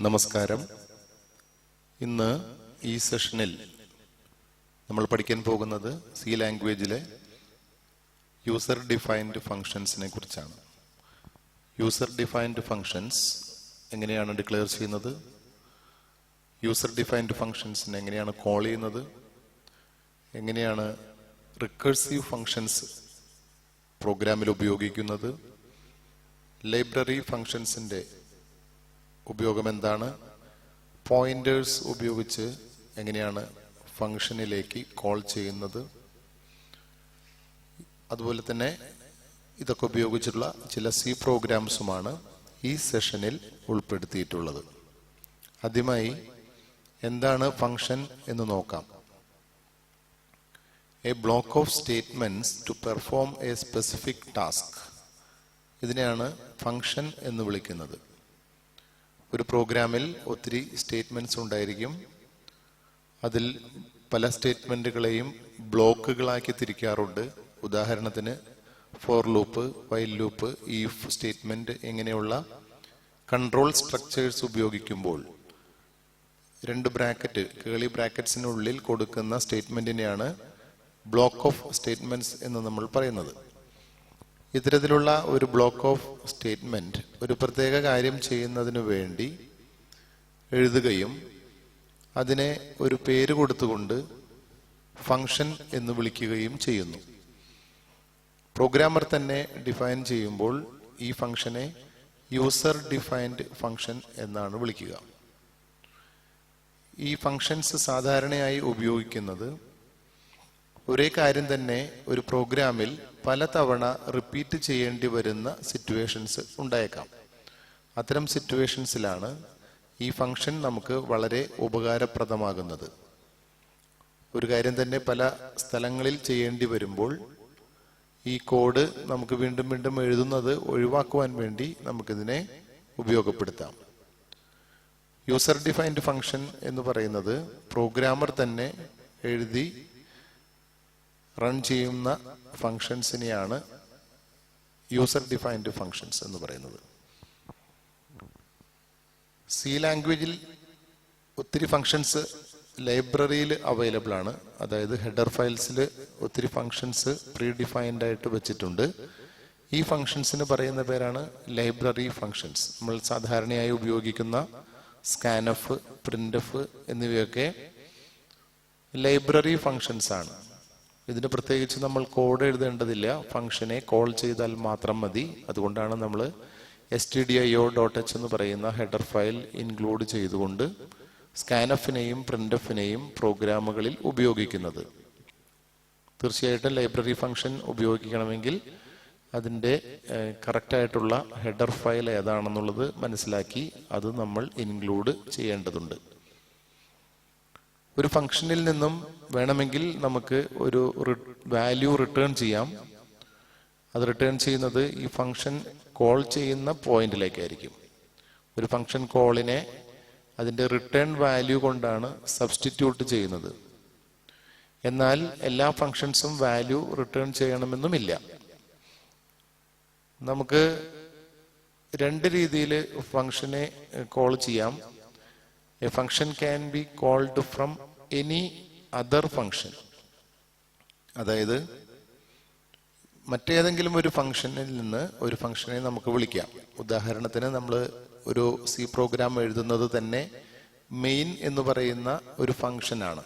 നമസ്കാരം. ഇന്ന് ഈ സെഷനിൽ നമ്മൾ പഠിക്കാൻ പോകുന്നത് സി ലാംഗ്വേജിലെ യൂസർ ഡിഫൈൻഡ് ഫങ്ഷൻസിനെ കുറിച്ചാണ്. യൂസർ ഡിഫൈൻഡ് ഫങ്ഷൻസ് എങ്ങനെയാണ് ഡിക്ലെയർ ചെയ്യുന്നത്, യൂസർ ഡിഫൈൻഡ് ഫങ്ഷൻസിനെ എങ്ങനെയാണ് കോൾ ചെയ്യുന്നത്, എങ്ങനെയാണ് റിക്കേഴ്സീവ് ഫങ്ഷൻസ് പ്രോഗ്രാമിൽ ഉപയോഗിക്കുന്നത്, ലൈബ്രറി ഫങ്ഷൻസിന്റെ ഉപയോഗം എന്താണ്, പോയിന്റേഴ്സ് ഉപയോഗിച്ച് എങ്ങനെയാണ് ഫംഗ്ഷനിലേക്ക് കോൾ ചെയ്യുന്നത്, അതുപോലെ തന്നെ ഇതൊക്കെ ഉപയോഗിച്ചുള്ള ചില സി പ്രോഗ്രാംസുമാണ് ഈ സെഷനിൽ ഉൾപ്പെടുത്തിയിട്ടുള്ളത്. ആദ്യമായി എന്താണ് ഫംഗ്ഷൻ എന്ന് നോക്കാം. A block of statements to perform a specific task, ഇതിനെയാണ് ഫംഗ്ഷൻ എന്ന് വിളിക്കുന്നത്. ഒരു പ്രോഗ്രാമിൽ ഒത്തിരി സ്റ്റേറ്റ്മെന്റ്സ് ഉണ്ടായിരിക്കും. അതിൽ പല സ്റ്റേറ്റ്മെന്റുകളെയും ബ്ലോക്കുകളാക്കി തിരിക്കാറുണ്ട്. ഉദാഹരണത്തിന് for loop, while loop, if statement ഇങ്ങനെയുള്ള കൺട്രോൾ സ്ട്രക്ചേഴ്സ് ഉപയോഗിക്കുമ്പോൾ രണ്ട് ബ്രാക്കറ്റ്, കേളി ബ്രാക്കറ്റ്സിനുള്ളിൽ കൊടുക്കുന്ന സ്റ്റേറ്റ്മെന്റിനെയാണ് ബ്ലോക്ക് ഓഫ് സ്റ്റേറ്റ്മെന്റ്സ് എന്ന് നമ്മൾ പറയുന്നത്. ഇത്തരത്തിലുള്ള ഒരു ബ്ലോക്ക് ഓഫ് സ്റ്റേറ്റ്മെന്റ് ഒരു പ്രത്യേക കാര്യം ചെയ്യുന്നതിന് വേണ്ടി എഴുതുകയും അതിനെ ഒരു പേര് കൊടുത്തുകൊണ്ട് ഫംഗ്ഷൻ എന്ന് വിളിക്കുകയും ചെയ്യുന്നു. പ്രോഗ്രാമർ തന്നെ ഡിഫൈൻ ചെയ്യുമ്പോൾ ഈ ഫംഗ്ഷനെ യൂസർ ഡിഫൈൻഡ് ഫംഗ്ഷൻ എന്നാണ് വിളിക്കുക. ഈ ഫംഗ്ഷൻസ് സാധാരണയായി ഉപയോഗിക്കുന്നത് ഒരേ കാര്യം തന്നെ ഒരു പ്രോഗ്രാമിൽ പലതവണ റിപ്പീറ്റ് ചെയ്യേണ്ടി വരുന്ന സിറ്റുവേഷൻസ് ഉണ്ടായേക്കാം. അത്തരം സിറ്റുവേഷൻസിലാണ് ഈ ഫംഗ്ഷൻ നമുക്ക് വളരെ ഉപകാരപ്രദമാകുന്നത്. ഒരു കാര്യം തന്നെ പല സ്ഥലങ്ങളിൽ ചെയ്യേണ്ടി വരുമ്പോൾ ഈ കോഡ് നമുക്ക് വീണ്ടും വീണ്ടും എഴുതുന്നത് ഒഴിവാക്കുവാൻ വേണ്ടി നമുക്കിതിനെ ഉപയോഗപ്പെടുത്താം. യൂസർ ഡിഫൈൻഡ് ഫംഗ്ഷൻ എന്ന് പറയുന്നത് പ്രോഗ്രാമർ തന്നെ എഴുതി റൺ ചെയ്യുന്ന ഫങ്ഷൻസിനെയാണ് യൂസർ ഡിഫൈൻഡ് ഫങ്ഷൻസ് എന്ന് പറയുന്നത്. സി ലാംഗ്വേജിൽ ഒത്തിരി ഫങ്ഷൻസ് ലൈബ്രറിയിൽ അവൈലബിൾ ആണ്. അതായത് ഹെഡർ ഫയൽസിൽ ഒത്തിരി ഫങ്ഷൻസ് പ്രീ ഡിഫൈൻഡ് ആയിട്ട് വെച്ചിട്ടുണ്ട്. ഈ ഫങ്ഷൻസിന് പറയുന്ന പേരാണ് ലൈബ്രറി ഫങ്ഷൻസ്. നമ്മൾ സാധാരണയായി ഉപയോഗിക്കുന്ന സ്കാൻഎഫ്, പ്രിന്റ്എഫ് എന്നിവയൊക്കെ ലൈബ്രറി ഫങ്ഷൻസ് ആണ്. ഇതിന് പ്രത്യേകിച്ച് നമ്മൾ കോഡ് എഴുതേണ്ടതില്ല, ഫംഗ്ഷനെ കോൾ ചെയ്താൽ മാത്രം മതി. അതുകൊണ്ടാണ് നമ്മൾ stdio.h എന്ന് പറയുന്ന ഹെഡർ ഫയൽ ഇൻക്ലൂഡ് ചെയ്തുകൊണ്ട് സ്കാൻഎഫിനെയും പ്രിന്റ്എഫിനെയും പ്രോഗ്രാമുകളിൽ ഉപയോഗിക്കുന്നത്. തീർച്ചയായിട്ടും ലൈബ്രറി ഫംഗ്ഷൻ ഉപയോഗിക്കണമെങ്കിൽ അതിൻ്റെ കറക്റ്റായിട്ടുള്ള ഹെഡർ ഫയൽ ഏതാണെന്നുള്ളത് മനസ്സിലാക്കി അത് നമ്മൾ ഇൻക്ലൂഡ് ചെയ്യേണ്ടതുണ്ട്. ഒരു ഫംഗ്ഷനിൽ നിന്നും വേണമെങ്കിൽ നമുക്ക് ഒരു വാല്യൂ റിട്ടേൺ ചെയ്യാം. അത് റിട്ടേൺ ചെയ്യുന്നത് ഈ ഫംഗ്ഷൻ കോൾ ചെയ്യുന്ന പോയിന്റിലേക്കായിരിക്കും. ഒരു ഫംഗ്ഷൻ കോളിനെ അതിൻ്റെ റിട്ടേൺ വാല്യൂ കൊണ്ടാണ് സബ്സ്റ്റിറ്റ്യൂട്ട് ചെയ്യുന്നത്. എന്നാൽ എല്ലാ ഫംഗ്ഷൻസും വാല്യൂ റിട്ടേൺ ചെയ്യണമെന്നുമില്ല. നമുക്ക് രണ്ട് രീതിയിൽ ഫംഗ്ഷനെ കോൾ ചെയ്യാം. A function can be called from any other function. അതായത് മറ്റേതെങ്കിലും ഒരു ഫംഗ്ഷനിൽ നിന്ന് ഒരു ഫംഗ്ഷനെ നമുക്ക് വിളിക്കാം. ഉദാഹരണത്തിന് നമ്മൾ ഒരു സി പ്രോഗ്രാം എഴുതുന്നത് തന്നെ മെയിൻ എന്ന് പറയുന്ന ഒരു ഫംഗ്ഷനാണ്.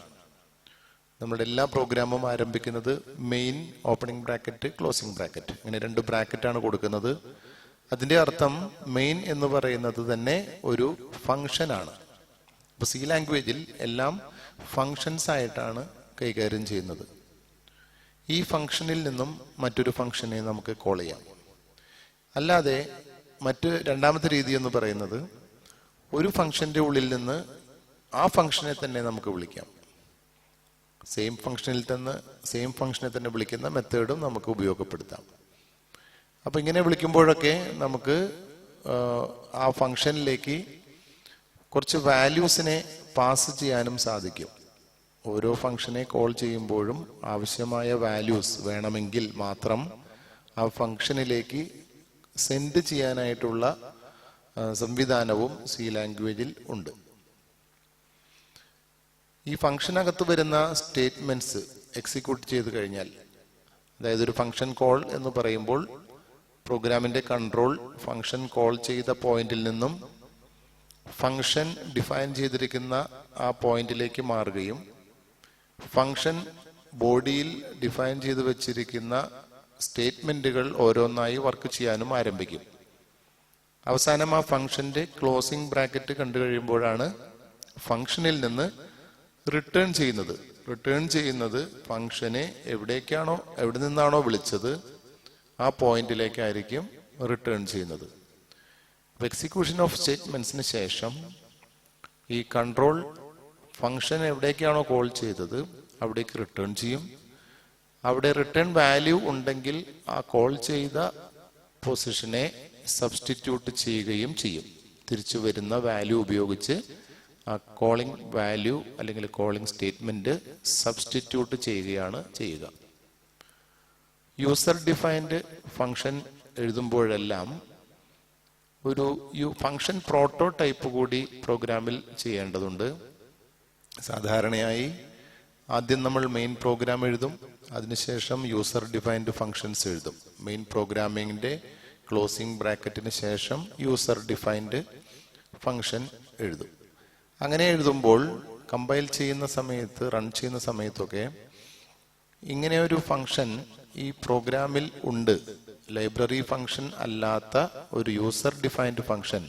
നമ്മുടെ എല്ലാ പ്രോഗ്രാമും ആരംഭിക്കുന്നത് main, opening bracket, closing bracket, അങ്ങനെ രണ്ട് ബ്രാക്കറ്റാണ് കൊടുക്കുന്നത്. അതിന്റെ അർത്ഥം മെയിൻ എന്ന് പറയുന്നത് തന്നെ ഒരു ഫംഗ്ഷനാണ്. ഇപ്പൊ സി ലാംഗ്വേജിൽ എല്ലാം ഫങ്ഷൻസ് ആയിട്ടാണ് കൈകാര്യം ചെയ്യുന്നത്. ഈ ഫംഗ്ഷനിൽ നിന്നും മറ്റൊരു ഫംഗ്ഷനെ നമുക്ക് കോൾ ചെയ്യാം. അല്ലാതെ രണ്ടാമത്തെ രീതി എന്ന് പറയുന്നത് ഒരു ഫംഗ്ഷന്റെ ഉള്ളിൽ നിന്ന് ആ ഫംഗ്ഷനെ തന്നെ നമുക്ക് വിളിക്കാം. സെയിം ഫംഗ്ഷനെ തന്നെ വിളിക്കുന്ന മെത്തേഡും നമുക്ക് ഉപയോഗപ്പെടുത്താം. അപ്പൊ ഇങ്ങനെ വിളിക്കുമ്പോഴൊക്കെ നമുക്ക് ആ ഫംഗ്ഷനിലേക്ക് കുറച്ച് വാല്യൂസിനെ പാസ് ചെയ്യാനും സാധിക്കും. ഓരോ ഫംഗ്ഷനെ കോൾ ചെയ്യുമ്പോഴും ആവശ്യമായ വാല്യൂസ് വേണമെങ്കിൽ മാത്രം ആ ഫംഗ്ഷനിലേക്ക് സെൻഡ് ചെയ്യാനായിട്ടുള്ള സംവിധാനവും സി ലാംഗ്വേജിൽ ഉണ്ട്. ഈ ഫംഗ്ഷനകത്ത് വരുന്ന സ്റ്റേറ്റ്മെന്റ്സ് എക്സിക്യൂട്ട് ചെയ്ത് കഴിഞ്ഞാൽ, അതായത് ഒരു ഫംഗ്ഷൻ കോൾ എന്ന് പറയുമ്പോൾ പ്രോഗ്രാമിന്റെ കൺട്രോൾ ഫംഗ്ഷൻ കോൾ ചെയ്ത പോയിന്റിൽ നിന്നും ഫംഗ്ഷൻ ഡിഫൈൻ ചെയ്തിരിക്കുന്ന ആ പോയിന്റിലേക്ക് മാറുകയും ഫംഗ്ഷൻ ബോഡിയിൽ ഡിഫൈൻ ചെയ്ത് വെച്ചിരിക്കുന്ന സ്റ്റേറ്റ്മെന്റുകൾ ഓരോന്നായി വർക്ക് ചെയ്യാനും ആരംഭിക്കും. അവസാനം ആ ഫംഗ്ഷന്റെ ക്ലോസിംഗ് ബ്രാക്കറ്റ് കണ്ടു കഴിയുമ്പോഴാണ് ഫംഗ്ഷനിൽ നിന്ന് റിട്ടേൺ ചെയ്യുന്നത് ഫംഗ്ഷനെ എവിടെ നിന്നാണോ വിളിച്ചത് ആ പോയിന്റിലേക്കായിരിക്കും റിട്ടേൺ ചെയ്യുന്നത്. എക്സിക്യൂഷൻ ഓഫ് സ്റ്റേറ്റ്മെന്റ്സിന് ശേഷം ഈ കൺട്രോൾ ഫംഗ്ഷൻ എവിടേക്കാണോ കോൾ ചെയ്തത് അവിടേക്ക് റിട്ടേൺ ചെയ്യും. അവിടെ റിട്ടേൺ വാല്യൂ ഉണ്ടെങ്കിൽ ആ കോൾ ചെയ്ത പൊസിഷനെ സബ്സ്റ്റിറ്റ്യൂട്ട് ചെയ്യുകയും ചെയ്യും. തിരിച്ചു വരുന്ന വാല്യൂ ഉപയോഗിച്ച് ആ കോളിംഗ് വാല്യൂ അല്ലെങ്കിൽ കോളിംഗ് സ്റ്റേറ്റ്മെന്റ് സബ്സ്റ്റിറ്റ്യൂട്ട് ചെയ്യുകയാണ് ചെയ്യുക. യൂസർ ഡിഫൈൻഡ് ഫംഗ്ഷൻ എഴുതുമ്പോഴെല്ലാം ഒരു ഫംഗ്ഷൻ പ്രോട്ടോടൈപ്പ് കൂടി പ്രോഗ്രാമിൽ ചെയ്യേണ്ടതുണ്ട്. സാധാരണയായി ആദ്യം നമ്മൾ മെയിൻ പ്രോഗ്രാം എഴുതും, അതിനുശേഷം യൂസർ ഡിഫൈൻഡ് ഫംഗ്ഷൻസ് എഴുതും. മെയിൻ പ്രോഗ്രാമിങ്ങിന്റെ ക്ലോസിംഗ് ബ്രാക്കറ്റിന് ശേഷം യൂസർ ഡിഫൈൻഡ് ഫംഗ്ഷൻ എഴുതും. അങ്ങനെ എഴുതുമ്പോൾ കമ്പൈൽ ചെയ്യുന്ന സമയത്ത്, റൺ ചെയ്യുന്ന സമയത്തൊക്കെ ഇങ്ങനെ ഒരു ഫംഗ്ഷൻ ഈ പ്രോഗ്രാമിൽ ഉണ്ട്, ലൈബ്രറി ഫംഗ്ഷൻ അല്ലാത്ത ഒരു യൂസർ ഡിഫൈൻഡ് ഫംഗ്ഷൻ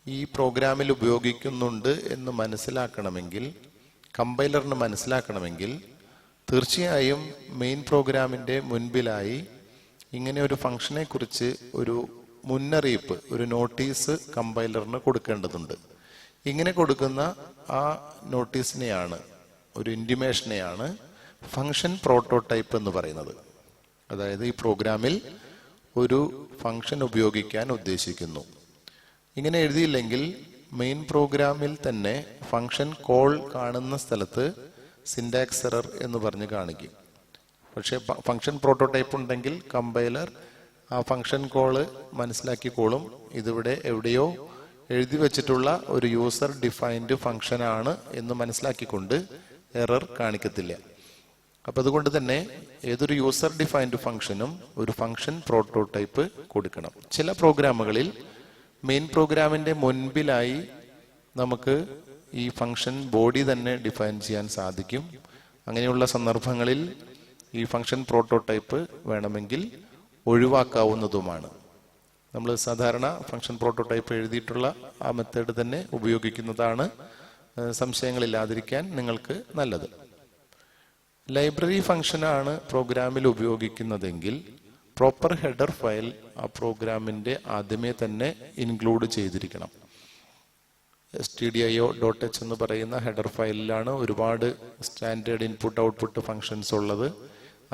ഈ പ്രോഗ്രാമിൽ ഉപയോഗിക്കുന്നുണ്ട് എന്ന് മനസ്സിലാക്കണമെങ്കിൽ, കമ്പൈലറിന് മനസ്സിലാക്കണമെങ്കിൽ തീർച്ചയായും മെയിൻ പ്രോഗ്രാമിന്റെ മുൻപിലായി ഇങ്ങനെ ഒരു ഫംഗ്ഷനെ കുറിച്ച് ഒരു മുന്നറിയിപ്പ്, ഒരു നോട്ടീസ് കമ്പൈലറിന് കൊടുക്കേണ്ടതുണ്ട്. ഇങ്ങനെ കൊടുക്കുന്ന ആ നോട്ടീസിനെയാണ്, ഒരു ഇൻറ്റിമേഷനെയാണ് ഫംഗ്ഷൻ പ്രോട്ടോടൈപ്പ് എന്ന് പറയുന്നത്. അതായത് ഈ പ്രോഗ്രാമിൽ ഒരു ഫംഗ്ഷൻ ഉപയോഗിക്കാൻ ഉദ്ദേശിക്കുന്നു. ഇങ്ങനെ എഴുതിയില്ലെങ്കിൽ മെയിൻ പ്രോഗ്രാമിൽ തന്നെ ഫംഗ്ഷൻ കോൾ കാണുന്ന സ്ഥലത്ത് സിൻടാക്സ് എറർ എന്ന് പറഞ്ഞ് കാണിക്കും. പക്ഷെ ഫംഗ്ഷൻ പ്രോട്ടോടൈപ്പ് ഉണ്ടെങ്കിൽ കമ്പൈലർ ആ ഫംഗ്ഷൻ കോള് മനസ്സിലാക്കിക്കോളും. ഇതിവിടെ എവിടെയോ എഴുതി വെച്ചിട്ടുള്ള ഒരു യൂസർ ഡിഫൈൻഡ് ഫംഗ്ഷൻ ആണ് എന്ന് മനസ്സിലാക്കിക്കൊണ്ട് എറർ കാണിക്കത്തില്ല. അപ്പൊ അതുകൊണ്ട് തന്നെ ഏതൊരു യൂസർ ഡിഫൈൻഡ് ഫംഗ്ഷനും ഒരു ഫംഗ്ഷൻ പ്രോട്ടോടൈപ്പ് കൊടുക്കണം. ചില പ്രോഗ്രാമുകളിൽ മെയിൻ പ്രോഗ്രാമിന്റെ മുൻപിലായി നമുക്ക് ഈ ഫംഗ്ഷൻ ബോഡി തന്നെ ഡിഫൈൻ ചെയ്യാൻ സാധിക്കും. അങ്ങനെയുള്ള സന്ദർഭങ്ങളിൽ ഈ ഫംഗ്ഷൻ പ്രോട്ടോടൈപ്പ് വേണമെങ്കിൽ ഒഴിവാക്കാവുന്നതുമാണ്. നമ്മൾ സാധാരണ ഫംഗ്ഷൻ പ്രോട്ടോടൈപ്പ് എഴുതിയിട്ടുള്ള ആ മെത്തേഡ് തന്നെ ഉപയോഗിക്കുന്നതാണ് സംശയങ്ങളില്ലാതിരിക്കാൻ നിങ്ങൾക്ക് നല്ലത്. ലൈബ്രറി ഫംഗ്ഷനാണ് പ്രോഗ്രാമിൽ ഉപയോഗിക്കുന്നതെങ്കിൽ പ്രോപ്പർ ഹെഡർ ഫയൽ ആ പ്രോഗ്രാമിന്റെ ആദ്യമേ തന്നെ ഇൻക്ലൂഡ് ചെയ്തിരിക്കണം. stdio.h എന്ന് പറയുന്ന ഹെഡർ ഫയലിലാണ് ഒരുപാട് സ്റ്റാൻഡേർഡ് ഇൻപുട്ട് ഔട്ട്പുട്ട് ഫംഗ്ഷൻസ് ഉള്ളത്.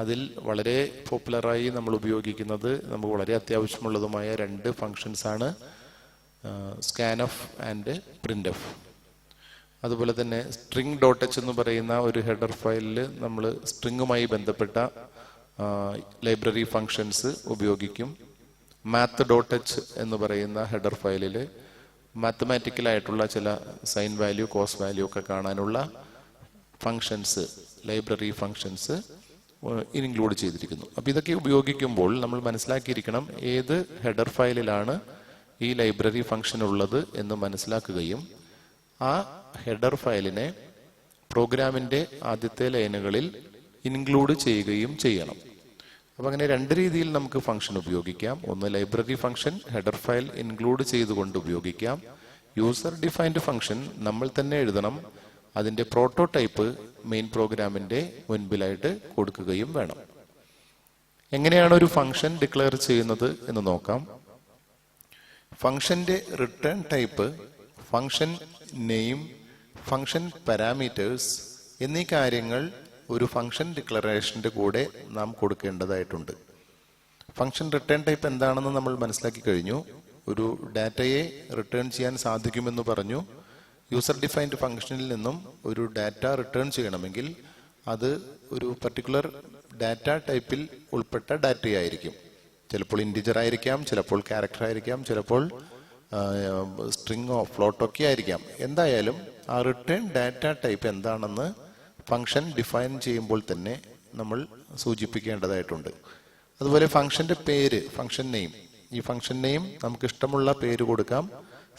അതിൽ വളരെ പോപ്പുലറായി നമ്മൾ ഉപയോഗിക്കുന്നത്, നമുക്ക് വളരെ അത്യാവശ്യമുള്ളതുമായ രണ്ട് ഫംഗ്ഷൻസ് ആണ് സ്കാൻഎഫ് ആൻഡ് പ്രിന്റ്എഫ്. അതുപോലെ തന്നെ string.h എന്ന് പറയുന്ന ഒരു ഹെഡർ ഫയലിൽ നമ്മൾ സ്ട്രിങ്ങുമായി ബന്ധപ്പെട്ട ലൈബ്രറി ഫംഗ്ഷൻസ് ഉപയോഗിക്കും. math.h എന്ന് പറയുന്ന ഹെഡർ ഫയലിൽ മാത്തമാറ്റിക്കലായിട്ടുള്ള ചില സൈൻ വാല്യൂ, കോസ് വാല്യൂ ഒക്കെ കാണാനുള്ള ഫംഗ്ഷൻസ്, ലൈബ്രറി ഫംഗ്ഷൻസ് ഇൻക്ലൂഡ് ചെയ്തിരിക്കുന്നു. അപ്പൊ ഇതൊക്കെ ഉപയോഗിക്കുമ്പോൾ നമ്മൾ മനസ്സിലാക്കിയിരിക്കണം ഏത് ഹെഡർ ഫയലിലാണ് ഈ ലൈബ്രറി ഫംഗ്ഷൻ ഉള്ളത് എന്ന് മനസ്സിലാക്കുകയും ആ ഹെഡർ ഫയലിനെ പ്രോഗ്രാമിന്റെ ആദ്യത്തെ ലൈനുകളിൽ ഇൻക്ലൂഡ് ചെയ്യുകയും ചെയ്യണം. അപ്പൊ അങ്ങനെ രണ്ട് രീതിയിൽ നമുക്ക് ഫംഗ്ഷൻ ഉപയോഗിക്കാം. ഒന്ന് library function header file include ചെയ്തുകൊണ്ട് ഉപയോഗിക്കാം. യൂസർ ഡിഫൈൻഡ് ഫംഗ്ഷൻ നമ്മൾ തന്നെ എഴുതണം. അതിന്റെ പ്രോട്ടോടൈപ്പ് മെയിൻ പ്രോഗ്രാമിന്റെ മുൻപിലായിട്ട് കൊടുക്കുകയും വേണം. എങ്ങനെയാണ് ഒരു ഫംഗ്ഷൻ ഡിക്ലെയർ ചെയ്യുന്നത് എന്ന് നോക്കാം. ഫംഗ്ഷന്റെ return type, function name, function parameters എന്നീ കാര്യങ്ങൾ ഒരു ഫംഗ്ഷൻ ഡിക്ലറേഷന്റെ കൂടെ നാം കൊടുക്കേണ്ടതായിട്ടുണ്ട്. ഫംഗ്ഷൻ റിട്ടേൺ ടൈപ്പ് എന്താണെന്ന് നമ്മൾ മനസ്സിലാക്കി കഴിഞ്ഞു. ഒരു ഡാറ്റയെ റിട്ടേൺ ചെയ്യാൻ സാധിക്കുമെന്ന് പറഞ്ഞു. യൂസർ ഡിഫൈൻഡ് ഫംഗ്ഷനിൽ നിന്നും ഒരു ഡാറ്റ റിട്ടേൺ ചെയ്യണമെങ്കിൽ അത് ഒരു പർട്ടിക്കുലർ ഡാറ്റ ടൈപ്പിൽ ഉൾപ്പെട്ട ഡാറ്റയായിരിക്കും. ചിലപ്പോൾ ഇൻറ്റിജർ ആയിരിക്കാം, ചിലപ്പോൾ ക്യാരക്ടർ ആയിരിക്കാം, ചിലപ്പോൾ സ്ട്രിങ്ങോ ഫ്ലോട്ടോ ഒക്കെ ആയിരിക്കാം. എന്തായാലും ആ റിട്ടേൺ ഡാറ്റ ടൈപ്പ് എന്താണെന്ന് ഫംഗ്ഷൻ ഡിഫൈൻ ചെയ്യുമ്പോൾ തന്നെ നമ്മൾ സൂചിപ്പിക്കേണ്ടതായിട്ടുണ്ട്. അതുപോലെ ഫംഗ്ഷന്റെ പേര്, ഫംഗ്ഷൻ നെയിം, ഈ ഫംഗ്ഷൻ നെയിം നമുക്ക് ഇഷ്ടമുള്ള പേര് കൊടുക്കാം.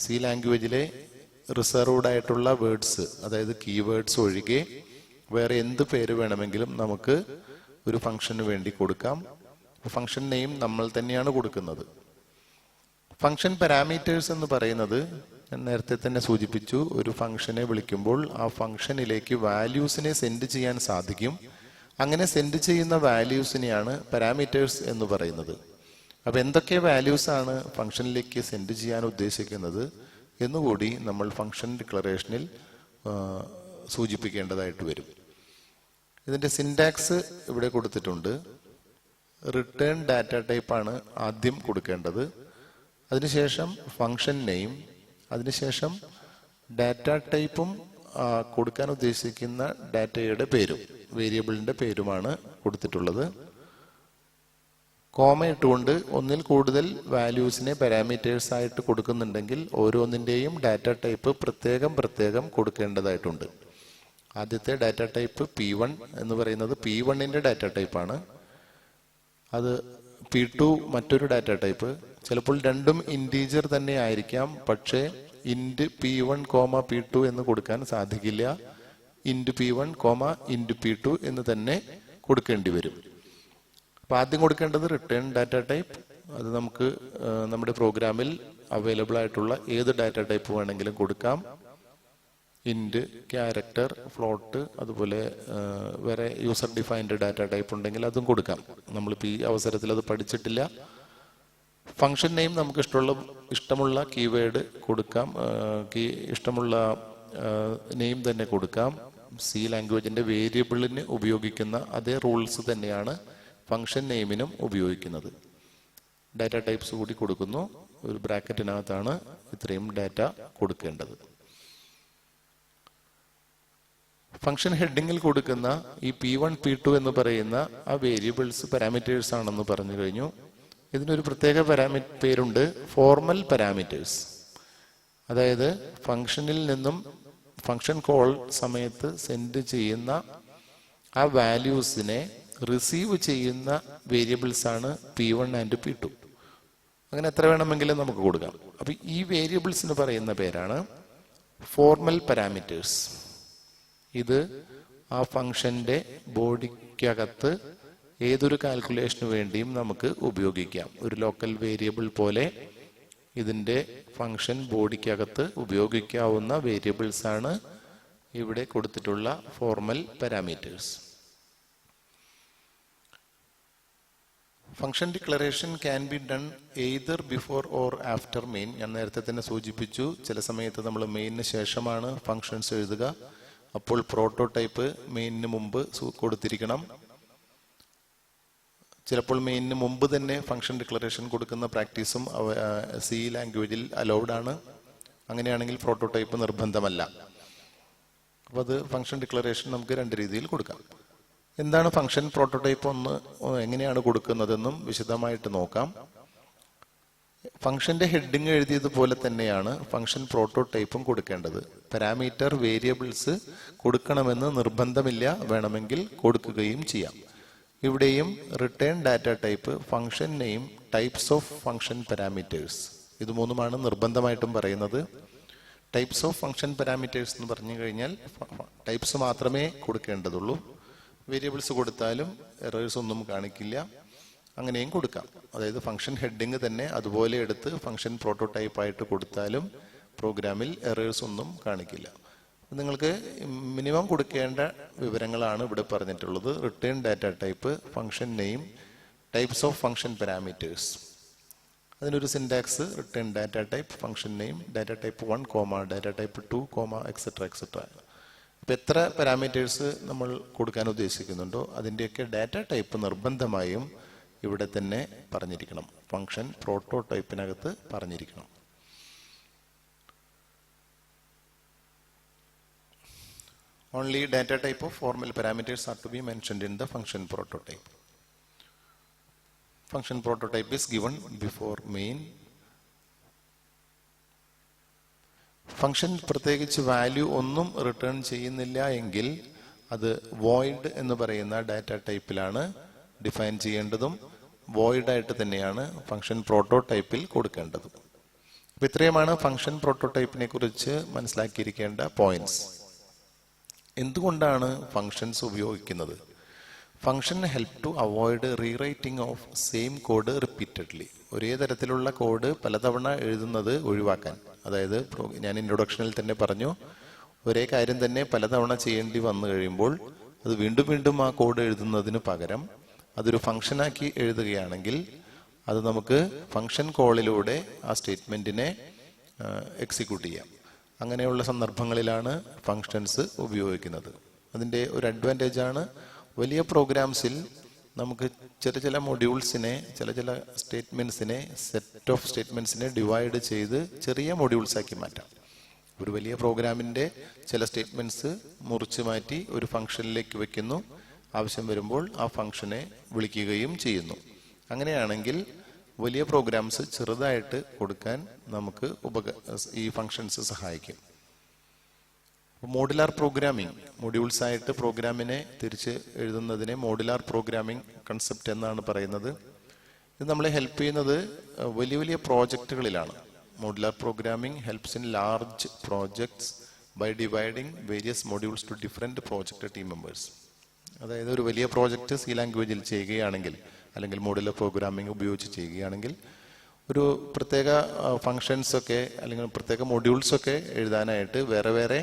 സി ലാംഗ്വേജിലെ റിസർവ്ഡ് ആയിട്ടുള്ള വേർഡ്സ്, അതായത് കീവേഡ്സ് ഒഴികെ വേറെ എന്ത് പേര് വേണമെങ്കിലും നമുക്ക് ഒരു ഫംഗ്ഷന് വേണ്ടി കൊടുക്കാം. ഫംഗ്ഷൻ നെയിം നമ്മൾ തന്നെയാണ് കൊടുക്കുന്നത്. ഫംഗ്ഷൻ പാരാമീറ്റേഴ്സ് എന്ന് പറയുന്നത് ഞാൻ നേരത്തെ തന്നെ സൂചിപ്പിച്ചു, ഒരു ഫംഗ്ഷനെ വിളിക്കുമ്പോൾ ആ ഫംഗ്ഷനിലേക്ക് വാല്യൂസിനെ സെൻഡ് ചെയ്യാൻ സാധിക്കും. അങ്ങനെ സെൻഡ് ചെയ്യുന്ന വാല്യൂസിനെയാണ് പാരാമീറ്റേഴ്സ് എന്ന് പറയുന്നത്. അപ്പൊ എന്തൊക്കെ വാല്യൂസ് ആണ് ഫംഗ്ഷനിലേക്ക് സെൻഡ് ചെയ്യാൻ ഉദ്ദേശിക്കുന്നത് എന്നുകൂടി നമ്മൾ ഫംഗ്ഷൻ ഡിക്ലറേഷനിൽ സൂചിപ്പിക്കേണ്ടതായിട്ട് വരും. ഇതിന്റെ സിന്റാക്സ് ഇവിടെ കൊടുത്തിട്ടുണ്ട്. റിട്ടേൺ ഡാറ്റ ടൈപ്പ് ആണ് ആദ്യം കൊടുക്കേണ്ടത്, അതിനുശേഷം ഫംഗ്ഷൻ നെയിം, അതിനുശേഷം ഡാറ്റ ടൈപ്പും കൊടുക്കാൻ ഉദ്ദേശിക്കുന്ന ഡാറ്റയുടെ പേരും വേരിയബിളിന്റെ പേരുമാണ് കൊടുത്തിട്ടുള്ളത്. കോമ ഇട്ടുകൊണ്ട് ഒന്നിൽ കൂടുതൽ വാല്യൂസിനെ പാരാമീറ്റേഴ്സ് ആയിട്ട് കൊടുക്കുന്നുണ്ടെങ്കിൽ ഓരോന്നിന്റെയും ഡാറ്റ ടൈപ്പ് പ്രത്യേകം പ്രത്യേകം കൊടുക്കേണ്ടതായിട്ടുണ്ട്. ആദ്യത്തെ ഡാറ്റ ടൈപ്പ് P1 എന്ന് പറയുന്നത് P1ന്റെ ഡാറ്റ ടൈപ്പാണ്. അത് P2 മറ്റൊരു ഡാറ്റ ടൈപ്പ്. ചിലപ്പോൾ രണ്ടും ഇന്റീജർ തന്നെ ആയിരിക്കാം, പക്ഷേ ഇന്റ് P1, P2 എന്ന് കൊടുക്കാൻ സാധിക്കില്ല. ഇന്റ് P1, ഇന്റ് P2 എന്ന് തന്നെ കൊടുക്കേണ്ടി വരും. അപ്പൊ ആദ്യം കൊടുക്കേണ്ടത് റിട്ടേൺ ഡാറ്റ ടൈപ്പ്. അത് നമുക്ക് നമ്മുടെ പ്രോഗ്രാമിൽ അവൈലബിൾ ആയിട്ടുള്ള ഏത് ഡാറ്റ ടൈപ്പ് വേണമെങ്കിലും കൊടുക്കാം. ഇന്റ്, ക്യാരക്ടർ, ഫ്ലോട്ട്, അതുപോലെ വേറെ യൂസർ ഡിഫൈൻഡ് ഡാറ്റ ടൈപ്പ് ഉണ്ടെങ്കിൽ അതും കൊടുക്കാം. നമ്മളിപ്പോൾ ഈ അവസരത്തിൽ അത് പഠിച്ചിട്ടില്ല. ഫംഗ്ഷൻ നെയിം നമുക്ക് ഇഷ്ടമുള്ള കീവേഡ് കൊടുക്കാം, ഇഷ്ടമുള്ള നെയിം തന്നെ കൊടുക്കാം. സി ലാംഗ്വേജിന്റെ വേരിയബിളിന് ഉപയോഗിക്കുന്ന അതേ റൂൾസ് തന്നെയാണ് ഫംഗ്ഷൻ നെയിമിനും ഉപയോഗിക്കുന്നത്. ഡാറ്റ ടൈപ്സ് കൂടി കൊടുക്കുന്നു. ഒരു ബ്രാക്കറ്റിനകത്താണ് ഇത്രയും ഡാറ്റ കൊടുക്കേണ്ടത്. ഫംഗ്ഷൻ ഹെഡിങ്ങിൽ കൊടുക്കുന്ന ഈ P1, P2 എന്ന് പറയുന്ന ആ വേരിയബിൾസ് പാരാമീറ്റേഴ്സ് ആണെന്ന് പറഞ്ഞു കഴിഞ്ഞു. ഇതിനൊരു പ്രത്യേക പേരുണ്ട്, ഫോർമൽ പാരാമീറ്റേഴ്സ്. അതായത് ഫംഗ്ഷനിൽ നിന്നും ഫംഗ്ഷൻ കോൾ സമയത്ത് സെൻഡ് ചെയ്യുന്ന ആ വാല്യൂസിനെ റിസീവ് ചെയ്യുന്ന വേരിയബിൾസ് ആണ് P1 ആൻഡ് P2. അങ്ങനെ എത്ര വേണമെങ്കിലും നമുക്ക് കൊടുക്കാം. അപ്പൊ ഈ വേരിയബിൾസിന് പറയുന്ന പേരാണ് ഫോർമൽ പാരാമീറ്റേഴ്സ്. ഇത് ആ ഫംഗ്ഷന്റെ ബോഡിക്കകത്ത് ഏതൊരു കാൽക്കുലേഷന് വേണ്ടിയും നമുക്ക് ഉപയോഗിക്കാം. ഒരു ലോക്കൽ വേരിയബിൾ പോലെ ഇതിന്റെ ഫംഗ്ഷൻ ബോഡിക്കകത്ത് ഉപയോഗിക്കാവുന്ന വേരിയബിൾസ് ആണ് ഇവിടെ കൊടുത്തിട്ടുള്ള formal parameters. Function declaration can be done either before or after main. ഞാൻ നേരത്തെ തന്നെ സൂചിപ്പിച്ചു, ചില സമയത്ത് നമ്മൾ മെയിനിന് ശേഷമാണ് ഫംഗ്ഷൻസ് എഴുതുക. അപ്പോൾ പ്രോട്ടോടൈപ്പ് മെയിനിന് മുമ്പ് കൊടുത്തിരിക്കണം. ചിലപ്പോൾ മെയിനിന് മുമ്പ് തന്നെ ഫംഗ്ഷൻ ഡിക്ലറേഷൻ കൊടുക്കുന്ന പ്രാക്ടീസും സി ലാംഗ്വേജിൽ അലൗഡ് ആണ്. അങ്ങനെയാണെങ്കിൽ പ്രോട്ടോടൈപ്പ് നിർബന്ധമല്ല. അപ്പൊ അത് ഫംഗ്ഷൻ ഡിക്ലറേഷൻ നമുക്ക് രണ്ട് രീതിയിൽ കൊടുക്കാം. എന്താണ് ഫംഗ്ഷൻ പ്രോട്ടോടൈപ്പ് എങ്ങനെയാണ് കൊടുക്കുന്നതെന്നും വിശദമായിട്ട് നോക്കാം. ഫംഗ്ഷന്റെ ഹെഡിങ് എഴുതിയതുപോലെ തന്നെയാണ് ഫംഗ്ഷൻ പ്രോട്ടോടൈപ്പും കൊടുക്കേണ്ടത്. പാരാമീറ്റർ വേരിയബിൾസ് കൊടുക്കണമെന്ന് നിർബന്ധമില്ല, വേണമെങ്കിൽ കൊടുക്കുകയും ചെയ്യാം. ഇവിടെയും return data type, function name, types of function parameters, ഇത് മൂന്നുമാണ് നിർബന്ധമായിട്ടും പറയുന്നത്. ടൈപ്സ് ഓഫ് ഫംഗ്ഷൻ പാരാമീറ്റേഴ്സ് എന്ന് പറഞ്ഞു കഴിഞ്ഞാൽ ടൈപ്സ് മാത്രമേ കൊടുക്കേണ്ടതുള്ളൂ. വേരിയബിൾസ് കൊടുത്താലും എറേഴ്സ് ഒന്നും കാണിക്കില്ല. അങ്ങനെയും കൊടുക്കാം. അതായത് ഫംഗ്ഷൻ ഹെഡിങ് തന്നെ അതുപോലെ എടുത്ത് ഫംഗ്ഷൻ പ്രോട്ടോടൈപ്പ് ആയിട്ട് കൊടുത്താലും പ്രോഗ്രാമിൽ എറേഴ്സ് ഒന്നും കാണിക്കില്ല. നിങ്ങൾക്ക് മിനിമം കൊടുക്കേണ്ട വിവരങ്ങളാണ് ഇവിടെ പറഞ്ഞിട്ടുള്ളത്. Return data type, function name, types of function parameters. അതിനൊരു syntax return data type, function name, data type 1, data type 2, etcetera etcetera. ഇപ്പം എത്ര പാരാമീറ്റേഴ്സ് നമ്മൾ കൊടുക്കാൻ ഉദ്ദേശിക്കുന്നുണ്ടോ അതിൻ്റെയൊക്കെ ഡാറ്റ ടൈപ്പ് നിർബന്ധമായും ഇവിടെ തന്നെ പറഞ്ഞിരിക്കണം. Function പ്രോട്ടോടൈപ്പിനകത്ത് പറഞ്ഞിരിക്കണം. Only data type of formal parameters are to be mentioned in the function prototype. Function prototype is given before main. Function പ്രത്യേകിച്ച് value ഒന്നും റിട്ടേൺ ചെയ്യുന്നില്ല എങ്കിൽ അത് വോയിഡ് എന്ന് പറയുന്ന ഡാറ്റ ടൈപ്പിലാണ് ഡിഫൈൻ ചെയ്യേണ്ടതും വോയിഡ് ആയിട്ട് തന്നെയാണ് ഫംഗ്ഷൻ പ്രോട്ടോടൈപ്പിൽ കൊടുക്കേണ്ടതും. അപ്പൊ ഇത്രയുമാണ് ഫംഗ്ഷൻ പ്രോട്ടോടൈപ്പിനെ കുറിച്ച് മനസ്സിലാക്കിയിരിക്കേണ്ട പോയിന്റ്സ്. എന്തുകൊണ്ടാണ് ഫംഗ്ഷൻസ് ഉപയോഗിക്കുന്നത്? Function help to avoid rewriting of same code repeatedly. ഒരേ തരത്തിലുള്ള കോഡ് പലതവണ എഴുതുന്നത് ഒഴിവാക്കാൻ. അതായത് ഞാൻ ഇൻട്രൊഡക്ഷനിൽ തന്നെ പറഞ്ഞു, ഒരേ കാര്യം തന്നെ പലതവണ ചെയ്യേണ്ടി വന്നു കഴിയുമ്പോൾ അത് വീണ്ടും വീണ്ടും ആ കോഡ് എഴുതുന്നതിന് പകരം അതൊരു ഫംഗ്ഷനാക്കി എഴുതുകയാണെങ്കിൽ അത് നമുക്ക് ഫംഗ്ഷൻ കോളിലൂടെ ആ സ്റ്റേറ്റ്മെന്റിനെ എക്സിക്യൂട്ട് ചെയ്യാം. അങ്ങനെയുള്ള സന്ദർഭങ്ങളിലാണ് ഫംഗ്ഷൻസ് ഉപയോഗിക്കുന്നത്. അതിൻ്റെ ഒരു അഡ്വാൻറ്റേജ് ആണ്, വലിയ പ്രോഗ്രാംസിൽ നമുക്ക് ചില മൊഡ്യൂൾസിനെ ചില സ്റ്റേറ്റ്മെന്റ്സിനെ സെറ്റ് ഓഫ് സ്റ്റേറ്റ്മെന്റ്സിനെ ഡിവൈഡ് ചെയ്ത് ചെറിയ മൊഡ്യൂൾസ് ആക്കി മാറ്റാം. ഒരു വലിയ പ്രോഗ്രാമിന്റെ ചില സ്റ്റേറ്റ്മെന്റ്സ് മുറിച്ച് മാറ്റി ഒരു ഫംഗ്ഷനിലേക്ക് വെക്കുന്നു. ആവശ്യം വരുമ്പോൾ ആ ഫംഗ്ഷനെ വിളിക്കുകയും ചെയ്യുന്നു. അങ്ങനെയാണെങ്കിൽ വലിയ പ്രോഗ്രാംസ് ചെറുതായിട്ട് കൊടുക്കാൻ നമുക്ക് ഈ ഫംഗ്ഷൻസ് സഹായിക്കും. മോഡുലാർ പ്രോഗ്രാമിംഗ്, മൊഡ്യൂൾസ് ആയിട്ട് പ്രോഗ്രാമിനെ തിരിച്ച് എഴുതുന്നതിനെ മോഡുലാർ പ്രോഗ്രാമിംഗ് കൺസെപ്റ്റ് എന്നാണ് പറയുന്നത്. ഇത് നമ്മളെ ഹെൽപ്പ് ചെയ്യുന്നത് വലിയ വലിയ പ്രോജക്റ്റുകളിലാണ്. Modular programming helps in large projects by dividing various modules to different project team members. അതായത് ഒരു വലിയ പ്രോജക്റ്റ് സി ലാംഗ്വേജിൽ ചെയ്യുകയാണെങ്കിൽ അല്ലെങ്കിൽ മോഡുലാർ പ്രോഗ്രാമിംഗ് ഉപയോഗിച്ച് ചെയ്യുകയാണെങ്കിൽ ഒരു പ്രത്യേക ഫങ്ഷൻസ് ഒക്കെ അല്ലെങ്കിൽ പ്രത്യേക മൊഡ്യൂൾസ് ഒക്കെ എഴുതാനായിട്ട് വേറെ വേറെ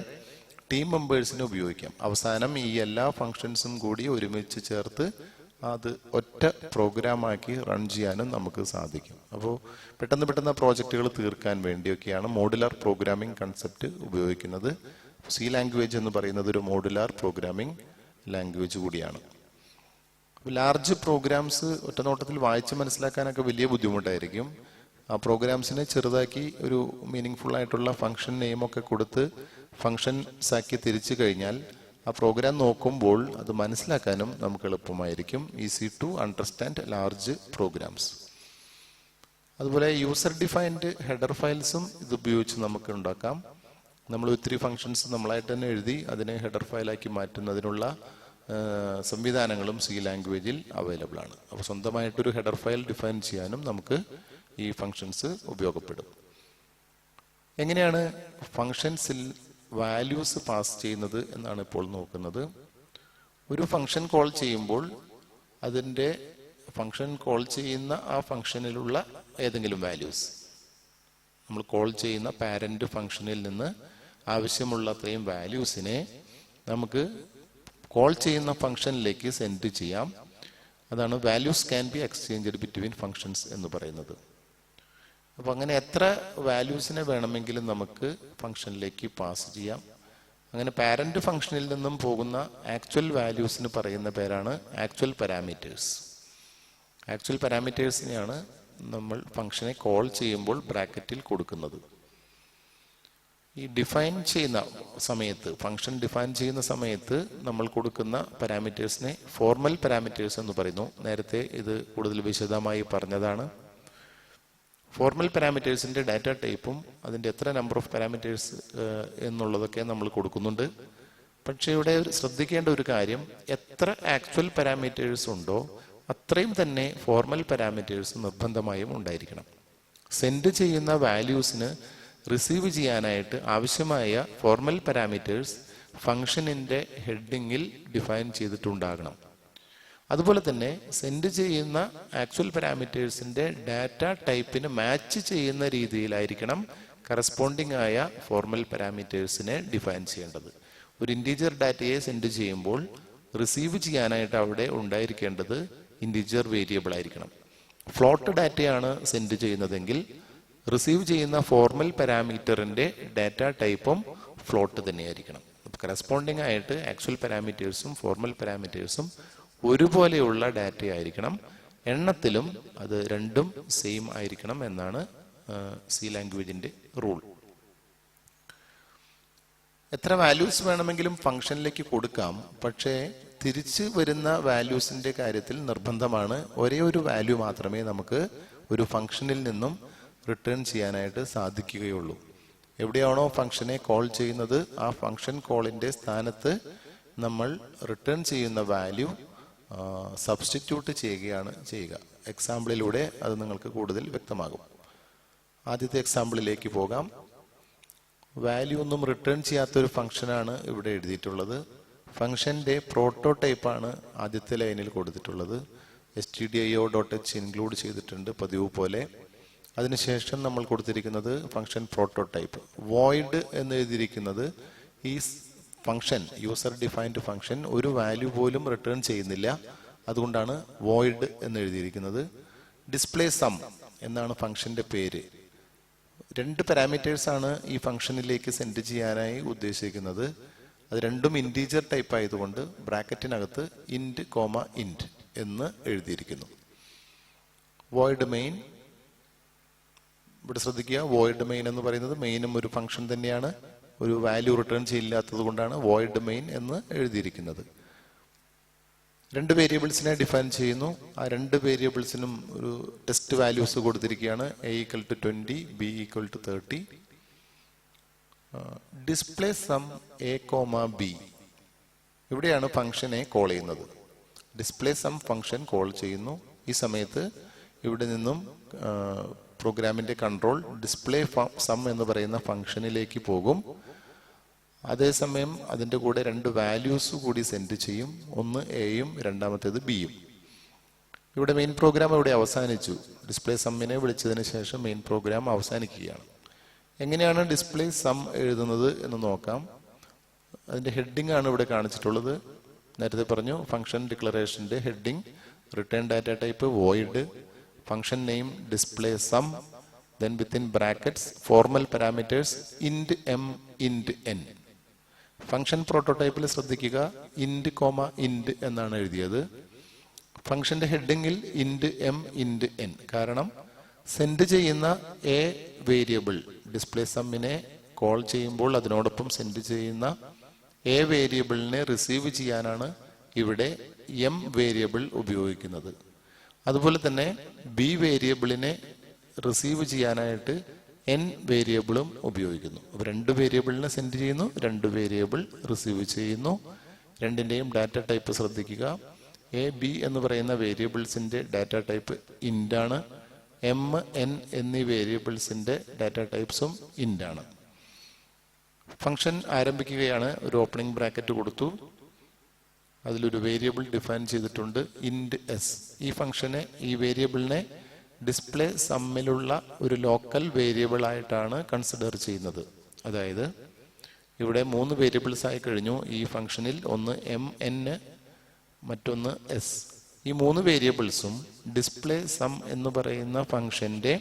ടീം മെമ്പേഴ്സിനെ ഉപയോഗിക്കാം. അവസാനം ഈ എല്ലാ ഫങ്ഷൻസും കൂടി ഒരുമിച്ച് ചേർത്ത് അത് ഒറ്റ പ്രോഗ്രാമാക്കി റൺ ചെയ്യാനും നമുക്ക് സാധിക്കും. അപ്പോൾ പെട്ടെന്ന് പ്രോജക്റ്റുകൾ തീർക്കാൻ വേണ്ടിയൊക്കെയാണ് മോഡുലാർ പ്രോഗ്രാമിംഗ് കൺസെപ്റ്റ് ഉപയോഗിക്കുന്നത്. സി ലാംഗ്വേജ് എന്ന് പറയുന്നത് ഒരു മോഡുലാർ പ്രോഗ്രാമിംഗ് ലാംഗ്വേജ് കൂടിയാണ്. ലാർജ് പ്രോഗ്രാംസ് ഒറ്റനോട്ടത്തിൽ വായിച്ച് മനസ്സിലാക്കാനൊക്കെ വലിയ ബുദ്ധിമുട്ടായിരിക്കും. ആ പ്രോഗ്രാംസിനെ ചെറുതാക്കി ഒരു മീനിങ് ഫുൾ ആയിട്ടുള്ള ഫംഗ്ഷൻ നെയിമൊക്കെ കൊടുത്ത് ഫംഗ്ഷൻസ് ആക്കി തിരിച്ചു കഴിഞ്ഞാൽ ആ പ്രോഗ്രാം നോക്കുമ്പോൾ അത് മനസ്സിലാക്കാനും നമുക്ക് എളുപ്പമായിരിക്കും. Easy to understand large programs. അതുപോലെ യൂസർ ഡിഫൈൻഡ് ഹെഡർ ഫയൽസും ഇത് ഉപയോഗിച്ച് നമുക്ക് ഉണ്ടാക്കാം. നമ്മൾ ഒത്തിരി ഫംഗ്ഷൻസ് നമ്മളായിട്ട് തന്നെ എഴുതി അതിനെ ഹെഡർ ഫയലാക്കി മാറ്റുന്നതിനുള്ള സംവിധാനങ്ങളും സി ലാംഗ്വേജിൽ അവൈലബിൾ ആണ്. അപ്പോൾ സ്വന്തമായിട്ടൊരു ഹെഡർ ഫയൽ ഡിഫൈൻ ചെയ്യാനും നമുക്ക് ഈ ഫംഗ്ഷൻസ് ഉപയോഗപ്പെടും. എങ്ങനെയാണ് ഫംഗ്ഷൻസിൽ വാല്യൂസ് പാസ് ചെയ്യുന്നത് എന്നാണ് ഇപ്പോൾ നോക്കുന്നത്. ഒരു ഫംഗ്ഷൻ കോൾ ചെയ്യുമ്പോൾ അതിൻ്റെ ഫംഗ്ഷൻ കോൾ ചെയ്യുന്ന ആ ഫംഗ്ഷനിലുള്ള ഏതെങ്കിലും വാല്യൂസ് നമ്മൾ കോൾ ചെയ്യുന്ന പാരന്റ് ഫംഗ്ഷനിൽ നിന്ന് ആവശ്യമുള്ള അത്രയും വാല്യൂസിനെ നമുക്ക് കോൾ ചെയ്യുന്ന ഫംഗ്ഷനിലേക്ക് സെൻഡ് ചെയ്യാം. അതാണ് values can B exchanged between functions എന്ന് പറയുന്നത്. അപ്പൊ അങ്ങനെ എത്ര വാല്യൂസിനെ വേണമെങ്കിലും നമുക്ക് ഫംഗ്ഷനിലേക്ക് പാസ് ചെയ്യാം. അങ്ങനെ പാരന്റ് ഫംഗ്ഷനിൽ നിന്നും പോകുന്ന ആക്ച്വൽ വാല്യൂസിന് പറയുന്ന പേരാണ് ആക്ച്വൽ പാരാമീറ്റേഴ്സ്. ആക്ച്വൽ പാരാമീറ്റേഴ്സിനെയാണ് നമ്മൾ ഫംഗ്ഷനെ കോൾ ചെയ്യുമ്പോൾ ബ്രാക്കറ്റിൽ കൊടുക്കുന്നത്. ഈ ഡിഫൈൻ ചെയ്യുന്ന സമയത്ത് ഫംഗ്ഷൻ ഡിഫൈൻ ചെയ്യുന്ന സമയത്ത് നമ്മൾ കൊടുക്കുന്ന പാരാമീറ്റേഴ്സിനെ ഫോർമൽ പാരാമീറ്റേഴ്സ് എന്ന് പറയുന്നു. നേരത്തെ ഇത് കൂടുതൽ വിശദമായി പറഞ്ഞതാണ്. ഫോർമൽ പാരാമീറ്റേഴ്സിന്റെ ഡാറ്റ ടൈപ്പും അതിന്റെ എത്ര നമ്പർ ഓഫ് പാരാമീറ്റേഴ്സ് എന്നുള്ളതൊക്കെ നമ്മൾ കൊടുക്കുന്നുണ്ട്. പക്ഷെ ഇവിടെ ശ്രദ്ധിക്കേണ്ട ഒരു കാര്യം, എത്ര ആക്ച്വൽ പാരാമീറ്റേഴ്സ് ഉണ്ടോ അത്രയും തന്നെ ഫോർമൽ പാരാമീറ്റേഴ്സ് നിർബന്ധമായും ഉണ്ടായിരിക്കണം. സെൻഡ് ചെയ്യുന്ന വാല്യൂസിന് റിസീവ് ചെയ്യാനായിട്ട് ആവശ്യമായ ഫോർമൽ പാരാമീറ്റേഴ്സ് ഫംഗ്ഷനിന്റെ ഹെഡിങ്ങിൽ ഡിഫൈൻ ചെയ്തിട്ടുണ്ടാകണം. അതുപോലെ തന്നെ സെൻഡ് ചെയ്യുന്ന ആക്ച്വൽ പാരാമീറ്റേഴ്സിന്റെ ഡാറ്റ ടൈപ്പിന് മാച്ച് ചെയ്യുന്ന രീതിയിലായിരിക്കണം കറസ്പോണ്ടിങ് ആയ ഫോർമൽ പാരാമീറ്റേഴ്സിനെ ഡിഫൈൻ ചെയ്യേണ്ടത്. ഒരു ഇൻറ്റീജർ ഡാറ്റയെ സെൻഡ് ചെയ്യുമ്പോൾ റിസീവ് ചെയ്യാനായിട്ട് അവിടെ ഉണ്ടായിരിക്കേണ്ടത് ഇൻറ്റീജർ വേരിയബിൾ ആയിരിക്കണം. ഫ്ലോട്ട് ഡാറ്റയാണ് സെൻഡ് ചെയ്യുന്നതെങ്കിൽ റിസീവ് ചെയ്യുന്ന ഫോർമൽ പാരാമീറ്ററിന്റെ ഡാറ്റ ടൈപ്പും ഫ്ലോട്ട് തന്നെയായിരിക്കണം. കറസ്പോണ്ടിങ് ആയിട്ട് ആക്ച്വൽ പാരാമീറ്റേഴ്സും ഫോർമൽ പാരാമീറ്റേഴ്സും ഒരുപോലെയുള്ള ഡാറ്റ ആയിരിക്കണം. എണ്ണത്തിലും അത് രണ്ടും സെയിം ആയിരിക്കണം എന്നാണ് സി ലാംഗ്വേജിന്റെ റൂൾ. എത്ര വാല്യൂസ് വേണമെങ്കിലും ഫംഗ്ഷനിലേക്ക് കൊടുക്കാം. പക്ഷേ തിരിച്ചു വരുന്ന വാല്യൂസിന്റെ കാര്യത്തിൽ നിർബന്ധമാണ് ഒരേ ഒരു വാല്യൂ മാത്രമേ നമുക്ക് ഒരു ഫംഗ്ഷനിൽ നിന്നും റിട്ടേൺ ചെയ്യാനായിട്ട് സാധിക്കുകയുള്ളൂ. എവിടെയാണോ ഫംഗ്ഷനെ കോൾ ചെയ്യുന്നത് ആ ഫംഗ്ഷൻ കോളിന്റെ സ്ഥാനത്ത് നമ്മൾ റിട്ടേൺ ചെയ്യുന്ന വാല്യൂ സബ്സ്റ്റിറ്റ്യൂട്ട് ചെയ്യുകയാണ് ചെയ്യുക. എക്സാമ്പിളിലൂടെ അത് നിങ്ങൾക്ക് കൂടുതൽ വ്യക്തമാകും. ആദ്യത്തെ എക്സാമ്പിളിലേക്ക് പോകാം. വാല്യൂ ഒന്നും റിട്ടേൺ ചെയ്യാത്തൊരു ഫംഗ്ഷനാണ് ഇവിടെ എഴുതിയിട്ടുള്ളത്. ഫംഗ്ഷന്റെ പ്രോട്ടോടൈപ്പാണ് ആദ്യത്തെ ലൈനിൽ കൊടുത്തിട്ടുള്ളത്. stdio.h ഇൻക്ലൂഡ് ചെയ്തിട്ടുണ്ട് പതിവ് പോലെ. അതിനുശേഷം നമ്മൾ കൊടുത്തിരിക്കുന്നത് ഫംഗ്ഷൻ പ്രോട്ടോടൈപ്പ്. വോയിഡ് എന്ന് എഴുതിയിരിക്കുന്നത് ഈ ഫംഗ്ഷൻ, യൂസർ ഡിഫൈൻഡ് ഫംഗ്ഷൻ ഒരു വാല്യൂ പോലും റിട്ടേൺ ചെയ്യുന്നില്ല. അതുകൊണ്ടാണ് വോയിഡ് എന്ന് എഴുതിയിരിക്കുന്നത്. ഡിസ്പ്ലേ സം എന്നാണ് ഫംഗ്ഷന്റെ പേര്. 2 പാരാമീറ്റേഴ്സ് ആണ് ഈ ഫംഗ്ഷനിലേക്ക് സെൻഡ് ചെയ്യാനായി ഉദ്ദേശിക്കുന്നത്. അത് രണ്ടും ഇന്റീജർ ടൈപ്പ് ആയതുകൊണ്ട് ബ്രാക്കറ്റിനകത്ത് ഇന്റ് കോമ ഇന്റ് എന്ന് എഴുതിയിരിക്കുന്നു. വോയിഡ് മെയിൻ, ഇവിടെ ശ്രദ്ധിക്കുക, വോയിഡ് മെയിൻ എന്ന് പറയുന്നത് മെയിനും ഒരു ഫംഗ്ഷൻ തന്നെയാണ്. ഒരു വാല്യൂ റിട്ടേൺ ചെയ്യില്ലാത്തത് കൊണ്ടാണ് വോയിഡ് മെയിൻ എന്ന് എഴുതിയിരിക്കുന്നത്. 2 വേരിയബിൾസിനെ ഡിഫൈൻ ചെയ്യുന്നു. ആ 2 വേരിയബിൾസിനും ഒരു ടെസ്റ്റ് വാല്യൂസ് കൊടുത്തിരിക്കുകയാണ്. a=20, b=30. Display sum a, b. ഇവിടെയാണ് ഫംഗ്ഷനെ കോൾ ചെയ്യുന്നത്. ഡിസ്പ്ലേ സം ഫംഗ്ഷൻ കോൾ ചെയ്യുന്നു. ഈ സമയത്ത് ഇവിടെ നിന്നും പ്രോഗ്രാമിന്റെ കൺട്രോൾ ഡിസ്പ്ലേ സം എന്ന് പറയുന്ന ഫംഗ്ഷനിലേക്ക് പോകും. അതേസമയം അതിന്റെ കൂടെ 2 വാല്യൂസ് കൂടി സെൻഡ് ചെയ്യും. ഒന്ന് എയും രണ്ടാമത്തേത് ബിയും. ഇവിടെ മെയിൻ പ്രോഗ്രാം ഇവിടെ അവസാനിച്ചു. ഡിസ്പ്ലേ സമ്മിനെ വിളിച്ചതിന് ശേഷം മെയിൻ പ്രോഗ്രാം അവസാനിക്കുകയാണ്. എങ്ങനെയാണ് ഡിസ്പ്ലേ സം എഴുതുന്നത് എന്ന് നോക്കാം. അതിന്റെ ഹെഡിങ് ആണ് ഇവിടെ കാണിച്ചിട്ടുള്ളത്. നേരത്തെ പറഞ്ഞു ഫംഗ്ഷൻ ഡിക്ലറേഷന്റെ heading return data type void, function name display sum, then within brackets formal parameters int m int n. Function പ്രോട്ടോടൈപ്പിൽ ശ്രദ്ധിക്കുക, ഇന്റ് കോമ ഇന്റ് എന്നാണ് എഴുതിയത്. ഫംഗ്ഷന്റെ ഹെഡിങ്ങിൽ ഇന്റ് എം ഇന്റ് എൻ. കാരണം സെൻഡ് ചെയ്യുന്ന എ വേരിയബിൾ ഡിസ്പ്ലേ സമ്മിനെ കോൾ ചെയ്യുമ്പോൾ അതിനോടൊപ്പം സെൻഡ് ചെയ്യുന്ന എ വേരിയബിളിനെ റിസീവ് ചെയ്യാനാണ് ഇവിടെ എം വേരിയബിൾ ഉപയോഗിക്കുന്നത്. അതുപോലെ തന്നെ ബി വേരിയബിളിനെ റിസീവ് ചെയ്യാനായിട്ട് എൻ വേരിയബിളും ഉപയോഗിക്കുന്നു. അപ്പോൾ 2 വേരിയബിളിനെ സെൻഡ് ചെയ്യുന്നു, 2 വേരിയബിൾ റിസീവ് ചെയ്യുന്നു. രണ്ടിന്റെയും ഡാറ്റ ടൈപ്പ് ശ്രദ്ധിക്കുക. എ ബി എന്ന് പറയുന്ന വേരിയബിൾസിന്റെ ഡാറ്റ ടൈപ്പ് ഇന്റ് ആണ്. എം എൻ എന്നീ വേരിയബിൾസിന്റെ ഡാറ്റ ടൈപ്സും ഇന്റ് ആണ്. ഫംഗ്ഷൻ ആരംഭിക്കുകയാണ്. ഒരു ഓപ്പണിംഗ് ബ്രാക്കറ്റ് കൊടുത്തു. അതിലൊരു വേരിയബിൾ ഡിഫൈൻ ചെയ്തിട്ടുണ്ട് ഇന്റ് എസ്. ഈ ഫംഗ്ഷനെ, ഈ വേരിയബിളിനെ ഡിസ്പ്ലേ സമ്മിലുള്ള ഒരു ലോക്കൽ വേരിയബിൾ ആയിട്ടാണ് കൺസിഡർ ചെയ്യുന്നത്. അതായത് ഇവിടെ 3 വേരിയബിൾസ് ആയി കഴിഞ്ഞു ഈ ഫംഗ്ഷനിൽ. ഒന്ന് എം എൻ, മറ്റൊന്ന് എസ്. ഈ 3 വേരിയബിൾസും ഡിസ്പ്ലേ സം എന്ന് പറയുന്ന ഫംഗ്ഷന്റെ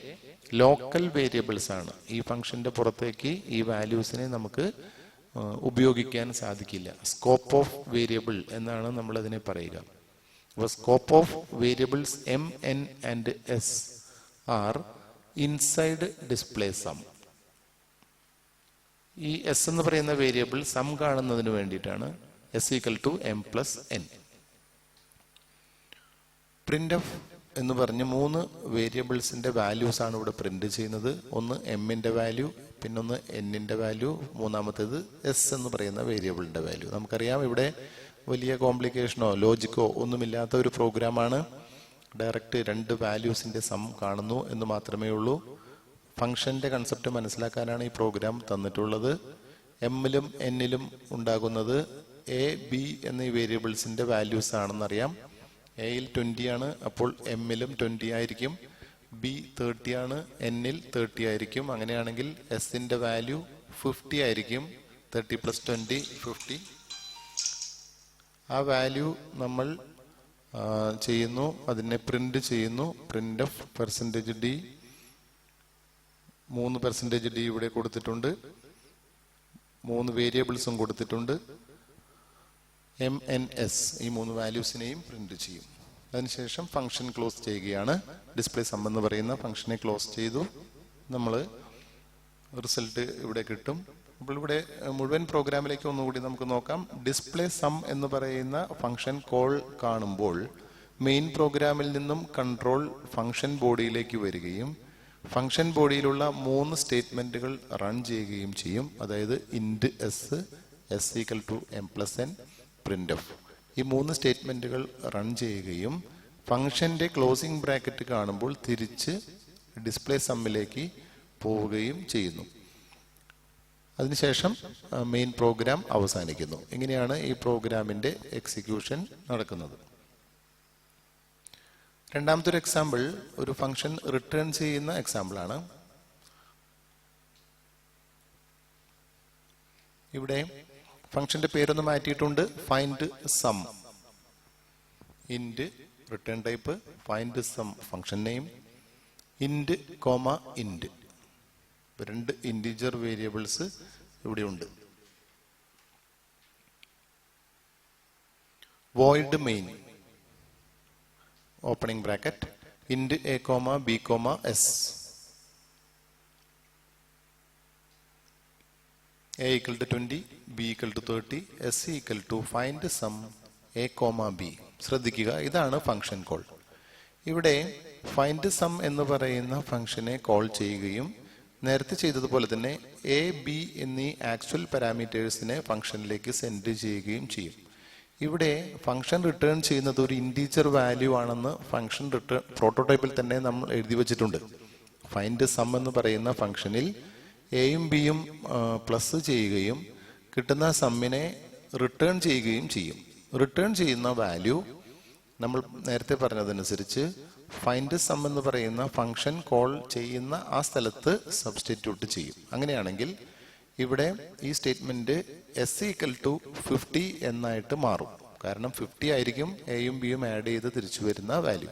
ലോക്കൽ വേരിയബിൾസ് ആണ്. ഈ ഫംഗ്ഷന്റെ പുറത്തേക്ക് ഈ വാല്യൂസിനെ നമുക്ക് ഉപയോഗിക്കാൻ സാധിക്കില്ല. സ്കോപ്പ് ഓഫ് വേരിയബിൾ എന്നാണ് നമ്മൾ അതിനെ പറയുക. Scope of variables M N and S are inside display sum. ഈ എസ് എന്ന് പറയുന്ന വേരിയബിൾ സം കാണുന്നതിന് വേണ്ടിയിട്ടാണ് s=m+n. പ്രിന്റ് എഫ് എന്ന് പറഞ്ഞ് 3 വേരിയബിൾസിന്റെ വാല്യൂസ് ആണ് ഇവിടെ പ്രിന്റ് ചെയ്യുന്നത്. ഒന്ന് എമ്മിന്റെ വാല്യൂ, പിന്നൊന്ന് എന്നിന്റെ വാല്യൂ, മൂന്നാമത്തേത് എസ് എന്ന് പറയുന്ന വേരിയബിളിന്റെ വാല്യൂ. നമുക്കറിയാം ഇവിടെ വലിയ കോംപ്ലിക്കേഷനോ ലോജിക്കോ ഒന്നുമില്ലാത്ത ഒരു പ്രോഗ്രാമാണ്. ഡയറക്റ്റ് 2 വാല്യൂസിന്റെ സം കാണുന്നു എന്ന് മാത്രമേ ഉള്ളൂ. ഫംഗ്ഷന്റെ കൺസെപ്റ്റ് മനസ്സിലാക്കാനാണ് ഈ പ്രോഗ്രാം തന്നിട്ടുള്ളത്. എമ്മിലും എന്നിലും ഉണ്ടാകുന്നത് എ ബി എന്നീ വേരിയബിൾസിന്റെ വാല്യൂസ് ആണെന്നറിയാം. എയിൽ 20 ആണ്, അപ്പോൾ എമ്മിലും 20 ആയിരിക്കും. ബി 30 ആണ്, എന്നിൽ 30 ആയിരിക്കും. അങ്ങനെയാണെങ്കിൽ എസിന്റെ വാല്യൂ 50 ആയിരിക്കും. 30 + 20 50. ആ വാല്യൂ നമ്മൾ ചെയ്യുന്നു, അതിനെ പ്രിന്റ് ചെയ്യുന്നു. Print of %d. 3% d ഇവിടെ കൊടുത്തിട്ടുണ്ട്. 3 വേരിയബിൾസും കൊടുത്തിട്ടുണ്ട്. എം എൻ എസ് ഈ 3 വാല്യൂസിനെയും പ്രിന്റ് ചെയ്യും. അതിനുശേഷം ഫംഗ്ഷൻ ക്ലോസ് ചെയ്യുകയാണ്. ഡിസ്പ്ലേ സം എന്ന് പറയുന്ന ഫംഗ്ഷനെ ക്ലോസ് ചെയ്തു. നമ്മൾ റിസൾട്ട് ഇവിടെ കിട്ടും. അപ്പോൾ ഇവിടെ മുഴുവൻ പ്രോഗ്രാമിലേക്ക് ഒന്നുകൂടി നമുക്ക് നോക്കാം. ഡിസ്പ്ലേ സം എന്ന് പറയുന്ന ഫംഗ്ഷൻ കോൾ കാണുമ്പോൾ മെയിൻ പ്രോഗ്രാമിൽ നിന്നും കൺട്രോൾ ഫംഗ്ഷൻ ബോഡിയിലേക്ക് വരികയും ഫംഗ്ഷൻ ബോഡിയിലുള്ള 3 സ്റ്റേറ്റ്മെന്റുകൾ റൺ ചെയ്യുകയും ചെയ്യും. അതായത് int S, S equal to M plus N, print F. ഈ 3 സ്റ്റേറ്റ്മെന്റുകൾ റൺ ചെയ്യുകയും ഫംഗ്ഷന്റെ ക്ലോസിംഗ് ബ്രാക്കറ്റ് കാണുമ്പോൾ തിരിച്ച് ഡിസ്പ്ലേ സമ്മിലേക്ക് പോവുകയും ചെയ്യുന്നു. അതിനുശേഷം മെയിൻ പ്രോഗ്രാം അവസാനിക്കുന്നു. ഇങ്ങനെയാണ് ഈ പ്രോഗ്രാമിന്റെ എക്സിക്യൂഷൻ നടക്കുന്നത്. രണ്ടാമത്തെ ഒരു എക്സാമ്പിൾ ഒരു ഫംഗ്ഷൻ റിട്ടേൺ ചെയ്യുന്ന എക്സാമ്പിൾ ആണ്. ഇവിടെ ഫംഗ്ഷന്റെ പേരൊന്ന് മാറ്റിയിട്ടുണ്ട്. Find sum, int return type, find sum function name, int comma int. 2 integer variables ഇവിടെ ഉണ്ട്. Void main, opening bracket, int A comma B comma S, A equal to 20, B equal to 30, S equal to find sum A comma B. ശ്രദ്ധിക്കുക, ഇതാണ് function call. ഇവിടെ find sum എന്ന് പറയുന്ന ഫംഗ്ഷനെ call ചെയ്യുകയും നേരത്തെ ചെയ്തതുപോലെ തന്നെ എ ബി എന്നീ ആക്ച്വൽ പാരാമീറ്റേഴ്സിനെ ഫംഗ്ഷനിലേക്ക് സെൻഡ് ചെയ്യുകയും ചെയ്യും. ഇവിടെ ഫംഗ്ഷൻ റിട്ടേൺ ചെയ്യുന്നത് ഒരു ഇന്റീജർ വാല്യൂ ആണെന്ന് ഫംഗ്ഷൻ റിട്ടേൺ പ്രോട്ടോടൈപ്പിൽ തന്നെ നമ്മൾ എഴുതി വെച്ചിട്ടുണ്ട്. ഫൈൻഡ് സം എന്ന് പറയുന്ന ഫംഗ്ഷനിൽ എയും ബിയും പ്ലസ് ചെയ്യുകയും കിട്ടുന്ന സമ്മിനെ റിട്ടേൺ ചെയ്യുകയും ചെയ്യും. റിട്ടേൺ ചെയ്യുന്ന വാല്യൂ നമ്മൾ നേരത്തെ പറഞ്ഞതനുസരിച്ച് ഫൈൻഡ് സം എന്ന് പറയുന്ന ഫംഗ്ഷൻ കോൾ ചെയ്യുന്ന ആ സ്ഥലത്ത് സബ്സ്റ്റിറ്റ്യൂട്ട് ചെയ്യും. അങ്ങനെയാണെങ്കിൽ ഇവിടെ ഈ സ്റ്റേറ്റ്മെന്റ് എസ് ഈക്വൽ ടു 50 എന്നായിട്ട് മാറും. കാരണം 50 ആയിരിക്കും എയും ബിയും ആഡ് ചെയ്ത് തിരിച്ചു വരുന്ന വാല്യൂ.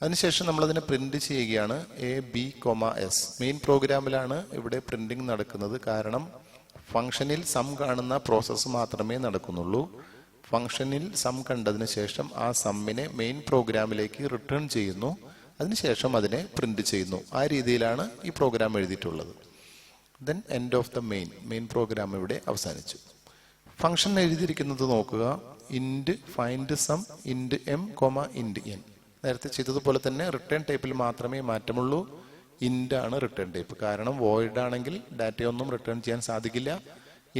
അതിനുശേഷം നമ്മൾ അതിനെ പ്രിന്റ് ചെയ്യുകയാണ്. A B comma S. Main പ്രോഗ്രാമിലാണ് ഇവിടെ പ്രിന്റിംഗ് നടക്കുന്നത്. കാരണം ഫംഗ്ഷനിൽ സം കാണുന്ന പ്രോസസ്സ് മാത്രമേ നടക്കുന്നുള്ളൂ. ഫംഗ്ഷനിൽ സം കണ്ടതിന് ശേഷം ആ സമ്മിനെ മെയിൻ പ്രോഗ്രാമിലേക്ക് റിട്ടേൺ ചെയ്യുന്നു. അതിനുശേഷം അതിനെ പ്രിന്റ് ചെയ്യുന്നു. ആ രീതിയിലാണ് ഈ പ്രോഗ്രാം എഴുതിയിട്ടുള്ളത്. Then end of the main program ഇവിടെ അവസാനിച്ചു. ഫംഗ്ഷൻ എഴുതിയിരിക്കുന്നത് നോക്കുക. Int find sum, int M comma int N. നേരത്തെ ചെയ്തതുപോലെ തന്നെ റിട്ടേൺ ടൈപ്പിൽ മാത്രമേ മാറ്റമുള്ളൂ. ഇൻറ്റ് ആണ് റിട്ടേൺ ടൈപ്പ്. കാരണം വോയിഡ് ആണെങ്കിൽ ഡാറ്റയൊന്നും റിട്ടേൺ ചെയ്യാൻ സാധിക്കില്ല.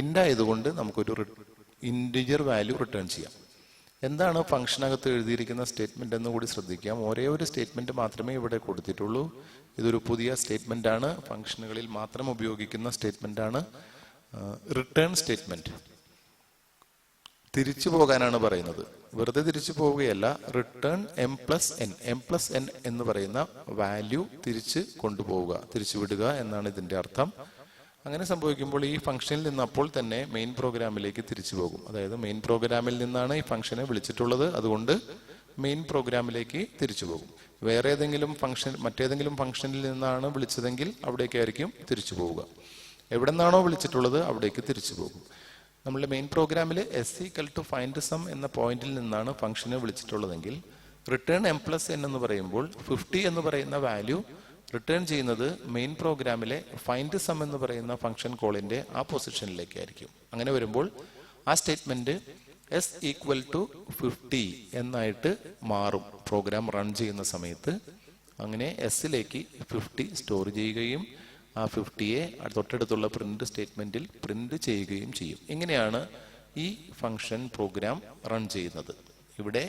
ഇൻറ്റ് ആയതുകൊണ്ട് നമുക്കൊരു ഇന്റിജർ വാല്യൂ റിട്ടേൺ ചെയ്യാം. എന്താണ് ഫംഗ്ഷനകത്ത് എഴുതിയിരിക്കുന്ന സ്റ്റേറ്റ്മെന്റ് എന്ന് കൂടി ശ്രദ്ധിക്കാം. ഒരേ ഒരു സ്റ്റേറ്റ്മെന്റ് മാത്രമേ ഇവിടെ കൊടുത്തിട്ടുള്ളൂ. ഇതൊരു പുതിയ സ്റ്റേറ്റ്മെന്റ് ആണ്. ഫംഗ്ഷനുകളിൽ മാത്രം ഉപയോഗിക്കുന്ന സ്റ്റേറ്റ്മെന്റ് ആണ്. Return statement. തിരിച്ചു പോകാനാണ് പറയുന്നത്. വെറുതെ തിരിച്ചു പോവുകയല്ല. Return M plus N. M plus N എന്ന് പറയുന്ന വാല്യൂ തിരിച്ച് കൊണ്ടുപോവുക, തിരിച്ചു വിടുക എന്നാണ് ഇതിന്റെ അർത്ഥം. അങ്ങനെ സംഭവിക്കുമ്പോൾ ഈ ഫംഗ്ഷനിൽ നിന്ന് അപ്പോൾ തന്നെ മെയിൻ പ്രോഗ്രാമിലേക്ക് തിരിച്ചു പോകും. അതായത് മെയിൻ പ്രോഗ്രാമിൽ നിന്നാണ് ഈ ഫംഗ്ഷനെ വിളിച്ചിട്ടുള്ളത്. അതുകൊണ്ട് മെയിൻ പ്രോഗ്രാമിലേക്ക് തിരിച്ചു പോകും. വേറെ ഏതെങ്കിലും ഫംഗ്ഷൻ, മറ്റേതെങ്കിലും ഫംഗ്ഷനിൽ നിന്നാണ് വിളിച്ചതെങ്കിൽ അവിടേക്കായിരിക്കും തിരിച്ചു പോവുക. എവിടെ നിന്നാണോ വിളിച്ചിട്ടുള്ളത് അവിടേക്ക് തിരിച്ചു പോകും. നമ്മളുടെ മെയിൻ പ്രോഗ്രാമിൽ S equal to find sum എന്ന പോയിന്റിൽ നിന്നാണ് ഫംഗ്ഷനെ വിളിച്ചിട്ടുള്ളതെങ്കിൽ റിട്ടേൺ എം പ്ലസ് എൻ എന്ന് പറയുമ്പോൾ 50 എന്ന് പറയുന്ന വാല്യൂ റിട്ടേൺ ചെയ്യുന്നത് മെയിൻ പ്രോഗ്രാമിലെ ഫൈൻഡ് സം എന്ന് പറയുന്ന ഫംഗ്ഷൻ കോളിന്റെ ആ പൊസിഷനിലേക്കായിരിക്കും. അങ്ങനെ വരുമ്പോൾ ആ സ്റ്റേറ്റ്മെന്റ് എസ് ഈക്വൽ ടു 50 എന്നായിട്ട് മാറും പ്രോഗ്രാം റൺ ചെയ്യുന്ന സമയത്ത്. അങ്ങനെ എസിലേക്ക് 50 സ്റ്റോർ ചെയ്യുകയും ആ 50യെ തൊട്ടടുത്തുള്ള പ്രിന്റ് സ്റ്റേറ്റ്മെന്റിൽ പ്രിന്റ് ചെയ്യുകയും ചെയ്യും. ഇങ്ങനെയാണ് ഈ ഫംഗ്ഷൻ പ്രോഗ്രാം റൺ ചെയ്യുന്നത്. ഇവിടെ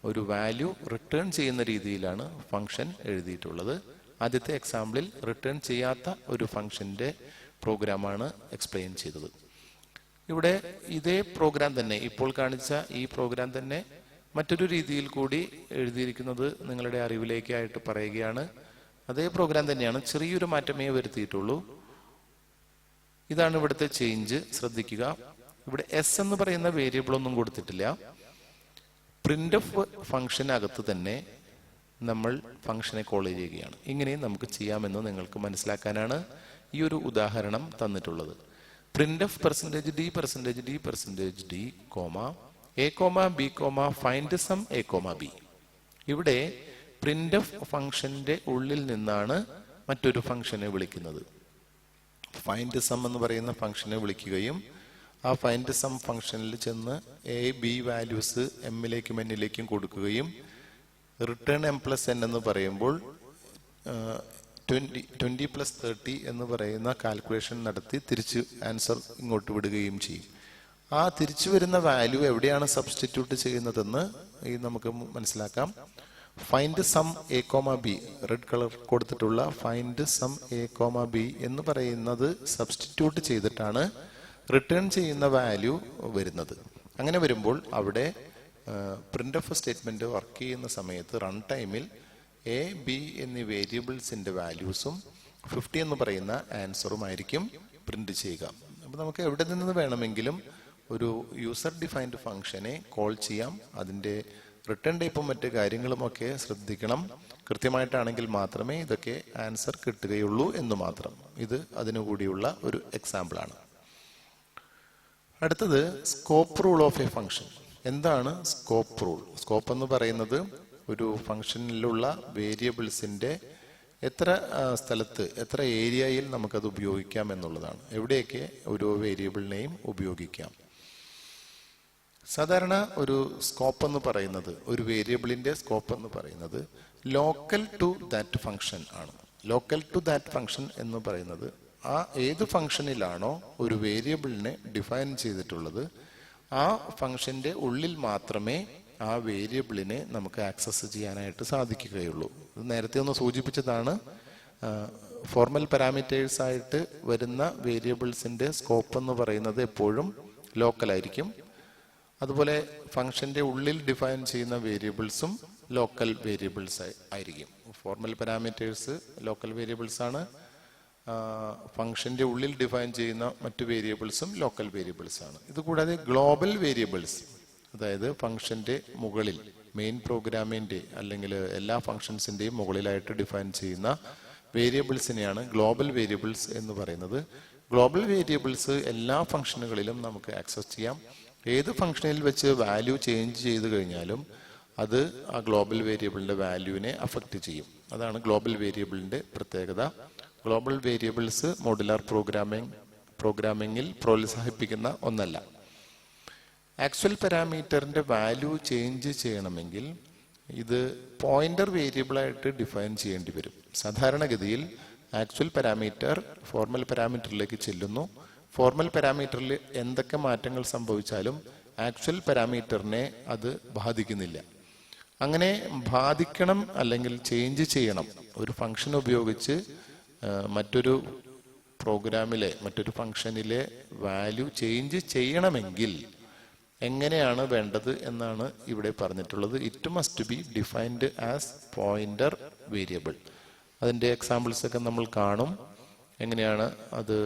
ഒരു വാല്യൂ റിട്ടേൺ ചെയ്യുന്ന രീതിയിലാണ് ഫംഗ്ഷൻ എഴുതിയിട്ടുള്ളത്. ആദ്യത്തെ എക്സാമ്പിളിൽ റിട്ടേൺ ചെയ്യാത്ത ഒരു ഫംഗ്ഷന്റെ പ്രോഗ്രാമാണ് എക്സ്പ്ലെയിൻ ചെയ്തത്. ഇവിടെ ഇതേ പ്രോഗ്രാം തന്നെ, ഇപ്പോൾ കാണിച്ച ഈ പ്രോഗ്രാം തന്നെ മറ്റൊരു രീതിയിൽ കൂടി എഴുതിയിരിക്കുന്നത് നിങ്ങളുടെ അറിവിലേക്കായിട്ട് പറയുകയാണ്. അതേ പ്രോഗ്രാം തന്നെയാണ്, ചെറിയൊരു മാറ്റമേ വരുത്തിയിട്ടുള്ളൂ. ഇതാണ് ഇവിടുത്തെ ചേഞ്ച്. ശ്രദ്ധിക്കുക, ഇവിടെ എസ് എന്ന് പറയുന്ന വേരിയബിൾ ഒന്നും കൊടുത്തിട്ടില്ല. പ്രിന്റ് ഓഫ് ഫംഗ്ഷനകത്ത് തന്നെ നമ്മൾ ഫംഗ്ഷനെ കോൾ ചെയ്യുകയാണ്. ഇങ്ങനെയും നമുക്ക് ചെയ്യാമെന്ന് നിങ്ങൾക്ക് മനസ്സിലാക്കാനാണ് ഈ ഒരു ഉദാഹരണം തന്നിട്ടുള്ളത്. Print of %d comma A comma B comma find sum A comma B. ഇവിടെ പ്രിന്റ് ഓഫ് ഫംഗ്ഷന്റെ ഉള്ളിൽ നിന്നാണ് മറ്റൊരു ഫംഗ്ഷനെ വിളിക്കുന്നത്. ഫൈൻഡ് സം എന്ന് പറയുന്ന ഫംഗ്ഷനെ വിളിക്കുകയും ആ ഫൈൻഡ് സം ഫംഗ്ഷനിൽ ചെന്ന് എ ബി വാല്യൂസ് എമ്മിലേക്കും എന്നിലേക്കും കൊടുക്കുകയും റിട്ടേൺ എം പ്ലസ് എൻ എന്ന് പറയുമ്പോൾ 20 + 30 എന്ന് പറയുന്ന കാൽക്കുലേഷൻ നടത്തി തിരിച്ച് ആൻസർ ഇങ്ങോട്ട് വിടുകയും ചെയ്യും. ആ തിരിച്ചു വരുന്ന വാല്യൂ എവിടെയാണ് സബ്സ്റ്റിറ്റ്യൂട്ട് ചെയ്യുന്നതെന്ന് നമുക്ക് മനസ്സിലാക്കാം. Find sum A comma B, red colour കൊടുത്തിട്ടുള്ള find sum A comma B എന്ന് പറയുന്നത് സബ്സ്റ്റിറ്റ്യൂട്ട് ചെയ്തിട്ടാണ് റിട്ടേൺ ചെയ്യുന്ന വാല്യൂ വരുന്നത്. അങ്ങനെ വരുമ്പോൾ അവിടെ പ്രിന്റ് ഓഫ് സ്റ്റേറ്റ്മെന്റ് വർക്ക് ചെയ്യുന്ന സമയത്ത് റൺ ടൈമിൽ എ ബി എന്നീ വേരിയബിൾസിന്റെ വാല്യൂസും 50 എന്ന് പറയുന്ന ആൻസറുമായിരിക്കും പ്രിന്റ് ചെയ്യുക. അപ്പൊ നമുക്ക് എവിടെ നിന്ന് വേണമെങ്കിലും ഒരു യൂസർ ഡിഫൈൻഡ് ഫംഗ്ഷനെ കോൾ ചെയ്യാം. അതിന്റെ റിട്ടേൺ ടൈപ്പും മറ്റു കാര്യങ്ങളും ഒക്കെ ശ്രദ്ധിക്കണം. കൃത്യമായിട്ടാണെങ്കിൽ മാത്രമേ ഇതൊക്കെ ആൻസർ കിട്ടുകയുള്ളൂ എന്ന് മാത്രം. ഇത് അതിനുകൂടിയുള്ള ഒരു എക്സാമ്പിൾ ആണ്. അടുത്തത് scope rule of A function. എന്താണ് സ്കോപ്പ് റൂൾ? സ്കോപ്പ് എന്ന് പറയുന്നത് ഒരു ഫംഗ്ഷനിലുള്ള വേരിയബിൾസിന്റെ എത്ര സ്ഥലത്ത്, എത്ര ഏരിയയിൽ നമുക്കത് ഉപയോഗിക്കാം എന്നുള്ളതാണ്. എവിടെയൊക്കെ ഒരു വേരിയബിളിനെയും ഉപയോഗിക്കാം. സാധാരണ ഒരു സ്കോപ്പ് എന്ന് പറയുന്നത്, ഒരു വേരിയബിളിന്റെ സ്കോപ്പ് എന്ന് പറയുന്നത് ലോക്കൽ ടു ദാറ്റ് ഫംഗ്ഷൻ ആണ്. ലോക്കൽ ടു ദാറ്റ് ഫംഗ്ഷൻ എന്ന് പറയുന്നത് ആ ഏത് ഫംഗ്ഷനിലാണോ ഒരു വേരിയബിളിനെ ഡിഫൈൻ ചെയ്തിട്ടുള്ളത് ആ ഫംഗ്ഷന്റെ ഉള്ളിൽ മാത്രമേ ആ വേരിയബിളിനെ നമുക്ക് ആക്സസ് ചെയ്യാനായിട്ട് സാധിക്കുകയുള്ളൂ. ഇത് നേരത്തെ ഒന്ന് സൂചിപ്പിച്ചതാണ്. ഫോർമൽ പാരാമീറ്റേഴ്സ് ആയിട്ട് വരുന്ന വേരിയബിൾസിന്റെ സ്കോപ്പ് എന്ന് പറയുന്നത് എപ്പോഴും ലോക്കൽ ആയിരിക്കും. അതുപോലെ ഫംഗ്ഷന്റെ ഉള്ളിൽ ഡിഫൈൻ ചെയ്യുന്ന വേരിയബിൾസും ലോക്കൽ വേരിയബിൾസ് ആയിരിക്കും. ഫോർമൽ പാരാമീറ്റേഴ്സ് ലോക്കൽ വേരിയബിൾസ് ആണ്. ഫംഗ്ഷന്റെ ഉള്ളിൽ ഡിഫൈൻ ചെയ്യുന്ന മറ്റു വേരിയബിൾസും ലോക്കൽ വേരിയബിൾസ് ആണ്. ഇതുകൂടാതെ ഗ്ലോബൽ വേരിയബിൾസ്, അതായത് ഫംഗ്ഷന്റെ മുകളിൽ, മെയിൻ പ്രോഗ്രാമിന്റെ അല്ലെങ്കിൽ എല്ലാ ഫംഗ്ഷൻസിന്റെയും മുകളിലായിട്ട് ഡിഫൈൻ ചെയ്യുന്ന വേരിയബിൾസിനെയാണ് ഗ്ലോബൽ വേരിയബിൾസ് എന്ന് പറയുന്നത്. ഗ്ലോബൽ വേരിയബിൾസ് എല്ലാ ഫംഗ്ഷനുകളിലും നമുക്ക് ആക്സസ് ചെയ്യാം. ഏത് ഫംഗ്ഷനിൽ വെച്ച് വാല്യൂ ചേഞ്ച് ചെയ്ത് കഴിഞ്ഞാലും അത് ആ ഗ്ലോബൽ വേരിയബിളിന്റെ വാല്യൂവിനെ അഫക്റ്റ് ചെയ്യും. അതാണ് ഗ്ലോബൽ വേരിയബിളിന്റെ പ്രത്യേകത. ഗ്ലോബൽ വേരിയബിൾസ് മോഡുലാർ പ്രോഗ്രാമിംഗിൽ പ്രോത്സാഹിപ്പിക്കുന്ന ഒന്നല്ല. ആക്ച്വൽ പാരാമീറ്ററിന്റെ വാല്യൂ ചേഞ്ച് ചെയ്യണമെങ്കിൽ ഇത് പോയിന്റർ വേരിയബിൾ ആയിട്ട് ഡിഫൈൻ ചെയ്യേണ്ടി വരും. സാധാരണഗതിയിൽ ആക്ച്വൽ പാരാമീറ്റർ ഫോർമൽ പാരാമീറ്ററിലേക്ക് ചെല്ലുന്നു. ഫോർമൽ പാരാമീറ്ററിൽ എന്തൊക്കെ മാറ്റങ്ങൾ സംഭവിച്ചാലും ആക്ച്വൽ പാരാമീറ്ററിനെ അത് ബാധിക്കുന്നില്ല. അങ്ങനെ ബാധിക്കണം അല്ലെങ്കിൽ ചേഞ്ച് ചെയ്യണം, ഒരു ഫംഗ്ഷൻ ഉപയോഗിച്ച് മറ്റൊരു പ്രോഗ്രാമിലെ മറ്റൊരു ഫംഗ്ഷനിലെ വാല്യൂ ചേഞ്ച് ചെയ്യണമെങ്കിൽ എങ്ങനെയാണ് വേണ്ടത് എന്നാണ് ഇവിടെ പറഞ്ഞിട്ടുള്ളത്. It must be defined as pointer variable. അതിന്റെ എക്സാമ്പിൾസ് ഒക്കെ നമ്മൾ കാണും, എങ്ങനെയാണ് അത്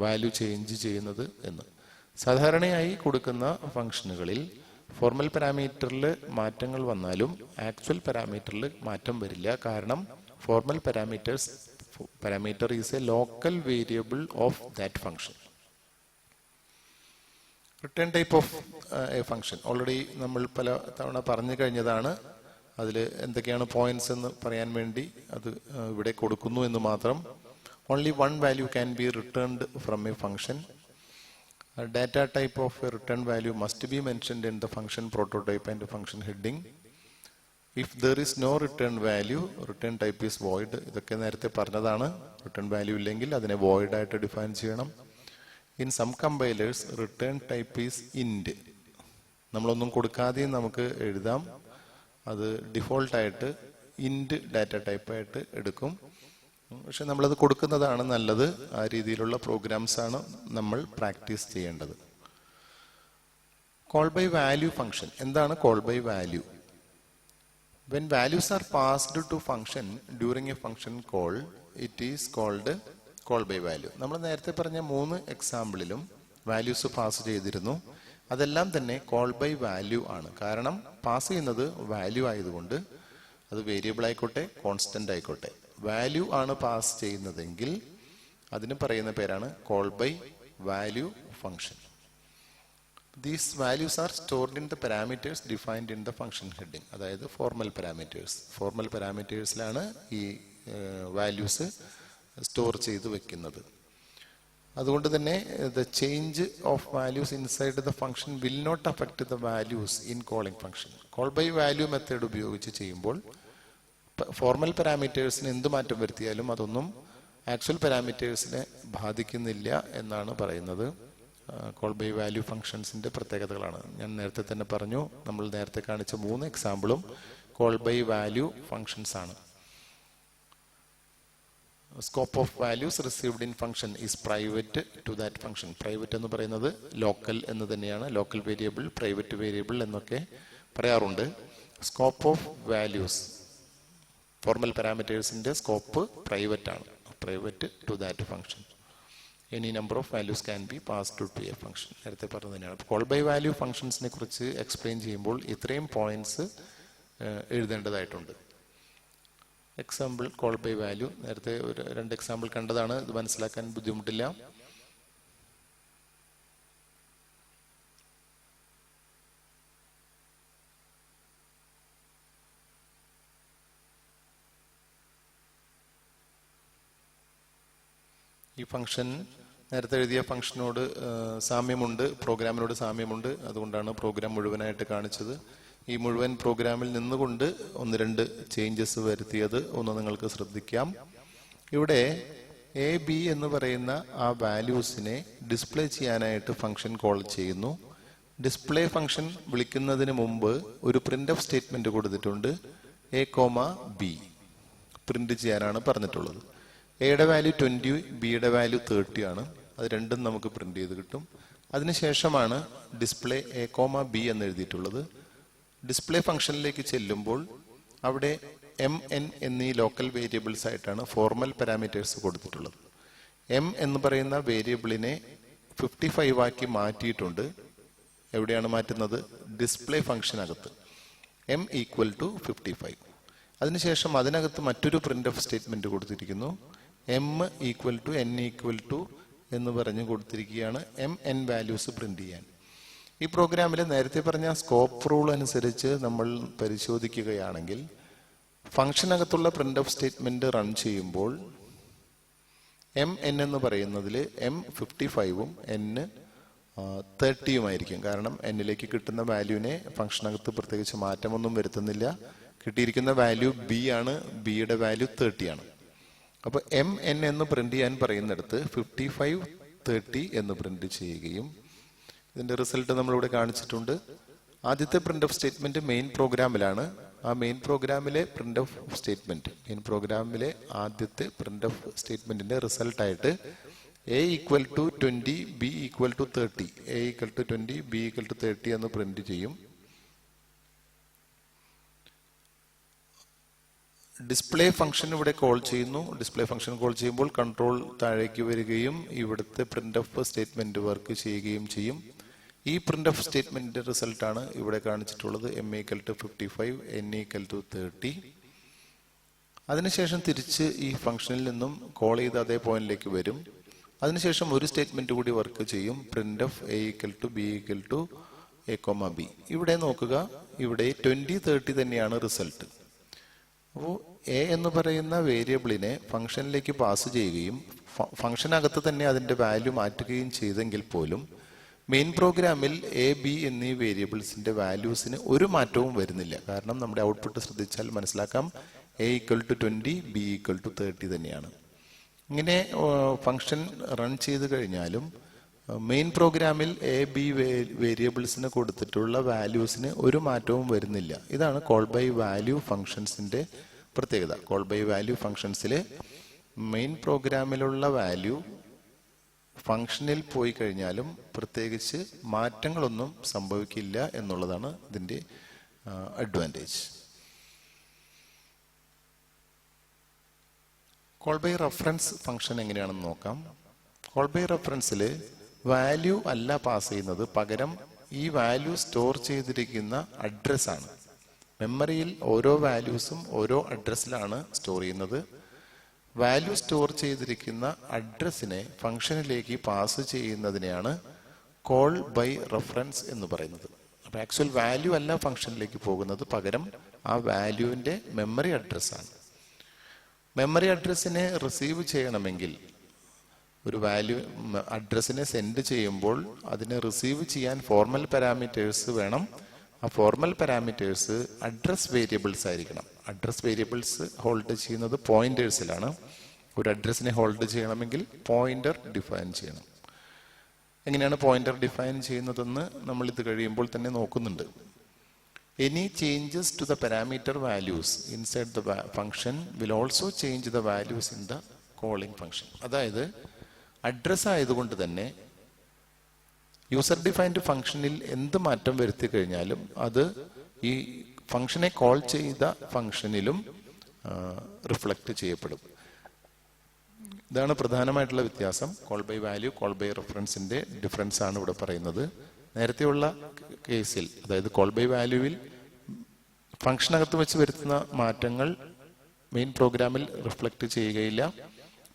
വാല്യൂ ചേഞ്ച് ചെയ്യുന്നത് എന്ന്. സാധാരണയായി കൊടുക്കുന്ന ഫംഗ്ഷനുകളിൽ ഫോർമൽ പാരാമീറ്ററിൽ മാറ്റങ്ങൾ വന്നാലും ആക്ച്വൽ പാരാമീറ്ററിൽ മാറ്റം വരില്ല. കാരണം formal parameter is A local variable of that function. Return type of A function already നമ്മൾ പല തവണ പറഞ്ഞു കഴിഞ്ഞതാണ്. അതിൽ എന്തൊക്കെയാണ് പോയിന്റ്സ് എന്ന് പറയാൻ വേണ്ടി അത് ഇവിടെ കൊടുക്കുന്നു എന്ന് മാത്രം. Only one value can be returned from a function. A data type of a return value must be mentioned in the function prototype and function heading. If there is no return value, return type is void. ഇതൊക്കെ നേരത്തെ പറഞ്ഞതാണ്. Return value ഇല്ലെങ്കിൽ അതിനെ void ആയിട്ട് define ചെയ്യണം. In some compilers, return type is int. നമ്മളൊന്നും കൊടുക്കാതെയും നമുക്ക് എഴുതാം. അത് ഡിഫോൾട്ട് ആയിട്ട് ഇന്റ് ഡാറ്റ ടൈപ്പ് ആയിട്ട് എടുക്കും. പക്ഷെ നമ്മളത് കൊടുക്കുന്നതാണ് നല്ലത്. ആ രീതിയിലുള്ള പ്രോഗ്രാംസ് ആണ് നമ്മൾ പ്രാക്ടീസ് ചെയ്യേണ്ടത്. Call by value function. എന്താണ് call by value? When values are passed to function during a function call, it is called call by value. നമ്മൾ നേരത്തെ പറഞ്ഞ 3 എക്സാമ്പിളിലും വാല്യൂസ് പാസ് ചെയ്തിരുന്നു. അതെല്ലാം തന്നെ കോൾ ബൈ വാല്യൂ ആണ്. കാരണം പാസ് ചെയ്യുന്നത് വാല്യൂ ആയതുകൊണ്ട്, അത് വേരിയബിൾ ആയിക്കോട്ടെ കോൺസ്റ്റന്റ് ആയിക്കോട്ടെ, വാല്യൂ ആണ് പാസ് ചെയ്യുന്നതെങ്കിൽ അതിന് പറയുന്ന പേരാണ് call by value function. These values are stored in the parameters defined in the function heading. അതായത് ഫോർമൽ പാരാമീറ്റേഴ്സ്. ഫോർമൽ പാരാമീറ്റേഴ്സിലാണ് ഈ വാല്യൂസ് സ്റ്റോർ ചെയ്ത് വെക്കുന്നത്. അതുകൊണ്ട് തന്നെ the change of values inside the function will not affect the values in calling function. Call by value method ഉപയോഗിച്ച് ചെയ്യുമ്പോൾ formal പാരാമീറ്റേഴ്സിന് എന്ത് മാറ്റം വരുത്തിയാലും അതൊന്നും ആക്ച്വൽ പാരാമീറ്റേഴ്സിനെ ബാധിക്കുന്നില്ല എന്നാണ് പറയുന്നത്. കോൾ ബൈ വാല്യൂ ഫംഗ്ഷൻസിന്റെ പ്രത്യേകതകളാണ്. ഞാൻ നേരത്തെ തന്നെ പറഞ്ഞു, നമ്മൾ നേരത്തെ കാണിച്ച 3 എക്സാമ്പിളും കോൾ ബൈ വാല്യൂ ഫംഗ്ഷൻസ് ആണ്. Scope of values received in function is private to that function. Private എന്ന് പറയുന്നത് ലോക്കൽ എന്ന് തന്നെയാണ്. ലോക്കൽ വേരിയബിൾ, പ്രൈവറ്റ് വേരിയബിൾ എന്നൊക്കെ പറയാറുണ്ട്. സ്കോപ്പ് ഓഫ് വാല്യൂസ്, ഫോർമൽ പാരാമീറ്റേഴ്സിന്റെ സ്കോപ്പ് പ്രൈവറ്റ് ആണ്. Private to that function. Any number of values can be passed to a function. നേരത്തെ പറഞ്ഞത് തന്നെയാണ്. കോൾ ബൈ വാല്യൂ ഫംഗ്ഷൻസിനെ കുറിച്ച് എക്സ്പ്ലെയിൻ ചെയ്യുമ്പോൾ ഇത്രയും പോയിന്റ്സ് എഴുതേണ്ടതായിട്ടുണ്ട്. എക്സാമ്പിൾ കോൾ ബൈ വാല്യൂ നേരത്തെ 2 എക്സാമ്പിൾ കണ്ടതാണ്. ഇത് മനസ്സിലാക്കാൻ ബുദ്ധിമുട്ടില്ല. ഈ ഫംഗ്ഷൻ നേരത്തെ എഴുതിയ ഫംഗ്ഷനോട് സാമ്യമുണ്ട്, പ്രോഗ്രാമിനോട് സാമ്യമുണ്ട്. അതുകൊണ്ടാണ് പ്രോഗ്രാം മുഴുവനായിട്ട് കാണിച്ചത്. ഈ മുഴുവൻ പ്രോഗ്രാമിൽ നിന്നുകൊണ്ട് 1-2 ചേഞ്ചസ് വരുത്തിയത് ഒന്ന് നിങ്ങൾക്ക് ശ്രദ്ധിക്കാം. ഇവിടെ എ ബി എന്ന് പറയുന്ന ആ വാല്യൂസിനെ ഡിസ്പ്ലേ ചെയ്യാനായിട്ട് ഫംഗ്ഷൻ കോൾ ചെയ്യുന്നു. ഡിസ്പ്ലേ ഫംഗ്ഷൻ വിളിക്കുന്നതിന് മുമ്പ് ഒരു പ്രിന്റ് ഓഫ് സ്റ്റേറ്റ്മെന്റ് കൊടുത്തിട്ടുണ്ട്. എ കോമ ബി പ്രിന്റ് ചെയ്യാനാണ് പറഞ്ഞിട്ടുള്ളത്. എയുടെ വാല്യൂ 20, ബിയുടെ വാല്യൂ 30 ആണ്. അത് രണ്ടും നമുക്ക് പ്രിന്റ് ചെയ്ത് കിട്ടും. അതിനുശേഷമാണ് ഡിസ്പ്ലേ എ കോമ ബി എന്ന് എഴുതിയിട്ടുള്ളത്. ഡിസ്പ്ലേ ഫംഗ്ഷനിലേക്ക് ചെല്ലുമ്പോൾ അവിടെ MN എന്നീ ലോക്കൽ വേരിയബിൾസ് ആയിട്ടാണ് ഫോർമൽ പാരാമീറ്റേഴ്സ് കൊടുത്തിട്ടുള്ളത്. M എന്ന് പറയുന്ന വേരിയബിളിനെ 55 ആക്കി മാറ്റിയിട്ടുണ്ട്. എവിടെയാണ് മാറ്റുന്നത്? ഡിസ്പ്ലേ ഫംഗ്ഷനകത്ത്. M = 55. അതിനുശേഷം അതിനകത്ത് മറ്റൊരു പ്രിന്റ് ഓഫ് സ്റ്റേറ്റ്മെന്റ് കൊടുത്തിരിക്കുന്നു. M = N = എന്ന് പറഞ്ഞു കൊടുത്തിരിക്കുകയാണ്. MN വാല്യൂസ് പ്രിന്റ് ചെയ്യാൻ. ഈ പ്രോഗ്രാമിൽ നേരത്തെ പറഞ്ഞ സ്കോപ്പ് റൂൾ അനുസരിച്ച് നമ്മൾ പരിശോധിക്കുകയാണെങ്കിൽ ഫംഗ്ഷനകത്തുള്ള പ്രിന്റ് ഓഫ് സ്റ്റേറ്റ്മെന്റ് റൺ ചെയ്യുമ്പോൾ MN എന്ന് പറയുന്നതിൽ M 55ഉം N 30ഉമായിരിക്കും. കാരണം Nലേക്ക് കിട്ടുന്ന വാല്യൂവിനെ ഫംഗ്ഷനകത്ത് പ്രത്യേകിച്ച് മാറ്റമൊന്നും വരുത്തുന്നില്ല. കിട്ടിയിരിക്കുന്ന വാല്യൂ B ആണ്. ബിയുടെ വാല്യൂ 30 ആണ്. അപ്പോൾ MN എന്ന് പ്രിന്റ് ചെയ്യാൻ പറയുന്നിടത്ത് 55 30 എന്ന് പ്രിന്റ് ചെയ്യുകയും ഇതിന്റെ റിസൾട്ട് നമ്മളിവിടെ കാണിച്ചിട്ടുണ്ട്. ആദ്യത്തെ പ്രിന്റ് ഓഫ് സ്റ്റേറ്റ്മെന്റ് മെയിൻ പ്രോഗ്രാമിലാണ്. ആ മെയിൻ പ്രോഗ്രാമിലെ പ്രിന്റ് ഓഫ് സ്റ്റേറ്റ്മെന്റ്, മെയിൻ പ്രോഗ്രാമിലെ ആദ്യത്തെ പ്രിന്റ് ഓഫ് സ്റ്റേറ്റ്മെന്റിന്റെ റിസൾട്ടായിട്ട് A = 20, B = 30, A = 20, B = 30 എന്ന് പ്രിന്റ് ചെയ്യും. ഡിസ്പ്ലേ ഫംഗ്ഷൻ ഇവിടെ കോൾ ചെയ്യുന്നു. ഡിസ്പ്ലേ ഫംഗ്ഷൻ കോൾ ചെയ്യുമ്പോൾ കൺട്രോൾ താഴേക്ക് വരികയും ഇവിടുത്തെ പ്രിന്റ് ഓഫ് സ്റ്റേറ്റ്മെന്റ് വർക്ക് ചെയ്യുകയും ചെയ്യും. ഈ പ്രിന്റ് ഓഫ് സ്റ്റേറ്റ്മെന്റിന്റെ റിസൾട്ടാണ് ഇവിടെ കാണിച്ചിട്ടുള്ളത്. M = 55, N = 30. അതിനുശേഷം തിരിച്ച് ഈ ഫംഗ്ഷനിൽ നിന്നും കോൾ ചെയ്ത് അതേ പോയിന്റിലേക്ക് വരും. അതിനുശേഷം ഒരു സ്റ്റേറ്റ്മെന്റ് കൂടി വർക്ക് ചെയ്യും. Print of A = B = A, B. ഇവിടെ നോക്കുക, ഇവിടെ 20 30 തന്നെയാണ് റിസൾട്ട്. അപ്പോൾ എ എന്ന് പറയുന്ന വേരിയബിളിനെ ഫംഗ്ഷനിലേക്ക് പാസ് ചെയ്യുകയും ഫംഗ്ഷനകത്ത് തന്നെ അതിന്റെ വാല്യൂ മാറ്റുകയും ചെയ്തെങ്കിൽ പോലും മെയിൻ പ്രോഗ്രാമിൽ എ ബി എന്നീ വേരിയബിൾസിന്റെ വാല്യൂസിന് ഒരു മാറ്റവും വരുന്നില്ല. കാരണം നമ്മുടെ ഔട്ട്പുട്ട് ശ്രദ്ധിച്ചാൽ മനസ്സിലാക്കാം, A = 20, B = 30 തന്നെയാണ്. ഇങ്ങനെ ഫംഗ്ഷൻ റൺ ചെയ്ത് കഴിഞ്ഞാലും മെയിൻ പ്രോഗ്രാമിൽ എ ബി വേരിയബിൾസിന് കൊടുത്തിട്ടുള്ള വാല്യൂസിന് ഒരു മാറ്റവും വരുന്നില്ല. ഇതാണ് കോൾ ബൈ വാല്യൂ ഫംഗ്ഷൻസിന്റെ പ്രത്യേകത. കോൾ ബൈ വാല്യൂ ഫംഗ്ഷൻസിലെ മെയിൻ പ്രോഗ്രാമിലുള്ള വാല്യൂ ഫംഗ്ഷനിൽ പോയി കഴിഞ്ഞാലും പ്രത്യേകിച്ച് മാറ്റങ്ങളൊന്നും സംഭവിക്കില്ല എന്നുള്ളതാണ് ഇതിന്റെ advantage. Call by reference function എങ്ങനെയാണെന്ന് നോക്കാം. കോൾ ബൈ റെഫറൻസിൽ വാല്യൂ അല്ല പാസ് ചെയ്യുന്നത്, പകരം ഈ വാല്യൂ സ്റ്റോർ ചെയ്തിരിക്കുന്ന അഡ്രസ്സാണ്. മെമ്മറിയിൽ ഓരോ വാല്യൂസും ഓരോ അഡ്രസ്സിലാണ് സ്റ്റോർ ചെയ്യുന്നത്. വാല്യൂ സ്റ്റോർ ചെയ്തിരിക്കുന്ന അഡ്രസ്സിനെ ഫംഗ്ഷനിലേക്ക് പാസ് ചെയ്യുന്നതിനെയാണ് കോൾ ബൈ റെഫറൻസ് എന്ന് പറയുന്നത്. അപ്പൊ ആക്ച്വൽ വാല്യൂ അല്ല ഫംഗ്ഷനിലേക്ക് പോകുന്നത്, പകരം ആ വാല്യൂവിന്റെ മെമ്മറി അഡ്രസ്സാണ്. മെമ്മറി അഡ്രസ്സിനെ റിസീവ് ചെയ്യണമെങ്കിൽ ഒരു വാല്യൂ അഡ്രസ്സിനെ സെൻഡ് ചെയ്യുമ്പോൾ അതിനെ റിസീവ് ചെയ്യാൻ ഫോർമൽ പാരാമീറ്റേഴ്സ് വേണം. ആ ആ ഫോർമൽ പാരാമീറ്റേഴ്സ് അഡ്രസ് വേരിയബിൾസ് ആയിരിക്കണം. അഡ്രസ് വേരിയബിൾസ് ഹോൾഡ് ചെയ്യുന്നത് പോയിന്റേഴ്സിലാണ്. ഒരു അഡ്രസ്സിനെ ഹോൾഡ് ചെയ്യണമെങ്കിൽ പോയിന്റർ ഡിഫൈൻ ചെയ്യണം. എങ്ങനെയാണ് പോയിന്റർ ഡിഫൈൻ ചെയ്യുന്നതെന്ന് നമ്മൾ ഇത് കഴിയുമ്പോൾ തന്നെ നോക്കുന്നുണ്ട്. Any changes to the parameter values inside the function will also change the values in the calling function. അതായത് അഡ്രസ് ആയതുകൊണ്ട് തന്നെ യൂസർ ഡിഫൈൻഡ് ഫംഗ്ഷനിൽ എന്ത് മാറ്റം വരുത്തി കഴിഞ്ഞാലും അത് ഈ ഫംഗ്ഷനെ കോൾ ചെയ്ത ഫംഗ്ഷനിലും റിഫ്ലക്റ്റ് ചെയ്യപ്പെടും. ഇതാണ് പ്രധാനമായിട്ടുള്ള വ്യത്യാസം. Call by value, call by റെഫറൻസിന്റെ ഡിഫറൻസ് ആണ് ഇവിടെ പറയുന്നത്. നേരത്തെയുള്ള കേസിൽ, അതായത് കോൾ ബൈ വാല്യൂവിൽ ഫംഗ്ഷനകത്ത് വെച്ച് വരുത്തുന്ന മാറ്റങ്ങൾ മെയിൻ പ്രോഗ്രാമിൽ റിഫ്ലക്റ്റ് ചെയ്യുകയില്ല.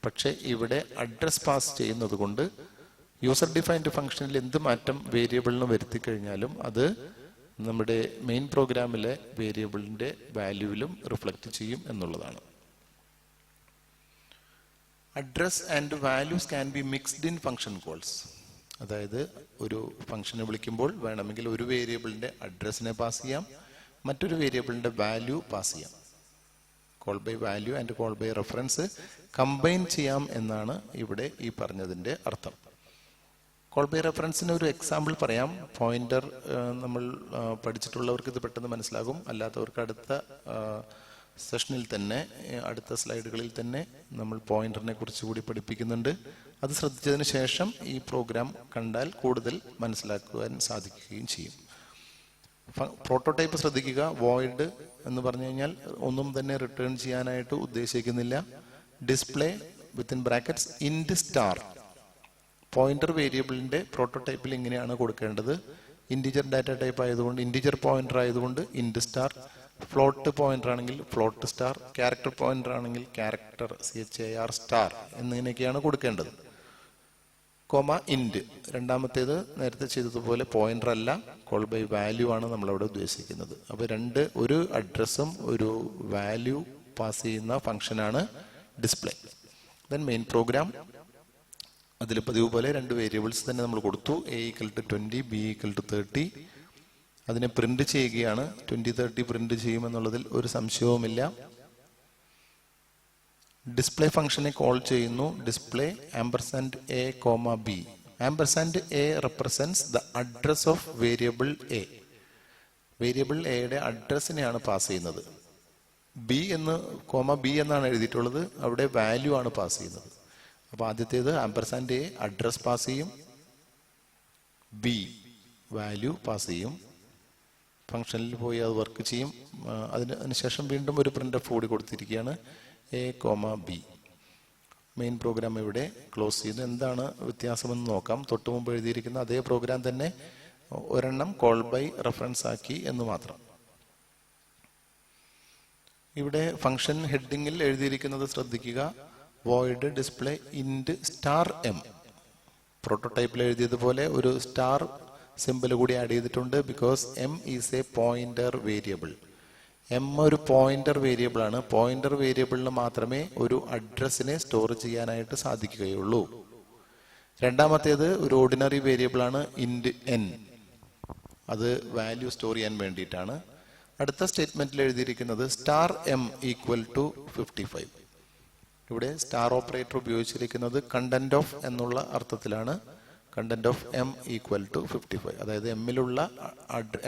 പക്ഷെ ഇവിടെ അഡ്രസ് പാസ് ചെയ്യുന്നത് കൊണ്ട് യൂസർ ഡിഫൈൻഡ് ഫംഗ്ഷനിൽ എന്ത് മാറ്റം വേരിയബിളിന് വരുത്തി കഴിഞ്ഞാലും അത് നമ്മുടെ മെയിൻ പ്രോഗ്രാമിലെ വേരിയബിളിന്റെ വാല്യൂവിലും റിഫ്ലക്റ്റ് ചെയ്യും എന്നുള്ളതാണ്. Address and values can B mixed in function calls. അതായത് ഒരു ഫംഗ്ഷനെ വിളിക്കുമ്പോൾ വേണമെങ്കിൽ ഒരു വേരിയബിളിന്റെ അഡ്രസ്സിനെ പാസ് ചെയ്യാം, മറ്റൊരു വേരിയബിളിന്റെ വാല്യൂ പാസ് ചെയ്യാം. Call by value and call by reference combine ചെയ്യാം എന്നാണ് ഇവിടെ ഈ പറഞ്ഞതിന്റെ അർത്ഥം. കോൾ ബൈ റെഫറൻസിന് ഒരു എക്സാമ്പിൾ പറയാം. പോയിന്റർ നമ്മൾ പഠിച്ചിട്ടുള്ളവർക്ക് ഇത് പെട്ടെന്ന് മനസ്സിലാകും, അല്ലാത്തവർക്ക് അടുത്ത സെഷനിൽ തന്നെ, അടുത്ത സ്ലൈഡുകളിൽ തന്നെ നമ്മൾ പോയിന്ററിനെ കുറിച്ച് കൂടി പഠിപ്പിക്കുന്നുണ്ട്. അത് ശ്രദ്ധിച്ചതിന് ശേഷം ഈ പ്രോഗ്രാം കണ്ടാൽ കൂടുതൽ മനസ്സിലാക്കുവാൻ സാധിക്കുകയും ചെയ്യും. പ്രോട്ടോടൈപ്പ് ശ്രദ്ധിക്കുക. വോയിഡ് എന്ന് പറഞ്ഞു കഴിഞ്ഞാൽ ഒന്നും തന്നെ റിട്ടേൺ ചെയ്യാനായിട്ട് ഉദ്ദേശിക്കുന്നില്ല. ഡിസ്പ്ലേ വിത്തിൻ ബ്രാക്കറ്റ്സ് ഇൻഡ് സ്റ്റാർ. പോയിന്റർ വേരിയബിളിന്റെ പ്രോട്ടോടൈപ്പിൽ ഇങ്ങനെയാണ് കൊടുക്കേണ്ടത്. ഇന്റിജർ ഡാറ്റ ടൈപ്പ് ആയതുകൊണ്ട്, ഇന്റിജർ പോയിന്റർ ആയതുകൊണ്ട് ഇൻഡ് സ്റ്റാർ, ഫ്ലോട്ട് പോയിന്റർ ആണെങ്കിൽ ഫ്ലോട്ട് സ്റ്റാർ, ക്യാരക്ടർ പോയിന്റർ ആണെങ്കിൽ ക്യാരക്ടർ CHAR സ്റ്റാർ എന്നിങ്ങനെയൊക്കെയാണ് കൊടുക്കേണ്ടത്. കോമ ഇൻഡ്. രണ്ടാമത്തേത് നേരത്തെ ചെയ്തതുപോലെ പോയിന്റർ അല്ല, കോൾ ബൈ വാല്യൂ ആണ് നമ്മളവിടെ ഉദ്ദേശിക്കുന്നത്. അപ്പൊ ഒരു അഡ്രസ്സും ഒരു വാല്യൂ പാസ് ചെയ്യുന്ന ഫംഗ്ഷനാണ് ഡിസ്പ്ലേ. Then main programme. അതിൽ പതിവ് പോലെ രണ്ട് വേരിയബിൾസ് തന്നെ നമ്മൾ കൊടുത്തു. A = 20, B = 30. അതിനെ പ്രിന്റ് ചെയ്യുകയാണ്. 20, 30 പ്രിന്റ് ചെയ്യുമെന്നുള്ളതിൽ ഒരു സംശയവുമില്ല. ഡിസ്പ്ലേ ഫംഗ്ഷനെ കോൾ ചെയ്യുന്നു. Display &A, B. &A represents the address of variable A. Variable എയുടെ അഡ്രസ്സിനെയാണ് പാസ് ചെയ്യുന്നത്. B എന്നാണ് എഴുതിയിട്ടുള്ളത്, അവിടെ വാല്യൂ ആണ് പാസ് ചെയ്യുന്നത്. അപ്പൊ ആദ്യത്തേത് &A അഡ്രസ് പാസ് ചെയ്യും, B വാല്യൂ പാസ് ചെയ്യും, ഫംഗ്ഷനിൽ പോയി അത് വർക്ക് ചെയ്യും. അതിനുശേഷം വീണ്ടും ഒരു പ്രിന്റ് കൂടി കൊടുത്തിരിക്കുകയാണ്, A, B. മെയിൻ പ്രോഗ്രാം ഇവിടെ ക്ലോസ് ചെയ്യുന്നു. എന്താണ് വ്യത്യാസമെന്ന് നോക്കാം. തൊട്ട് മുമ്പ് എഴുതിയിരിക്കുന്ന അതേ പ്രോഗ്രാം തന്നെ ഒരെണ്ണം കോൾ ബൈ റെഫറൻസ് ആക്കി എന്ന് മാത്രം. ഇവിടെ ഫംഗ്ഷൻ ഹെഡിങ്ങിൽ എഴുതിയിരിക്കുന്നത് ശ്രദ്ധിക്കുക. വോയിഡ് ഡിസ്പ്ലേ ഇൻഡ് സ്റ്റാർ M. പ്രോട്ടോടൈപ്പിൽ എഴുതിയതുപോലെ ഒരു സ്റ്റാർ സിമ്പിൾ കൂടി ആഡ് ചെയ്തിട്ടുണ്ട്. Because M is A pointer variable. M ഒരു പോയിന്റർ വേരിയബിൾ ആണ്. പോയിന്റർ വേരിയബിളിന് മാത്രമേ ഒരു അഡ്രസ്സിനെ സ്റ്റോർ ചെയ്യാനായിട്ട് സാധിക്കുകയുള്ളൂ. രണ്ടാമത്തേത് ഒരു ഓർഡിനറി വേരിയബിൾ ആണ്, ഇൻഡ് N. അത് വാല്യൂ സ്റ്റോർ ചെയ്യാൻ വേണ്ടിയിട്ടാണ്. അടുത്ത സ്റ്റേറ്റ്മെന്റിൽ എഴുതിയിരിക്കുന്നത് സ്റ്റാർ M = 55. ഇവിടെ സ്റ്റാർ ഓപ്പറേറ്റർ ഉപയോഗിച്ചിരിക്കുന്നത് കണ്ടന്റ് ഓഫ് എന്നുള്ള അർത്ഥത്തിലാണ്. Content of M = 55. അതായത്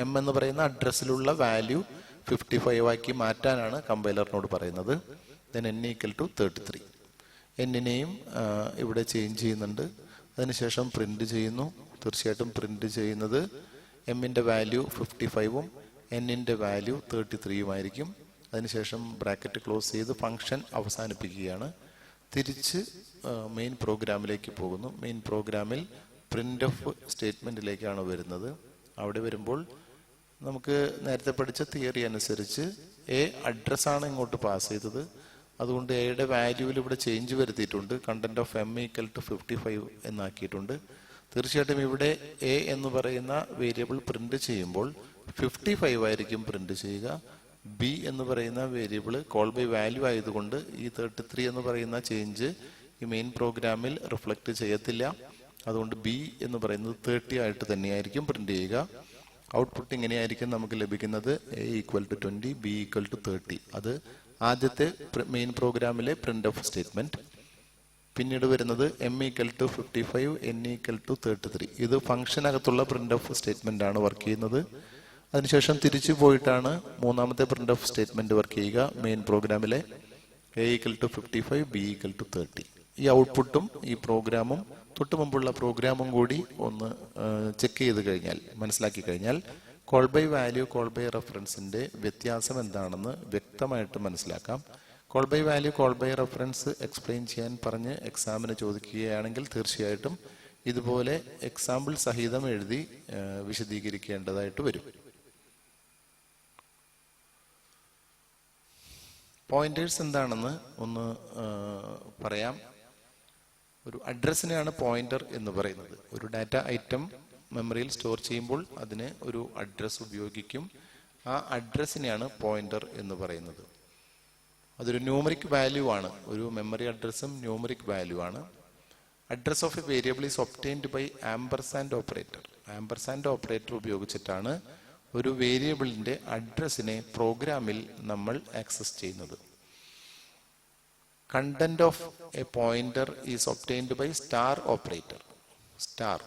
M എന്ന് പറയുന്ന അഡ്രസ്സിലുള്ള വാല്യൂ 55 ആക്കി മാറ്റാനാണ് കമ്പൈലറിനോട് പറയുന്നത്. Then N = 33. എന്നിനെയും ഇവിടെ ചേഞ്ച് ചെയ്യുന്നുണ്ട്. അതിനുശേഷം പ്രിന്റ് ചെയ്യുന്നു. തീർച്ചയായിട്ടും പ്രിന്റ് ചെയ്യുന്നത് എമ്മിന്റെ വാല്യൂ 55ഉം എന്നിന്റെ വാല്യൂ 33ഉം ആയിരിക്കും. അതിനുശേഷം ബ്രാക്കറ്റ് ക്ലോസ് ചെയ്ത് ഫംഗ്ഷൻ അവസാനിപ്പിക്കുകയാണ്. തിരിച്ച് മെയിൻ പ്രോഗ്രാമിലേക്ക് പോകുന്നു. മെയിൻ പ്രോഗ്രാമിൽ പ്രിന്റ് ഓഫ് സ്റ്റേറ്റ്മെന്റിലേക്കാണ് വരുന്നത്. അവിടെ വരുമ്പോൾ നമുക്ക് നേരത്തെ പഠിച്ച തിയറി അനുസരിച്ച് A അഡ്രസ്സാണ് ഇങ്ങോട്ട് പാസ് ചെയ്തത്. അതുകൊണ്ട് എയുടെ വാല്യൂവിൽ ഇവിടെ ചേഞ്ച് വരുത്തിയിട്ടുണ്ട്. Content of M = 55 എന്നാക്കിയിട്ടുണ്ട്. തീർച്ചയായിട്ടും ഇവിടെ A എന്ന് പറയുന്ന വേരിയബിൾ പ്രിന്റ് ചെയ്യുമ്പോൾ 55 ആയിരിക്കും പ്രിന്റ് ചെയ്യുക. B എന്ന് പറയുന്ന വേരിയബിൾ കോൾ ബൈ വാല്യൂ ആയതുകൊണ്ട് ഈ 33 എന്ന് പറയുന്ന ചേഞ്ച് ഈ മെയിൻ പ്രോഗ്രാമിൽ റിഫ്ലക്ട് ചെയ്യത്തില്ല. അതുകൊണ്ട് B എന്ന് പറയുന്നത് 30 ആയിട്ട് തന്നെയായിരിക്കും പ്രിന്റ് ചെയ്യുക. ഔട്ട്പുട്ട് ഇങ്ങനെയായിരിക്കും നമുക്ക് ലഭിക്കുന്നത്: A = 20, B = 30. അത് ആദ്യത്തെ മെയിൻ പ്രോഗ്രാമിലെ പ്രിന്റ് ഓഫ് സ്റ്റേറ്റ്മെന്റ്. പിന്നീട് വരുന്നത് M = 55, N = 33. ഇത് ഫംഗ്ഷനകത്തുള്ള പ്രിന്റ് ഓഫ് സ്റ്റേറ്റ്മെന്റ് ആണ് വർക്ക് ചെയ്യുന്നത്. അതിനുശേഷം തിരിച്ചു പോയിട്ടാണ് മൂന്നാമത്തെ പ്രിന്റ് ഓഫ് സ്റ്റേറ്റ്മെന്റ് വർക്ക് ചെയ്യുക, മെയിൻ പ്രോഗ്രാമിലെ A = 55, B = 30. ഈ ഔട്ട്പുട്ടും ഈ പ്രോഗ്രാമും തൊട്ട് മുമ്പുള്ള പ്രോഗ്രാമും കൂടി ഒന്ന് ചെക്ക് ചെയ്ത് കഴിഞ്ഞാൽ, മനസ്സിലാക്കി കഴിഞ്ഞാൽ call by value, call by റെഫറൻസിന്റെ വ്യത്യാസം എന്താണെന്ന് വ്യക്തമായിട്ട് മനസ്സിലാക്കാം. Call by value, call by reference explain ചെയ്യാൻ പറഞ്ഞ് എക്സാമിന് ചോദിക്കുകയാണെങ്കിൽ തീർച്ചയായിട്ടും ഇതുപോലെ എക്സാമ്പിൾ സഹിതം എഴുതി വിശദീകരിക്കേണ്ടതായിട്ട് വരും. പോയിന്റേഴ്സ് എന്താണെന്ന് ഒന്ന് പറയാം. ഒരു അഡ്രസ്സിനെയാണ് പോയിന്റർ എന്ന് പറയുന്നത്. ഒരു ഡാറ്റ ഐറ്റം മെമ്മറിയിൽ സ്റ്റോർ ചെയ്യുമ്പോൾ അതിന് ഒരു അഡ്രസ് ഉപയോഗിക്കും. ആ അഡ്രസ്സിനെയാണ് പോയിന്റർ എന്ന് പറയുന്നത്. അതൊരു ന്യൂമറിക് വാല്യൂ ആണ്. ഒരു മെമ്മറി അഡ്രസ്സും ന്യൂമറിക് വാല്യൂ ആണ്. Address of a variable is obtained by ampersand operator. Ampersand operator ഉപയോഗിച്ചിട്ടാണ് ഒരു വേരിയബിളിന്റെ അഡ്രസ്സിനെ പ്രോഗ്രാമിൽ നമ്മൾ ആക്സസ് ചെയ്യുന്നത്. Content of a pointer is obtained by star operator. Star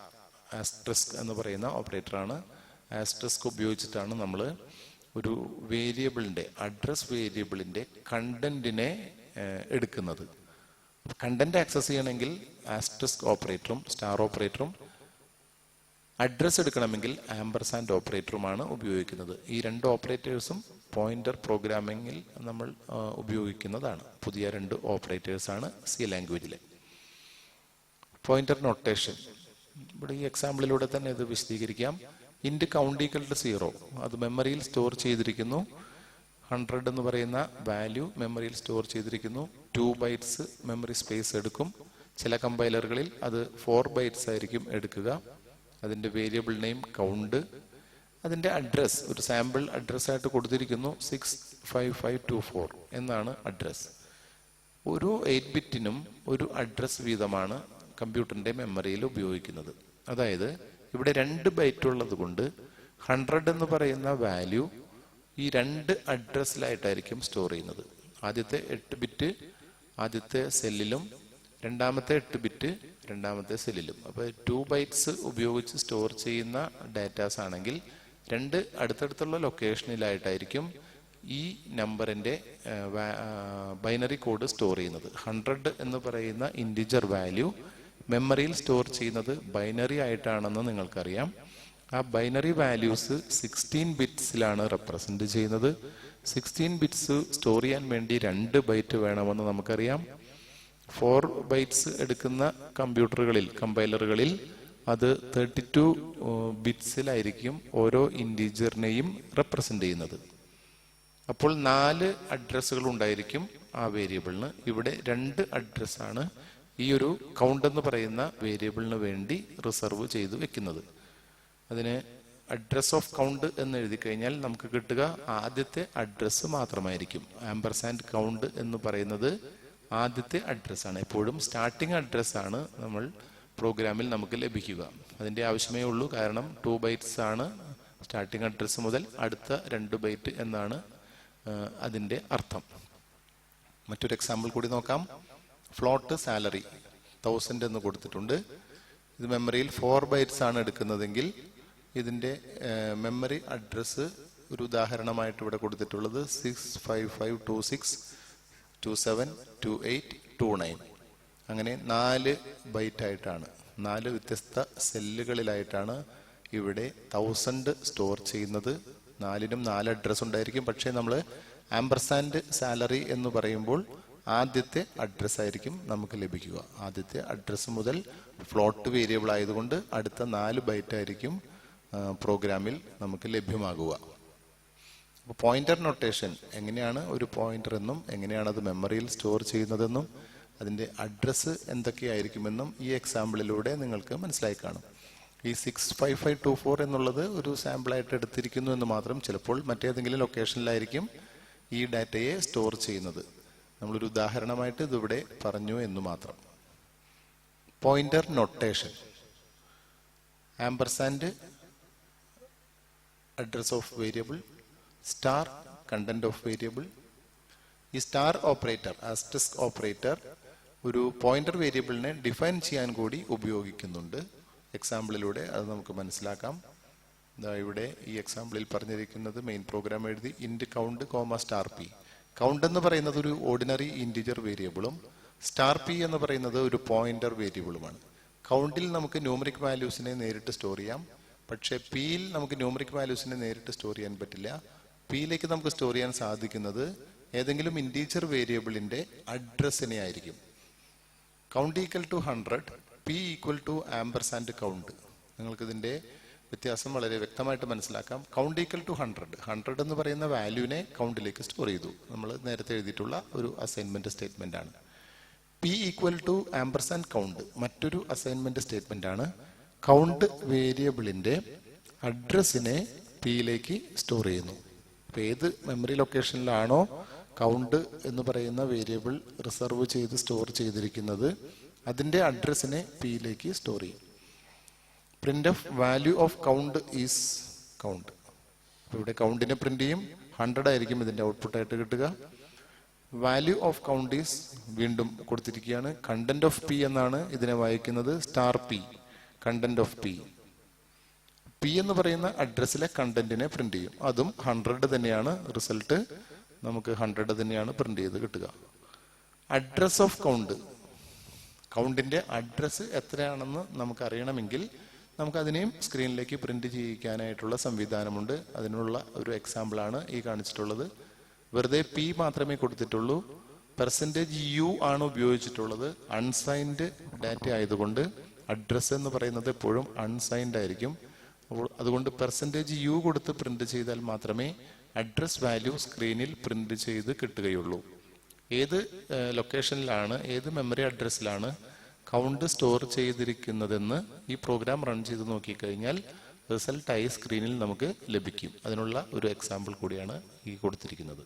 asterisk എന്ന് പറയുന്ന ഓപ്പറേറ്റർ ആണ്. ആസ്റ്ററിസ്ക് ഉപയോഗിച്ചിട്ടാണ് നമ്മൾ ഒരു വേരിയബിളിന്റെ അഡ്രസ് വേരിയബിളിന്റെ കണ്ടന്റിനെ എടുക്കുന്നത്. കണ്ടന്റ് ആക്സസ് ചെയ്യണമെങ്കിൽ ആസ്റ്ററിസ്ക് ഓപ്പറേറ്ററും സ്റ്റാർ ഓപ്പറേറ്ററും, അഡ്രസ് എടുക്കണമെങ്കിൽ ആംപർസാൻഡ് ഓപ്പറേറ്ററുമാണ് ഉപയോഗിക്കുന്നത്. ഈ രണ്ട് ഓപ്പറേറ്റേഴ്സും പോയിന്റർ പ്രോഗ്രാമിങ്ങിൽ നമ്മൾ ഉപയോഗിക്കുന്നതാണ്. പുതിയ രണ്ട് ഓപ്പറേറ്റേഴ്സ് ആണ് സി ലാംഗ്വേജിലെ. പോയിന്റർ നൊട്ടേഷൻ ഇവിടെ ഈ എക്സാമ്പിളിലൂടെ തന്നെ ഇത് വിശദീകരിക്കാം. ഇന്റ് കൗണ്ട് = 0, അത് മെമ്മറിയിൽ സ്റ്റോർ ചെയ്തിരിക്കുന്നു. 100 എന്ന് പറയുന്ന വാല്യൂ മെമ്മറിയിൽ സ്റ്റോർ ചെയ്തിരിക്കുന്നു. 2 ബൈറ്റ്സ് മെമ്മറി സ്പേസ് എടുക്കും. ചില കമ്പൈലറുകളിൽ അത് 4 ബൈറ്റ്സ് ആയിരിക്കും എടുക്കുക. അതിന്റെ വേരിയബിൾ നെയിം കൗണ്ട്. അതിന്റെ അഡ്രസ് ഒരു സാമ്പിൾ അഡ്രസ് ആയിട്ട് കൊടുത്തിരിക്കുന്നു. 65524 എന്നാണ് അഡ്രസ്. ഓരോ 8 ബിറ്റിനും ഒരു അഡ്രസ് വീതമാണ് കമ്പ്യൂട്ടറിന്റെ മെമ്മറിയിൽ ഉപയോഗിക്കുന്നത്. അതായത് ഇവിടെ 2 ബൈറ്റ് ഉള്ളത് കൊണ്ട് 100 എന്ന് പറയുന്ന വാല്യൂ ഈ 2 അഡ്രസ്സിലായിട്ടായിരിക്കും സ്റ്റോർ ചെയ്യുന്നത്. ആദ്യത്തെ 8 ബിറ്റ് ആദ്യത്തെ സെല്ലിലും രണ്ടാമത്തെ 8 ബിറ്റ് രണ്ടാമത്തെ സെല്ലിലും. അപ്പൊ 2 ബൈറ്റ്സ് ഉപയോഗിച്ച് സ്റ്റോർ ചെയ്യുന്ന ഡാറ്റാസ് ആണെങ്കിൽ 2 അടുത്തടുത്തുള്ള ലൊക്കേഷനിലായിട്ടായിരിക്കും ഈ നമ്പറിന്റെ ബൈനറി കോഡ് സ്റ്റോർ ചെയ്യുന്നത്. 100 എന്ന് പറയുന്ന ഇൻറ്റിജർ വാല്യൂ മെമ്മറിയിൽ സ്റ്റോർ ചെയ്യുന്നത് ബൈനറി ആയിട്ടാണെന്ന് നിങ്ങൾക്കറിയാം. ആ ബൈനറി വാല്യൂസ് 16 ബിറ്റ്സിലാണ് റെപ്രസെന്റ് ചെയ്യുന്നത്. 16 ബിറ്റ്സ് സ്റ്റോർ ചെയ്യാൻ വേണ്ടി 2 ബൈറ്റ് വേണമെന്ന് നമുക്കറിയാം. 4 ബൈറ്റ്സ് എടുക്കുന്ന കമ്പ്യൂട്ടറുകളിൽ, കമ്പൈലറുകളിൽ അത് 32 ബിറ്റ്സിലായിരിക്കും ഓരോ ഇൻറ്റീജറിനെയും റെപ്രസെന്റ് ചെയ്യുന്നത്. അപ്പോൾ 4 അഡ്രസ്സുകൾ ഉണ്ടായിരിക്കും ആ വേരിയബിളിന്. ഇവിടെ 2 അഡ്രസ്സാണ് ഈ ഒരു കൗണ്ട് എന്ന് പറയുന്ന വേരിയബിളിന് വേണ്ടി റിസർവ് ചെയ്ത് വെക്കുന്നത്. അതിന് അഡ്രസ് ഓഫ് കൗണ്ട് എന്ന് എഴുതി കഴിഞ്ഞാൽ നമുക്ക് കിട്ടുക ആദ്യത്തെ അഡ്രസ്സ് മാത്രമായിരിക്കും. ആംപർസാൻഡ് കൗണ്ട് എന്ന് പറയുന്നത് ആദ്യത്തെ അഡ്രസ്സാണ്. എപ്പോഴും സ്റ്റാർട്ടിംഗ് അഡ്രസ്സാണ് നമ്മൾ പ്രോഗ്രാമിൽ നമുക്ക് ലഭിക്കുക. അതിന്റെ ആവശ്യമേ ഉള്ളൂ. കാരണം 2 ബൈറ്റ്സ് ആണ് സ്റ്റാർട്ടിംഗ് അഡ്രസ്സ് മുതൽ അടുത്ത 2 ബൈറ്റ് എന്നാണ് അതിന്റെ അർത്ഥം. മറ്റൊരു എക്സാമ്പിൾ കൂടി നോക്കാം. ഫ്ലോട്ട് സാലറി 1000 എന്ന് കൊടുത്തിട്ടുണ്ട്. ഇത് മെമ്മറിയിൽ 4 ബൈറ്റ്സ് ആണ് എടുക്കുന്നതെങ്കിൽ ഇതിന്റെ മെമ്മറി അഡ്രസ്സ് ഒരു ഉദാഹരണമായിട്ട് ഇവിടെ കൊടുത്തിട്ടുള്ളത് 65526272829. അങ്ങനെ 4 ബൈറ്റ് ആയിട്ടാണ്, 4 വ്യത്യസ്ത സെല്ലുകളിലായിട്ടാണ് ഇവിടെ 1000 സ്റ്റോർ ചെയ്യുന്നത്. 4നും 4 അഡ്രസ് ഉണ്ടായിരിക്കും. പക്ഷേ നമ്മൾ ആംപർസാൻഡ് സാലറി എന്ന് പറയുമ്പോൾ ആദ്യത്തെ അഡ്രസ് ആയിരിക്കും നമുക്ക് ലഭിക്കുക. ആദ്യത്തെ അഡ്രസ് മുതൽ ഫ്ലോട്ട് വേരിയബിൾ ആയതുകൊണ്ട് അടുത്ത 4 ബൈറ്റ് ആയിരിക്കും പ്രോഗ്രാമിൽ നമുക്ക് ലഭ്യമാകുക. അപ്പോൾ പോയിന്റർ നൊട്ടേഷൻ എങ്ങനെയാണ് ഒരു പോയിന്റർ എന്നും എങ്ങനെയാണ് അത് മെമ്മറിയിൽ സ്റ്റോർ ചെയ്യുന്നതെന്നും അതിന്റെ അഡ്രസ്സ് എന്തൊക്കെയായിരിക്കുമെന്നും ഈ എക്സാമ്പിളിലൂടെ നിങ്ങൾക്ക് മനസ്സിലായി കാണും. ഈ 65524 എന്നുള്ളത് ഒരു സാമ്പിളായിട്ട് എടുത്തിരിക്കുന്നു എന്ന് മാത്രം. ചിലപ്പോൾ മറ്റേതെങ്കിലും ലൊക്കേഷനിലായിരിക്കും ഈ ഡാറ്റയെ സ്റ്റോർ ചെയ്യുന്നത്. നമ്മളൊരു ഉദാഹരണമായിട്ട് ഇതിവിടെ പറഞ്ഞു എന്ന് മാത്രം. Pointer notation. Ampersand address of variable, star content of variable. ഈ സ്റ്റാർ ഓപ്പറേറ്റർ, ആസ്റ്ററിസ്ക് ഓപ്പറേറ്റർ ഒരു പോയിന്റർ വേരിയബിളിനെ ഡിഫൈൻ ചെയ്യാൻ കൂടി ഉപയോഗിക്കുന്നുണ്ട്. എക്സാമ്പിളിലൂടെ അത് നമുക്ക് മനസ്സിലാക്കാം. ഇവിടെ ഈ എക്സാമ്പിളിൽ പറഞ്ഞിരിക്കുന്നത് മെയിൻ പ്രോഗ്രാം എഴുതി int count comma star P. Count എന്ന് പറയുന്നത് ഒരു ഓർഡിനറി ഇൻറ്റിജർ വേരിയബിളും സ്റ്റാർ പി എന്ന് പറയുന്നത് ഒരു പോയിന്റർ വേരിയബിളുമാണ്. കൗണ്ടിൽ നമുക്ക് ന്യൂമറിക് വാല്യൂസിനെ നേരിട്ട് സ്റ്റോർ ചെയ്യാം, പക്ഷേ പിയിൽ നമുക്ക് ന്യൂമറിക് വാല്യൂസിനെ നേരിട്ട് സ്റ്റോർ ചെയ്യാൻ പറ്റില്ല. പിയിലേക്ക് നമുക്ക് സ്റ്റോർ ചെയ്യാൻ സാധിക്കുന്നത് ഏതെങ്കിലും ഇൻറ്റീജർ വേരിയബിളിന്റെ അഡ്രസ്സിനെ ആയിരിക്കും. Count equal to 100, P equal to ampersand count. നിങ്ങൾക്ക് ഇതിന്റെ വ്യത്യാസം വളരെ വ്യക്തമായിട്ട് മനസ്സിലാക്കാം. കൗണ്ട് ഈക്വൽ ടു 100 എന്ന് പറയുന്ന വാല്യൂവിനെ കൗണ്ടിലേക്ക് സ്റ്റോർ ചെയ്തു. നമ്മൾ നേരത്തെ എഴുതിയിട്ടുള്ള ഒരു അസൈൻമെന്റ് സ്റ്റേറ്റ്മെന്റ് ആണ്. P equal to ampersand count മറ്റൊരു അസൈൻമെന്റ് സ്റ്റേറ്റ്മെന്റ് ആണ്. കൗണ്ട് വേരിയബിളിന്റെ അഡ്രസ്സിനെ പിയിലേക്ക് സ്റ്റോർ ചെയ്യുന്നു. അപ്പൊ ഏത് മെമ്മറി ലൊക്കേഷനിലാണോ കൗണ്ട് എന്ന് പറയുന്ന വേരിയബിൾ റിസർവ് ചെയ്ത് സ്റ്റോർ ചെയ്തിരിക്കുന്നത് അതിന്റെ അഡ്രസ്സിനെ പിയിലേക്ക് സ്റ്റോർ ചെയ്യും. Print of value of count is count. ഇവിടെ കൗണ്ടിനെ പ്രിന്റ് ചെയ്യും. 100 ആയിരിക്കും ഇതിന്റെ ഔട്ട്പുട്ട് ആയിട്ട് കിട്ടുക. വാല്യൂ ഓഫ് കൗണ്ട് ഈസ് വീണ്ടും കൊടുത്തിരിക്കുകയാണ്. കണ്ടന്റ് ഓഫ് പി എന്നാണ് ഇതിനെ വായിക്കുന്നത്. Star P, content of P. P എന്ന് പറയുന്ന അഡ്രസ്സിലെ കണ്ടന്റിനെ പ്രിന്റ് ചെയ്യും. അതും 100 തന്നെയാണ്. റിസൾട്ട് നമുക്ക് 100 തന്നെയാണ് പ്രിന്റ് ചെയ്ത് കിട്ടുക. അഡ്രസ് ഓഫ് കൗണ്ട്, കൗണ്ടിന്റെ അഡ്രസ് എത്രയാണെന്ന് നമുക്ക് അറിയണമെങ്കിൽ നമുക്ക് അതിനെയും സ്ക്രീനിലേക്ക് പ്രിന്റ് ചെയ്യിക്കാനായിട്ടുള്ള സംവിധാനമുണ്ട്. അതിനുള്ള ഒരു എക്സാമ്പിൾ ആണ് ഈ കാണിച്ചിട്ടുള്ളത്. വെറുതെ പി മാത്രമേ കൊടുത്തിട്ടുള്ളൂ. %u ആണ് ഉപയോഗിച്ചിട്ടുള്ളത്. അൺസൈൻഡ് ഡാറ്റ ആയതുകൊണ്ട് അഡ്രസ് എന്ന് പറയുന്നത് എപ്പോഴും അൺസൈൻഡ് ആയിരിക്കും. അതുകൊണ്ട് %u കൊടുത്ത് പ്രിന്റ് ചെയ്താൽ മാത്രമേ അഡ്രസ് വാല്യൂ സ്ക്രീനിൽ പ്രിന്റ് ചെയ്ത് കിട്ടുകയുള്ളൂ. ഏത് ലൊക്കേഷനിലാണ്, ഏത് മെമ്മറി അഡ്രസ്സിലാണ് കൗണ്ട് സ്റ്റോർ ചെയ്തിരിക്കുന്നതെന്ന് ഈ പ്രോഗ്രാം റൺ ചെയ്ത് നോക്കിക്കഴിഞ്ഞാൽ റിസൾട്ടായി സ്ക്രീനിൽ നമുക്ക് ലഭിക്കും. അതിനുള്ള ഒരു എക്സാമ്പിൾ കൂടിയാണ് ഈ കൊടുത്തിരിക്കുന്നത്.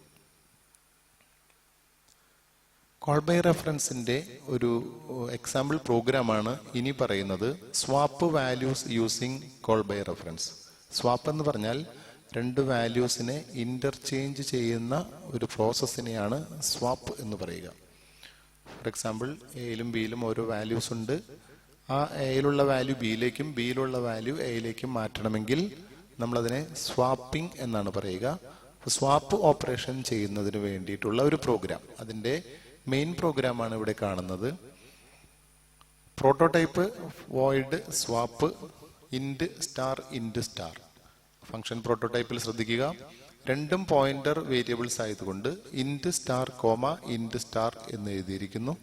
കോൾ ബൈ റെഫറൻസിന്റെ ഒരു എക്സാമ്പിൾ പ്രോഗ്രാമാണ് ഇനി പറയുന്നത്. Swap values using call by reference. Swap എന്ന് പറഞ്ഞാൽ രണ്ട് വാല്യൂസിനെ ഇന്റർചേഞ്ച് ചെയ്യുന്ന ഒരു പ്രോസസ്സിനെയാണ് സ്വാപ്പ് എന്ന് പറയുക. ഫോർ എക്സാമ്പിൾ, എയിലും ബിയിലും ഓരോ വാല്യൂസ് ഉണ്ട്. ആ എയിലുള്ള വാല്യൂ ബിയിലേക്കും ബിയിലുള്ള വാല്യൂ എയിലേക്കും മാറ്റണമെങ്കിൽ നമ്മളതിനെ സ്വാപ്പിംഗ് എന്നാണ് പറയുക. സ്വാപ്പ് ഓപ്പറേഷൻ ചെയ്യുന്നതിന് വേണ്ടിയിട്ടുള്ള ഒരു പ്രോഗ്രാം, അതിന്റെ മെയിൻ പ്രോഗ്രാമാണ് ഇവിടെ കാണുന്നത്. Prototype void swap int star. Function പ്രോട്ടോടൈപ്പിൽ ശ്രദ്ധിക്കുക, രണ്ടും പോയിന്റർ വേരിയബിൾസ് ആയതുകൊണ്ട് int star comma int star എന്ന് എഴുതിയിരിക്കുന്നു.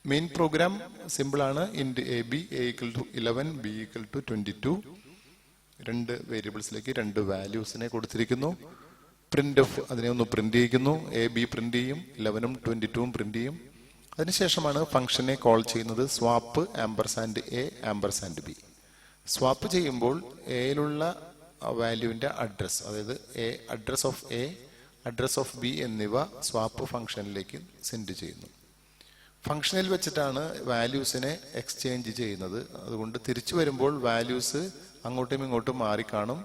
മെയിൻ പ്രോഗ്രാം സിമ്പിൾ ആണ്. Int A B, A equal to 11, B equal to 22. രണ്ട് വേരിയബിൾസിലേക്ക് രണ്ട് വാല്യൂസിനെ കൊടുത്തിരിക്കുന്നു. പ്രിന്റ് ഓഫ് അതിനെ ഒന്ന് പ്രിന്റ് ചെയ്യിക്കുന്നു. എ ബി പ്രിന്റ് ചെയ്യും, 11ഉം 22ഉം പ്രിന്റ് ചെയ്യും. അതിനുശേഷമാണ് ഫംഗ്ഷനെ കോൾ ചെയ്യുന്നത്. Swap ampersand A ampersand B. Swap ചെയ്യുമ്പോൾ എയിലുള്ള വാല്യൂവിന്റെ അഡ്രസ്, അതായത് address of A, address of B എന്നിവ സ്വാപ്പ് ഫംഗ്ഷനിലേക്ക് സെൻഡ് ചെയ്യുന്നു. ഫംഗ്ഷനിൽ വെച്ചിട്ടാണ് വാല്യൂസിനെ എക്സ്ചേഞ്ച് ചെയ്യുന്നത്. അതുകൊണ്ട് തിരിച്ചു വരുമ്പോൾ വാല്യൂസ് അങ്ങോട്ടും ഇങ്ങോട്ടും മാറിക്കാണും.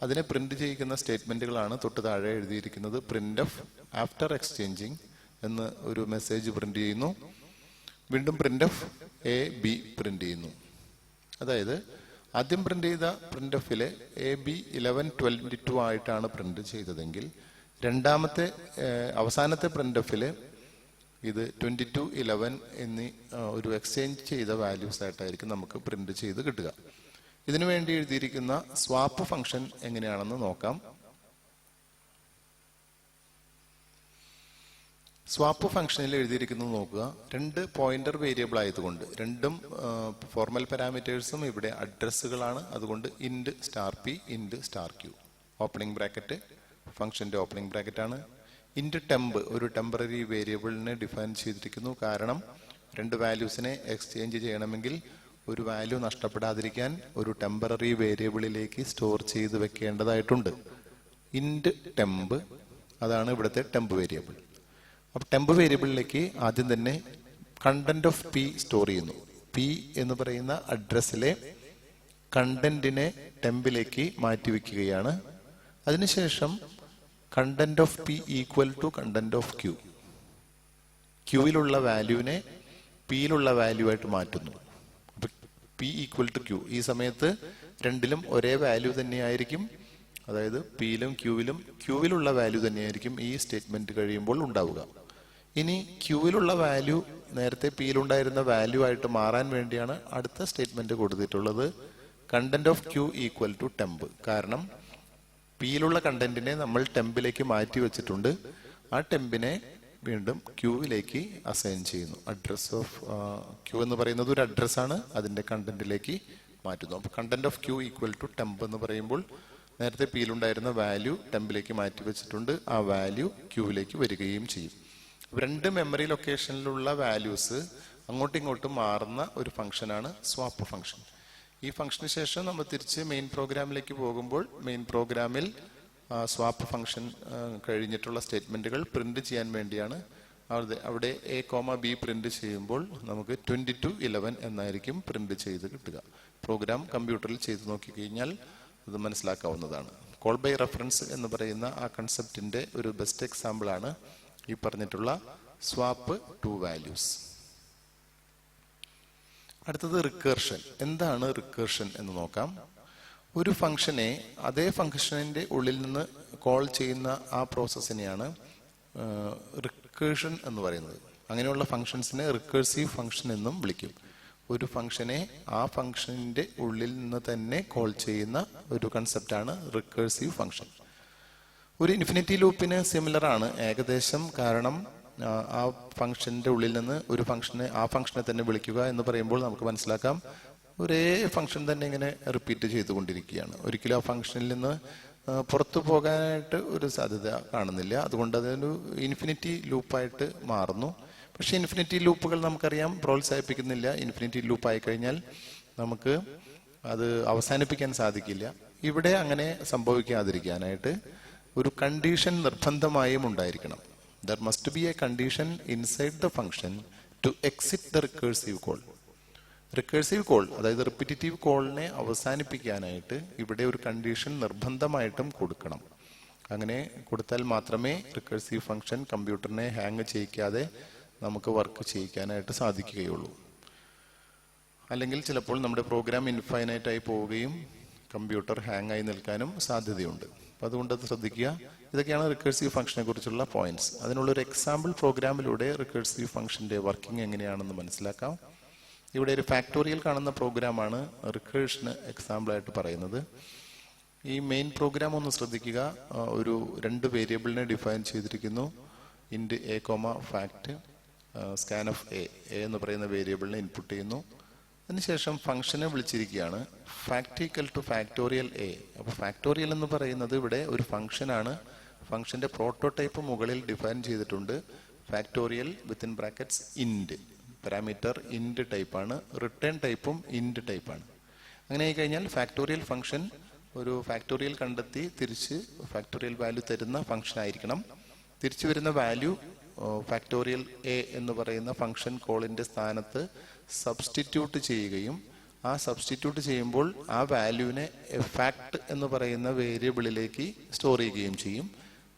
അതിനെ പ്രിന്റ് ചെയ്യിക്കുന്ന സ്റ്റേറ്റ്മെന്റുകളാണ് തൊട്ട് താഴെ എഴുതിയിരിക്കുന്നത്. പ്രിന്റ് ഓഫ് ആഫ്റ്റർ എക്സ്ചേഞ്ചിങ് എന്ന് ഒരു മെസ്സേജ് പ്രിന്റ് ചെയ്യുന്നു. വീണ്ടും print of A B print ചെയ്യുന്നു. അതായത് ആദ്യം പ്രിന്റ് ചെയ്ത പ്രിന്റ് ഓഫിലെ എ ബി 11, 22 ആയിട്ടാണ് പ്രിന്റ് ചെയ്തതെങ്കിൽ അവസാനത്തെ പ്രിന്റ് ഓഫില് ഇത് 22, 11 എന്നീ ഒരു എക്സ്ചേഞ്ച് ചെയ്ത വാല്യൂസ് ആയിട്ടായിരിക്കും നമുക്ക് പ്രിന്റ് ചെയ്ത് കിട്ടുക. ഇതിനു വേണ്ടി എഴുതിയിരിക്കുന്ന സ്വാപ്പ് ഫംഗ്ഷൻ എങ്ങനെയാണെന്ന് നോക്കാം. സ്വാപ്പ് ഫംഗ്ഷനിൽ എഴുതിയിരിക്കുന്നത് നോക്കുക. രണ്ട് പോയിന്റർ വേരിയബിൾ ആയതുകൊണ്ട് രണ്ടും ഫോർമൽ പാരാമീറ്റേഴ്സും ഇവിടെ അഡ്രസ്സുകളാണ്. അതുകൊണ്ട് int star P, int star Q. Opening bracket ഫംഗ്ഷന്റെ ഓപ്പണിംഗ് ബ്രാക്കറ്റ് ആണ്. ഇന്റ് ടെമ്പ് ഒരു ടെമ്പററി വേരിയബിളിനെ ഡിഫൈൻ ചെയ്തിരിക്കുന്നു. കാരണം രണ്ട് വാല്യൂസിനെ എക്സ്ചേഞ്ച് ചെയ്യണമെങ്കിൽ ഒരു വാല്യൂ നഷ്ടപ്പെടാതിരിക്കാൻ ഒരു ടെമ്പററി വേരിയബിളിലേക്ക് സ്റ്റോർ ചെയ്ത് വെക്കേണ്ടതായിട്ടുണ്ട്. ഇന്റ് ടെമ്പ്, അതാണ് ഇവിടുത്തെ ടെമ്പ് വേരിയബിൾ. അപ്പൊ ടെമ്പ് വേരിയബിളിലേക്ക് ആദ്യം തന്നെ കണ്ടന്റ് ഓഫ് പി സ്റ്റോർ ചെയ്യുന്നു. പി എന്ന് പറയുന്ന അഡ്രസ്സിലെ കണ്ടന്റിനെ ടെമ്പിലേക്ക് മാറ്റിവെക്കുകയാണ്. അതിനുശേഷം content of P equal to content of Q, ക്യൂവിലുള്ള വാല്യൂവിനെ പിയിലുള്ള വാല്യൂ ആയിട്ട് മാറ്റുന്നു. പി ഈക്വൽ ടു ക്യൂ, ഈ സമയത്ത് രണ്ടിലും ഒരേ വാല്യൂ തന്നെയായിരിക്കും. അതായത് പിയിലും ക്യൂവിലുള്ള വാല്യൂ തന്നെയായിരിക്കും ഈ സ്റ്റേറ്റ്മെന്റ് കഴിയുമ്പോൾ ഉണ്ടാവുക. ഇനി ക്യൂവിലുള്ള വാല്യൂ നേരത്തെ പിയിലുണ്ടായിരുന്ന വാല്യൂ ആയിട്ട് മാറാൻ വേണ്ടിയാണ് അടുത്ത സ്റ്റേറ്റ്മെന്റ് കൊടുത്തിട്ടുള്ളത് content of Q equal to temp. കാരണം പിയിലുള്ള കണ്ടന്റിനെ നമ്മൾ ടെമ്പിലേക്ക് മാറ്റി വെച്ചിട്ടുണ്ട്. ആ ടെമ്പിനെ വീണ്ടും ക്യൂവിലേക്ക് അസൈൻ ചെയ്യുന്നു. അഡ്രസ് ഓഫ് ക്യൂ എന്ന് പറയുന്നത് ഒരു അഡ്രസ്സാണ്, അതിന്റെ കണ്ടന്റിലേക്ക് മാറ്റുന്നു. അപ്പൊ content of Q equal to temp എന്ന് പറയുമ്പോൾ നേരത്തെ പിയിലുണ്ടായിരുന്ന വാല്യൂ ടെമ്പിലേക്ക് മാറ്റി വെച്ചിട്ടുണ്ട്. ആ വാല്യൂ ക്യൂവിലേക്ക് വരികയും ചെയ്യും. രണ്ട് മെമ്മറി ലൊക്കേഷനിലുള്ള വാല്യൂസ് അങ്ങോട്ടും ഇങ്ങോട്ടും മാറുന്ന ഒരു ഫംഗ്ഷനാണ് സ്വാപ്പ് ഫംഗ്ഷൻ. ഈ ഫംഗ്ഷന് ശേഷം നമ്മൾ തിരിച്ച് മെയിൻ പ്രോഗ്രാമിലേക്ക് പോകുമ്പോൾ മെയിൻ പ്രോഗ്രാമിൽ സ്വാപ്പ് ഫംഗ്ഷൻ കഴിഞ്ഞിട്ടുള്ള സ്റ്റേറ്റ്മെന്റുകൾ പ്രിന്റ് ചെയ്യാൻ വേണ്ടിയാണ് അവിടെ എ കോമ ബി പ്രിന്റ് ചെയ്യുമ്പോൾ നമുക്ക് 2211 എന്നായിരിക്കും പ്രിന്റ് ചെയ്ത് കിട്ടുക. പ്രോഗ്രാം കമ്പ്യൂട്ടറിൽ ചെയ്ത് നോക്കിക്കഴിഞ്ഞാൽ അത് മനസ്സിലാക്കാവുന്നതാണ്. കോൾ ബൈ റെഫറൻസ് എന്ന് പറയുന്ന ആ കൺസെപ്റ്റിന്റെ ഒരു ബെസ്റ്റ് എക്സാമ്പിൾ ആണ് ഈ പറഞ്ഞിട്ടുള്ള സ്വാപ്പ് ടു വാല്യൂസ്. അടുത്തത് റിക്കേർഷൻ. എന്താണ് റിക്കേർഷൻ എന്ന് നോക്കാം. ഒരു ഫംഗ്ഷനെ അതേ ഫംഗ്ഷനിന്റെ ഉള്ളിൽ നിന്ന് കോൾ ചെയ്യുന്ന ആ പ്രോസസ്സിനെയാണ് റിക്കേർഷൻ എന്ന് പറയുന്നത്. അങ്ങനെയുള്ള ഫംഗ്ഷൻസിനെ റിക്കേഴ്സീവ് ഫംഗ്ഷൻ എന്നും വിളിക്കും. ഒരു ഫംഗ്ഷനെ ആ ഫംഗ്ഷനിന്റെ ഉള്ളിൽ നിന്ന് തന്നെ കോൾ ചെയ്യുന്ന ഒരു കൺസെപ്റ്റാണ് റിക്കേഴ്സീവ് ഫംഗ്ഷൻ. ഒരു ഇൻഫിനിറ്റി ലൂപ്പിന് സിമിലർ ആണ് ഏകദേശം. കാരണം ആ ഫംഗ്ഷന്റെ ഉള്ളിൽ നിന്ന് ഒരു ഫംഗ്ഷനെ ആ ഫംഗ്ഷനെ തന്നെ വിളിക്കുക എന്ന് പറയുമ്പോൾ നമുക്ക് മനസ്സിലാക്കാം ഒരേ ഫംഗ്ഷൻ തന്നെ ഇങ്ങനെ റിപ്പീറ്റ് ചെയ്തുകൊണ്ടിരിക്കുകയാണ്. ഒരിക്കലും ആ ഫംഗ്ഷനിൽ നിന്ന് പുറത്തു പോകാനായിട്ട് ഒരു സാധ്യത കാണുന്നില്ല. അതുകൊണ്ട് അതൊരു ഇൻഫിനിറ്റി ലൂപ്പായിട്ട് മാറുന്നു. പക്ഷെ ഇൻഫിനിറ്റി ലൂപ്പുകൾ നമുക്കറിയാം പ്രോത്സാഹിപ്പിക്കുന്നില്ല. ഇൻഫിനിറ്റി ലൂപ്പ് ആയി കഴിഞ്ഞാൽ നമുക്ക് അത് അവസാനിപ്പിക്കാൻ സാധിക്കില്ല. ഇവിടെ അങ്ങനെ സംഭവിക്കാതിരിക്കാനായിട്ട് ഒരു കണ്ടീഷൻ നിർബന്ധമായും ഉണ്ടായിരിക്കണം. There must be a condition inside the function to exit the recursive call. Recursive call, അതായത് റിപ്പിറ്റേറ്റീവ് കോളിനെ അവസാനിപ്പിക്കാനായിട്ട് ഇവിടെ ഒരു കണ്ടീഷൻ നിർബന്ധമായിട്ടും കൊടുക്കണം. അങ്ങനെ കൊടുത്താൽ മാത്രമേ റിക്കേഴ്സീവ് ഫംഗ്ഷൻ കമ്പ്യൂട്ടറിനെ ഹാങ് ചെയ്യിക്കാതെ നമുക്ക് വർക്ക് ചെയ്യിക്കാനായിട്ട് സാധിക്കുകയുള്ളൂ. അല്ലെങ്കിൽ ചിലപ്പോൾ നമ്മുടെ പ്രോഗ്രാം ഇൻഫൈനൈറ്റ് ആയി പോവുകയും കമ്പ്യൂട്ടർ ഹാങ് ആയി നിൽക്കാനും സാധ്യതയുണ്ട്. അപ്പം അതുകൊണ്ട് അത് ശ്രദ്ധിക്കുക. ഇതൊക്കെയാണ് റിക്കേഴ്സീവ് ഫംഗ്ഷനെ കുറിച്ചുള്ള പോയിന്റ്സ്. അതിനുള്ളൊരു എക്സാമ്പിൾ പ്രോഗ്രാമിലൂടെ റിക്കേഴ്സീവ് ഫംഗ്ഷന്റെ വർക്കിംഗ് എങ്ങനെയാണെന്ന് മനസ്സിലാക്കാം. ഇവിടെ ഒരു ഫാക്ടോറിയൽ കാണുന്ന പ്രോഗ്രാമാണ് റിക്കേഴ്ഷന് എക്സാമ്പിൾ ആയിട്ട് പറയുന്നത്. ഈ മെയിൻ പ്രോഗ്രാം ഒന്ന് ശ്രദ്ധിക്കുക. ഒരു രണ്ട് വേരിയബിളിനെ ഡിഫൈൻ ചെയ്തിരിക്കുന്നു. Int A comma fact scanf A എന്ന് പറയുന്ന വേരിയബിളിനെ ഇൻപുട്ട് ചെയ്യുന്നു. അതിനുശേഷം ഫംഗ്ഷനെ വിളിച്ചിരിക്കുകയാണ് fact equal to factorial A. അപ്പോൾ ഫാക്ടോറിയൽ എന്ന് പറയുന്നത് ഇവിടെ ഒരു ഫംഗ്ഷനാണ്. ഫംഗ്ഷന്റെ പ്രോട്ടോടൈപ്പ് മുകളിൽ ഡിഫൈൻ ചെയ്തിട്ടുണ്ട്. ഫാക്ടോറിയൽ വിത്തിൻ ബ്രാക്കറ്റ്സ് ഇൻറ്റ്, പാരാമീറ്റർ ഇൻറ്റ് ടൈപ്പാണ്. റിട്ടേൺ ടൈപ്പും ഇൻറ്റ് ടൈപ്പാണ്. അങ്ങനെ ആയി കഴിഞ്ഞാൽ ഫാക്ടോറിയൽ ഫംഗ്ഷൻ ഒരു ഫാക്ടോറിയൽ കണ്ടെത്തി തിരിച്ച് ഫാക്ടോറിയൽ വാല്യൂ തരുന്ന ഫംഗ്ഷൻ ആയിരിക്കണം. തിരിച്ചു വരുന്ന വാല്യൂ ഫാക്ടോറിയൽ എ എന്ന് പറയുന്ന ഫംഗ്ഷൻ കോളിന്റെ സ്ഥാനത്ത് സബ്സ്റ്റിറ്റ്യൂട്ട് ചെയ്യുകയും ആ സബ്സ്റ്റിറ്റ്യൂട്ട് ചെയ്യുമ്പോൾ ആ വാല്യൂവിനെ ഫാക്ട് എന്ന് പറയുന്ന വേരിയബിളിലേക്ക് സ്റ്റോർ ചെയ്യുകയും ചെയ്യും.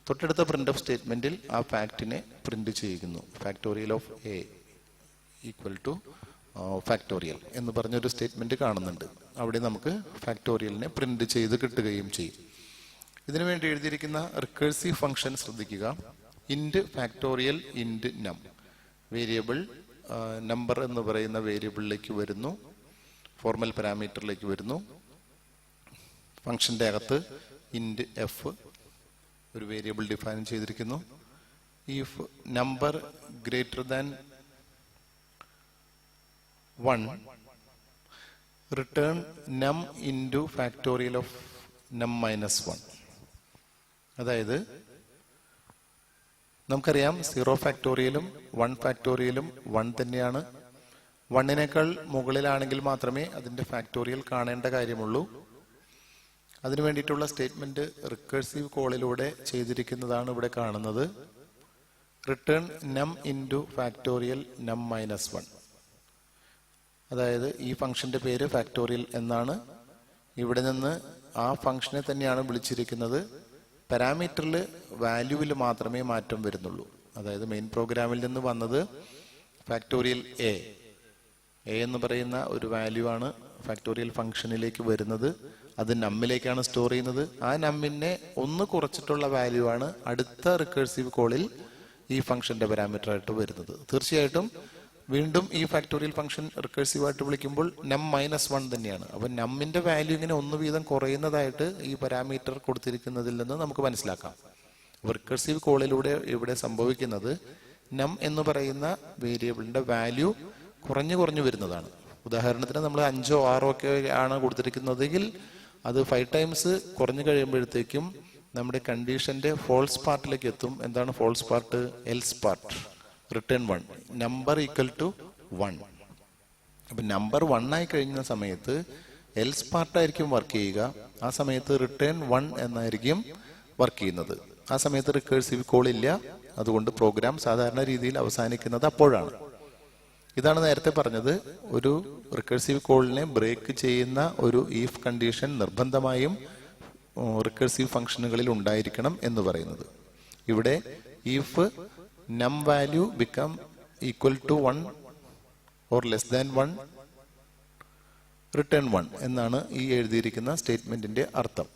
തൊട്ടടുത്ത പ്രിന്റ് ഓഫ് സ്റ്റേറ്റ്മെന്റിൽ ആ ഫാക്ടിനെ പ്രിന്റ് ചെയ്യുന്നു. Factorial of A equal to factorial എന്ന് പറഞ്ഞൊരു സ്റ്റേറ്റ്മെന്റ് കാണുന്നുണ്ട്. അവിടെ നമുക്ക് ഫാക്ടോറിയലിനെ പ്രിന്റ് ചെയ്ത് കിട്ടുകയും ചെയ്യും. ഇതിനു വേണ്ടി എഴുതിയിരിക്കുന്ന റിക്കേഴ്സീവ് ഫംഗ്ഷൻ ശ്രദ്ധിക്കുക. ഇൻറ്റ് ഫാക്ടോറിയൽ ഇൻറ്റ് നം, വേരിയബിൾ നമ്പർ എന്ന് പറയുന്ന വേരിയബിളിലേക്ക് വരുന്നു, ഫോർമൽ പാരാമീറ്ററിലേക്ക് വരുന്നു. ഫംഗ്ഷന്റെ അകത്ത് ഇൻറ്റ് എഫ് ഒരു വേരിയബിൾ ഡിഫൈൻ ചെയ്തിരിക്കുന്നു. If number greater than 1 return നം ഇൻറ്റു ഫാക്ടോറിയൽ ഓഫ് നം മൈനസ് 1. അതായത് നമുക്കറിയാം 0 ഫാക്ടോറിയലും 1 ഫാക്ടോറിയലും 1 തന്നെയാണ്. 1നേക്കാൾ മുകളിലാണെങ്കിൽ മാത്രമേ അതിന്റെ ഫാക്ടോറിയൽ കാണേണ്ട കാര്യമുള്ളൂ. അതിനു വേണ്ടിയിട്ടുള്ള സ്റ്റേറ്റ്മെന്റ് റിക്കേഴ്സീവ് കോളിലൂടെ ചെയ്തിരിക്കുന്നതാണ് ഇവിടെ കാണുന്നത്. റിട്ടേൺ നം ഇൻറ്റു ഫാക്ടോറിയൽ നം മൈനസ് 1. അതായത് ഈ ഫംഗ്ഷന്റെ പേര് ഫാക്ടോറിയൽ എന്നാണ്. ഇവിടെ നിന്ന് ആ ഫംഗ്ഷനെ തന്നെയാണ് വിളിച്ചിരിക്കുന്നത്. പാരാമീറ്ററിൽ വാല്യൂവിൽ മാത്രമേ മാറ്റം വരുന്നുള്ളൂ. അതായത് മെയിൻ പ്രോഗ്രാമിൽ നിന്ന് വന്നത് ഫാക്ടോറിയൽ എ എന്ന് പറയുന്ന ഒരു വാല്യൂ ആണ് ഫാക്ടോറിയൽ ഫംഗ്ഷനിലേക്ക് വരുന്നത്. അത് നമ്മിലേക്കാണ് സ്റ്റോർ ചെയ്യുന്നത്. ആ നമ്മിനെ ഒന്ന് കുറച്ചിട്ടുള്ള വാല്യൂ ആണ് അടുത്ത റിക്കേഴ്സീവ് കോളിൽ ഈ ഫംഗ്ഷന്റെ പാരാമീറ്റർ ആയിട്ട് വരുന്നത്. തീർച്ചയായിട്ടും വീണ്ടും ഈ ഫാക്ടോറിയൽ ഫംഗ്ഷൻ റിക്കേഴ്സീവ് ആയിട്ട് വിളിക്കുമ്പോൾ നം -1 തന്നെയാണ്. അപ്പൊ നമ്മിന്റെ വാല്യൂ ഇങ്ങനെ ഒന്ന് വീതം കുറയുന്നതായിട്ട് ഈ പാരാമീറ്റർ കൊടുത്തിരിക്കുന്നതിൽ നിന്ന് നമുക്ക് മനസ്സിലാക്കാം. റിക്കേഴ്സീവ് കോളിലൂടെ ഇവിടെ സംഭവിക്കുന്നത് നം എന്ന് പറയുന്ന വേരിയബിളിന്റെ വാല്യൂ കുറഞ്ഞു വരുന്നതാണ്. ഉദാഹരണത്തിന് നമ്മൾ 5 or 6 ഒക്കെ ആണ് കൊടുത്തിരിക്കുന്നതെങ്കിൽ അത് 5 times കുറഞ്ഞു കഴിയുമ്പോഴത്തേക്കും നമ്മുടെ കണ്ടീഷന്റെ ഫോൾസ് പാർട്ടിലേക്ക് എത്തും. എന്താണ് false part? Else part. Return 1 number equal to 1. അപ്പൊ നമ്പർ 1 ആയി കഴിഞ്ഞ സമയത്ത് എൽസ് പാർട്ടായിരിക്കും വർക്ക് ചെയ്യുക. ആ സമയത്ത് റിട്ടേൺ 1 എന്നായിരിക്കും വർക്ക് ചെയ്യുന്നത്. ആ സമയത്ത് റിക്കേഴ്സീവ് കോൾ ഇല്ല. അതുകൊണ്ട് പ്രോഗ്രാം സാധാരണ രീതിയിൽ അവസാനിക്കുന്നത് അപ്പോഴാണ്. ഇതാണ് നേരത്തെ പറഞ്ഞത്, ഒരു റിക്കേഴ്സീവ് കോളിനെ ബ്രേക്ക് ചെയ്യുന്ന ഒരു ഈഫ് കണ്ടീഷൻ നിർബന്ധമായും റിക്കേഴ്സീവ് ഫംഗ്ഷനുകളിൽ ഉണ്ടായിരിക്കണം എന്ന് പറയുന്നത്. ഇവിടെ if num value become equal to 1 or less than 1 return 1 എന്നാണ് ഈ എഴുതിയിരിക്കുന്ന സ്റ്റേറ്റ്മെന്റിന്റെ അർത്ഥം.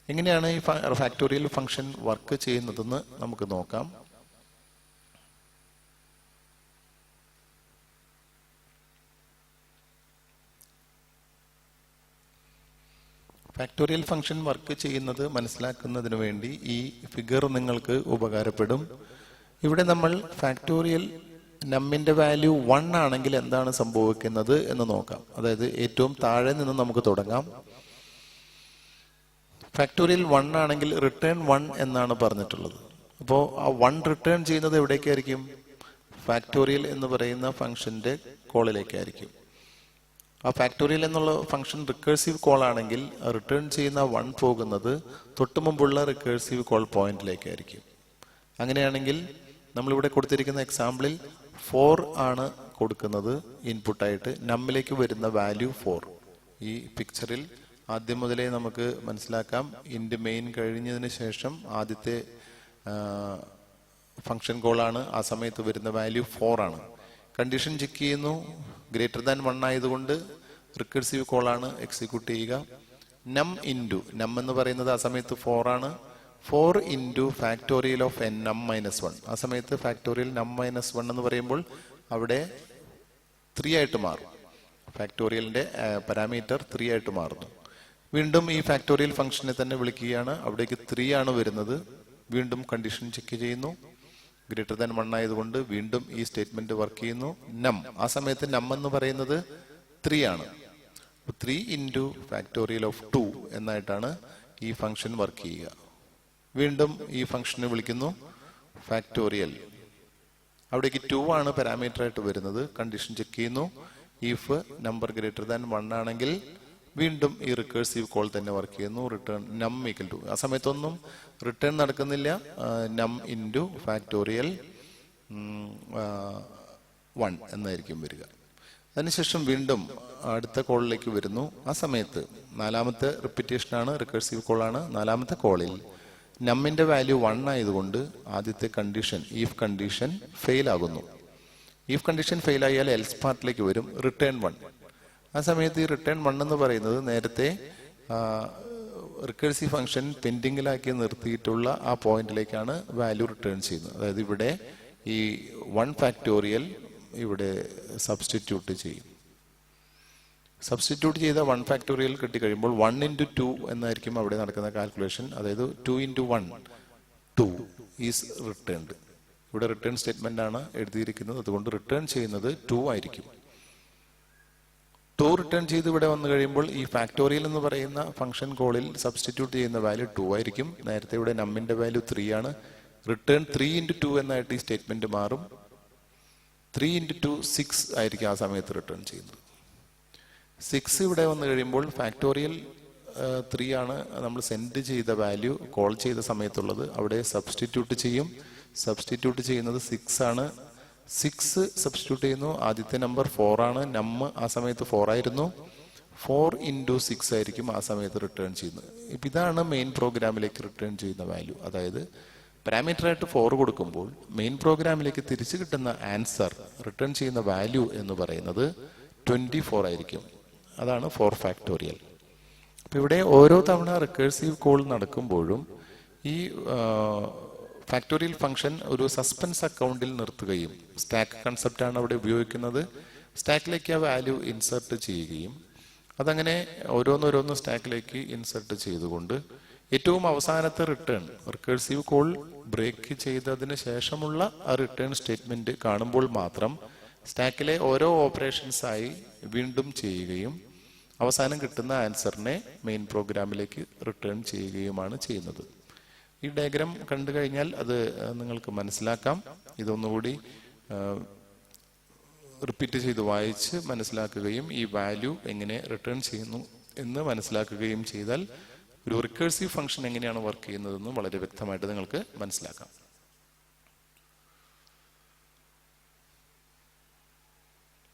എങ്ങനെയാണ് ഈ ഫാക്ടോറിയൽ ഫംഗ്ഷൻ വർക്ക് ചെയ്യുന്നതെന്ന് നമുക്ക് നോക്കാം. ഫാക്ടോറിയൽ ഫംഗ്ഷൻ വർക്ക് ചെയ്യുന്നത് മനസ്സിലാക്കുന്നതിന് വേണ്ടി ഈ ഫിഗർ നിങ്ങൾക്ക് ഉപകാരപ്പെടും. ഇവിടെ നമ്മൾ ഫാക്ടോറിയൽ നമ്മിന്റെ വാല്യൂ 1 ആണെങ്കിൽ എന്താണ് സംഭവിക്കുന്നത് എന്ന് നോക്കാം. അതായത് ഏറ്റവും താഴെ നിന്ന് നമുക്ക് തുടങ്ങാം. ഫാക്ടോറിയൽ 1 ആണെങ്കിൽ റിട്ടേൺ 1 എന്നാണ് പറഞ്ഞിട്ടുള്ളത്. അപ്പോൾ ആ 1 റിട്ടേൺ ചെയ്യുന്നത് എവിടേക്കായിരിക്കും? ഫാക്ടോറിയൽ എന്ന് പറയുന്ന ഫംഗ്ഷന്റെ കോളിലേക്കായിരിക്കും. ആ ഫാക്ടോറിയൽ എന്നുള്ള ഫംഗ്ഷൻ റിക്കേഴ്സീവ് കോൾ ആണെങ്കിൽ റിട്ടേൺ ചെയ്യുന്ന 1 പോകുന്നത് തൊട്ടു മുമ്പുള്ള റിക്കേഴ്സീവ് കോൾ പോയിന്റിലേക്കായിരിക്കും. അങ്ങനെയാണെങ്കിൽ നമ്മളിവിടെ കൊടുത്തിരിക്കുന്ന എക്സാമ്പിളിൽ 4 ആണ് കൊടുക്കുന്നത് ഇൻപുട്ടായിട്ട്. നമ്മിലേക്ക് വരുന്ന വാല്യൂ 4. ഈ പിക്ചറിൽ ആദ്യം മുതലേ നമുക്ക് മനസ്സിലാക്കാം, ഇൻഡ് മെയിൻ കഴിഞ്ഞതിന് ശേഷം ആദ്യത്തെ ഫംഗ്ഷൻ കോൾ ആണ്. ആ സമയത്ത് വരുന്ന വാല്യൂ 4 ആണ്. കണ്ടീഷൻ ചെക്ക് ചെയ്യുന്നു, ഗ്രേറ്റർ ദാൻ 1 ആയതുകൊണ്ട് റിക്കേഴ്സീവ് കോൾ ആണ് എക്സിക്യൂട്ട് ചെയ്യുക. നം എന്ന് പറയുന്നത് ആ സമയത്ത് 4 ആണ്. 4 ഇൻറ്റു ഫാക്ടോറിയൽ ഓഫ് n നം -1. ആ സമയത്ത് ഫാക്ടോറിയൽ നം -1 എന്ന് പറയുമ്പോൾ അവിടെ 3 ആയിട്ട് മാറും. ഫാക്ടോറിയലിന്റെ പാരാമീറ്റർ 3 ആയിട്ട് മാറുന്നു. വീണ്ടും ഈ ഫാക്ടോറിയൽ ഫംഗ്ഷനെ തന്നെ വിളിക്കുകയാണ്. അവിടേക്ക് 3 ആണ് വരുന്നത്. വീണ്ടും കണ്ടീഷൻ ചെക്ക് ചെയ്യുന്നു, ഗ്രേറ്റർ ദാൻ 1 ആയതുകൊണ്ട് വീണ്ടും ഈ സ്റ്റേറ്റ്മെന്റ് വർക്ക് ചെയ്യുന്നു. നം ആ സമയത്ത് നം എന്ന് പറയുന്നത് 3 ആണ്. 3 ഇൻറ്റു ഫാക്ടോറിയൽ ഓഫ് 2 എന്നായിട്ടാണ് ഈ ഫംഗ്ഷൻ വർക്ക് ചെയ്യുക. വീണ്ടും ഈ ഫംഗ്ഷനെ വിളിക്കുന്നു ഫാക്ടോറിയൽ. അവിടേക്ക് 2 ആണ് പാരാമീറ്റർ ആയിട്ട് വരുന്നത്. കണ്ടീഷൻ ചെക്ക് ചെയ്യുന്നു, ഇഫ് നമ്പർ ഗ്രേറ്റർ ദാൻ 1 ആണെങ്കിൽ വീണ്ടും ഈ റിക്കേഴ്സീവ് കോൾ തന്നെ വർക്ക് ചെയ്യുന്നു. റിട്ടേൺ നം ഈക്വൽ ടു, ആ സമയത്തൊന്നും റിട്ടേൺ നടക്കുന്നില്ല. നം ഇൻറ്റു ഫാക്ടോറിയൽ 1 എന്നായിരിക്കും വരിക. അതിനുശേഷം വീണ്ടും അടുത്ത കോളിലേക്ക് വരുന്നു. ആ സമയത്ത് 4ാമത്തെ റിപ്പീറ്റേഷനാണ്, റിക്കേഴ്സീവ് കോളാണ്. 4ാമത്തെ കോളിൽ നമ്മിന്റെ വാല്യൂ 1 ആയതുകൊണ്ട് ആദ്യത്തെ കണ്ടീഷൻ ഈഫ് കണ്ടീഷൻ ഫെയിൽ ആകുന്നു. ഈഫ് കണ്ടീഷൻ ഫെയിൽ ആയാൽ എൽസ് പാർട്ടിലേക്ക് വരും, റിട്ടേൺ 1. ആ സമയത്ത് ഈ റിട്ടേൺ 1 എന്ന് പറയുന്നത് നേരത്തെ റിക്കേഴ്സീവ് ഫംഗ്ഷൻ പെൻഡിങ്ങിലാക്കി നിർത്തിയിട്ടുള്ള ആ പോയിന്റിലേക്കാണ് വാല്യൂ റിട്ടേൺ ചെയ്യുന്നത്. അതായത് ഇവിടെ ഈ 1 ഫാക്ടോറിയൽ ഇവിടെ സബ്സ്റ്റിറ്റ്യൂട്ട് ചെയ്യും. സബ്സ്റ്റിറ്റ്യൂട്ട് ചെയ്ത 1 ഫാക്ടോറിയൽ കിട്ടിക്കഴിയുമ്പോൾ 1 ഇൻറ്റു 2 എന്നായിരിക്കും അവിടെ നടക്കുന്ന കാൽക്കുലേഷൻ. അതായത് 2 ഇൻറ്റു 1 2 ഈസ് റിട്ടേൺഡ്. ഇവിടെ റിട്ടേൺ സ്റ്റേറ്റ്മെന്റ് ആണ് എഴുതിയിരിക്കുന്നത്. അതുകൊണ്ട് റിട്ടേൺ ചെയ്യുന്നത് 2 ആയിരിക്കും. 2 റിട്ടേൺ ചെയ്ത് ഇവിടെ വന്നു കഴിയുമ്പോൾ ഈ ഫാക്ടോറിയൽ എന്ന് പറയുന്ന ഫംഗ്ഷൻ കോളിൽ സബ്സ്റ്റിറ്റ്യൂട്ട് ചെയ്യുന്ന വാല്യൂ 2 ആയിരിക്കും. നേരത്തെ ഇവിടെ നമ്മിന്റെ വാല്യൂ 3 ആണ്. റിട്ടേൺ 3 ഇൻറ്റു 2 എന്നായിട്ട് ഈ സ്റ്റേറ്റ്മെന്റ് മാറും. 3 ഇൻറ്റു 2 6 ആയിരിക്കും ആ സമയത്ത് റിട്ടേൺ ചെയ്യുന്നത്. 6 ഇവിടെ വന്നു കഴിയുമ്പോൾ ഫാക്ടോറിയൽ 3 ആണ് നമ്മൾ സെൻഡ് ചെയ്ത വാല്യൂ കോൾ ചെയ്ത സമയത്തുള്ളത്. അവിടെ സബ്സ്റ്റിറ്റ്യൂട്ട് ചെയ്യും. സബ്സ്റ്റിറ്റ്യൂട്ട് ചെയ്യുന്നത് 6 ആണ്. 6 സബ്സ്റ്റിറ്റ്യൂട്ട് ചെയ്യുന്നു. ആദ്യത്തെ നമ്പർ 4 ആണ്. നം ആ സമയത്ത് 4 ആയിരുന്നു. 4 × 6 ആയിരിക്കും ആ സമയത്ത് റിട്ടേൺ ചെയ്യുന്നത്. ഇപ്പം ഇതാണ് മെയിൻ പ്രോഗ്രാമിലേക്ക് റിട്ടേൺ ചെയ്യുന്ന വാല്യൂ. അതായത് പാരാമീറ്ററായിട്ട് 4 കൊടുക്കുമ്പോൾ മെയിൻ പ്രോഗ്രാമിലേക്ക് തിരിച്ചു കിട്ടുന്ന ആൻസർ റിട്ടേൺ ചെയ്യുന്ന വാല്യൂ എന്ന് പറയുന്നത് 24 ആയിരിക്കും. അതാണ് 4 ഫാക്ടോറിയൽ. അപ്പം ഇവിടെ ഓരോ തവണ റിക്കേഴ്സീവ് കോൾ നടക്കുമ്പോഴും ഈ ഫാക്ടോറിയൽ ഫംഗ്ഷൻ ഒരു സസ്പെൻസ് അക്കൗണ്ടിൽ നിർത്തുകയും സ്റ്റാക്ക് കൺസെപ്റ്റാണ് അവിടെ ഉപയോഗിക്കുന്നത്. സ്റ്റാക്കിലേക്ക് ആ വാല്യൂ ഇൻസെർട്ട് ചെയ്യുകയും അതങ്ങനെ ഓരോന്നോരോന്ന് സ്റ്റാക്കിലേക്ക് ഇൻസെർട്ട് ചെയ്തുകൊണ്ട് ഏറ്റവും അവസാനത്തെ റിട്ടേൺ റിക്കേഴ്സീവ് കോൾ ബ്രേക്ക് ചെയ്തതിന് ശേഷമുള്ള ആ റിട്ടേൺ സ്റ്റേറ്റ്മെന്റ് കാണുമ്പോൾ മാത്രം സ്റ്റാക്കിലെ ഓരോ ഓപ്പറേഷൻസായി വീണ്ടും ചെയ്യുകയും അവസാനം കിട്ടുന്ന ആൻസറിനെ മെയിൻ പ്രോഗ്രാമിലേക്ക് റിട്ടേൺ ചെയ്യുകയുമാണ് ചെയ്യുന്നത്. ഈ ഡയഗ്രാം കണ്ടു കഴിഞ്ഞാൽ അത് നിങ്ങൾക്ക് മനസ്സിലാക്കാം. ഇതൊന്നുകൂടി റിപ്പീറ്റ് ചെയ്ത് വായിച്ച് മനസ്സിലാക്കുകയും ഈ വാല്യൂ എങ്ങനെ റിട്ടേൺ ചെയ്യുന്നു എന്ന് മനസ്സിലാക്കുകയും ചെയ്താൽ ഒരു റിക്കേഴ്സീവ് ഫംഗ്ഷൻ എങ്ങനെയാണ് വർക്ക് ചെയ്യുന്നതെന്ന് വളരെ വ്യക്തമായിട്ട് നിങ്ങൾക്ക് മനസ്സിലാക്കാം.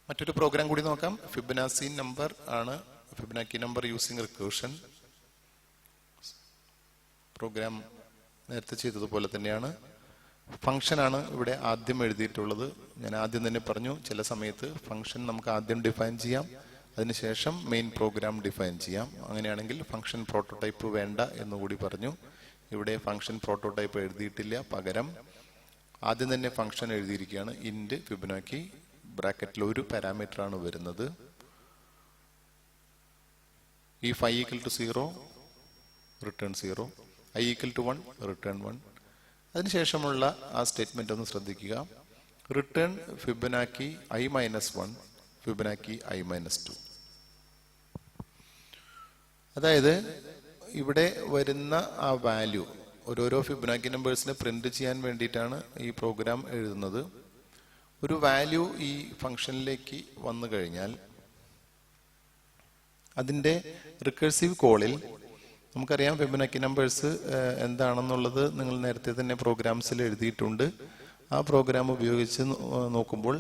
മറ്റൊരു പ്രോഗ്രാം കൂടി നോക്കാം. ഫിബൊനാച്ചി നമ്പർ ആണ്. Fibonacci number using recursion program നേരത്തെ ചെയ്തതുപോലെ തന്നെയാണ്. ഫംഗ്ഷനാണ് ഇവിടെ ആദ്യം എഴുതിയിട്ടുള്ളത്. ഞാൻ ആദ്യം തന്നെ പറഞ്ഞു, ചില സമയത്ത് ഫംഗ്ഷൻ നമുക്ക് ആദ്യം ഡിഫൈൻ ചെയ്യാം, അതിനുശേഷം മെയിൻ പ്രോഗ്രാം ഡിഫൈൻ ചെയ്യാം. അങ്ങനെയാണെങ്കിൽ ഫംഗ്ഷൻ പ്രോട്ടോടൈപ്പ് വേണ്ട എന്നുകൂടി പറഞ്ഞു. ഇവിടെ ഫംഗ്ഷൻ പ്രോട്ടോടൈപ്പ് എഴുതിയിട്ടില്ല, പകരം ആദ്യം തന്നെ ഫംഗ്ഷൻ എഴുതിയിരിക്കുകയാണ്. ഇന്റ് ഫിബൊനാച്ചി ബ്രാക്കറ്റിൽ ഒരു പാരാമീറ്റർ ആണ് വരുന്നത്. if i = 0 return 0, i = 1 return 1. അതിനുശേഷമുള്ള ആ സ്റ്റേറ്റ്മെന്റ് ഒന്ന് ശ്രദ്ധിക്കുക. Return Fibonacci i-1 Fibonacci i-2. അതായത് ഇവിടെ വരുന്ന ആ വാല്യൂ ഓരോരോ ഫിബൊനാച്ചി നമ്പേഴ്സിനെ പ്രിന്റ് ചെയ്യാൻ വേണ്ടിയിട്ടാണ് ഈ പ്രോഗ്രാം എഴുതുന്നത്. ഒരു വാല്യൂ ഈ ഫംഗ്ഷനിലേക്ക് വന്നു കഴിഞ്ഞാൽ അതിൻ്റെ റിക്കേഴ്സീവ് കോളിൽ നമുക്കറിയാം ഫിബൊനാച്ചി നമ്പേഴ്സ് എന്താണെന്നുള്ളത് നിങ്ങൾ നേരത്തെ തന്നെ പ്രോഗ്രാംസിൽ എഴുതിയിട്ടുണ്ട്. ആ പ്രോഗ്രാം ഉപയോഗിച്ച് നോക്കുമ്പോൾ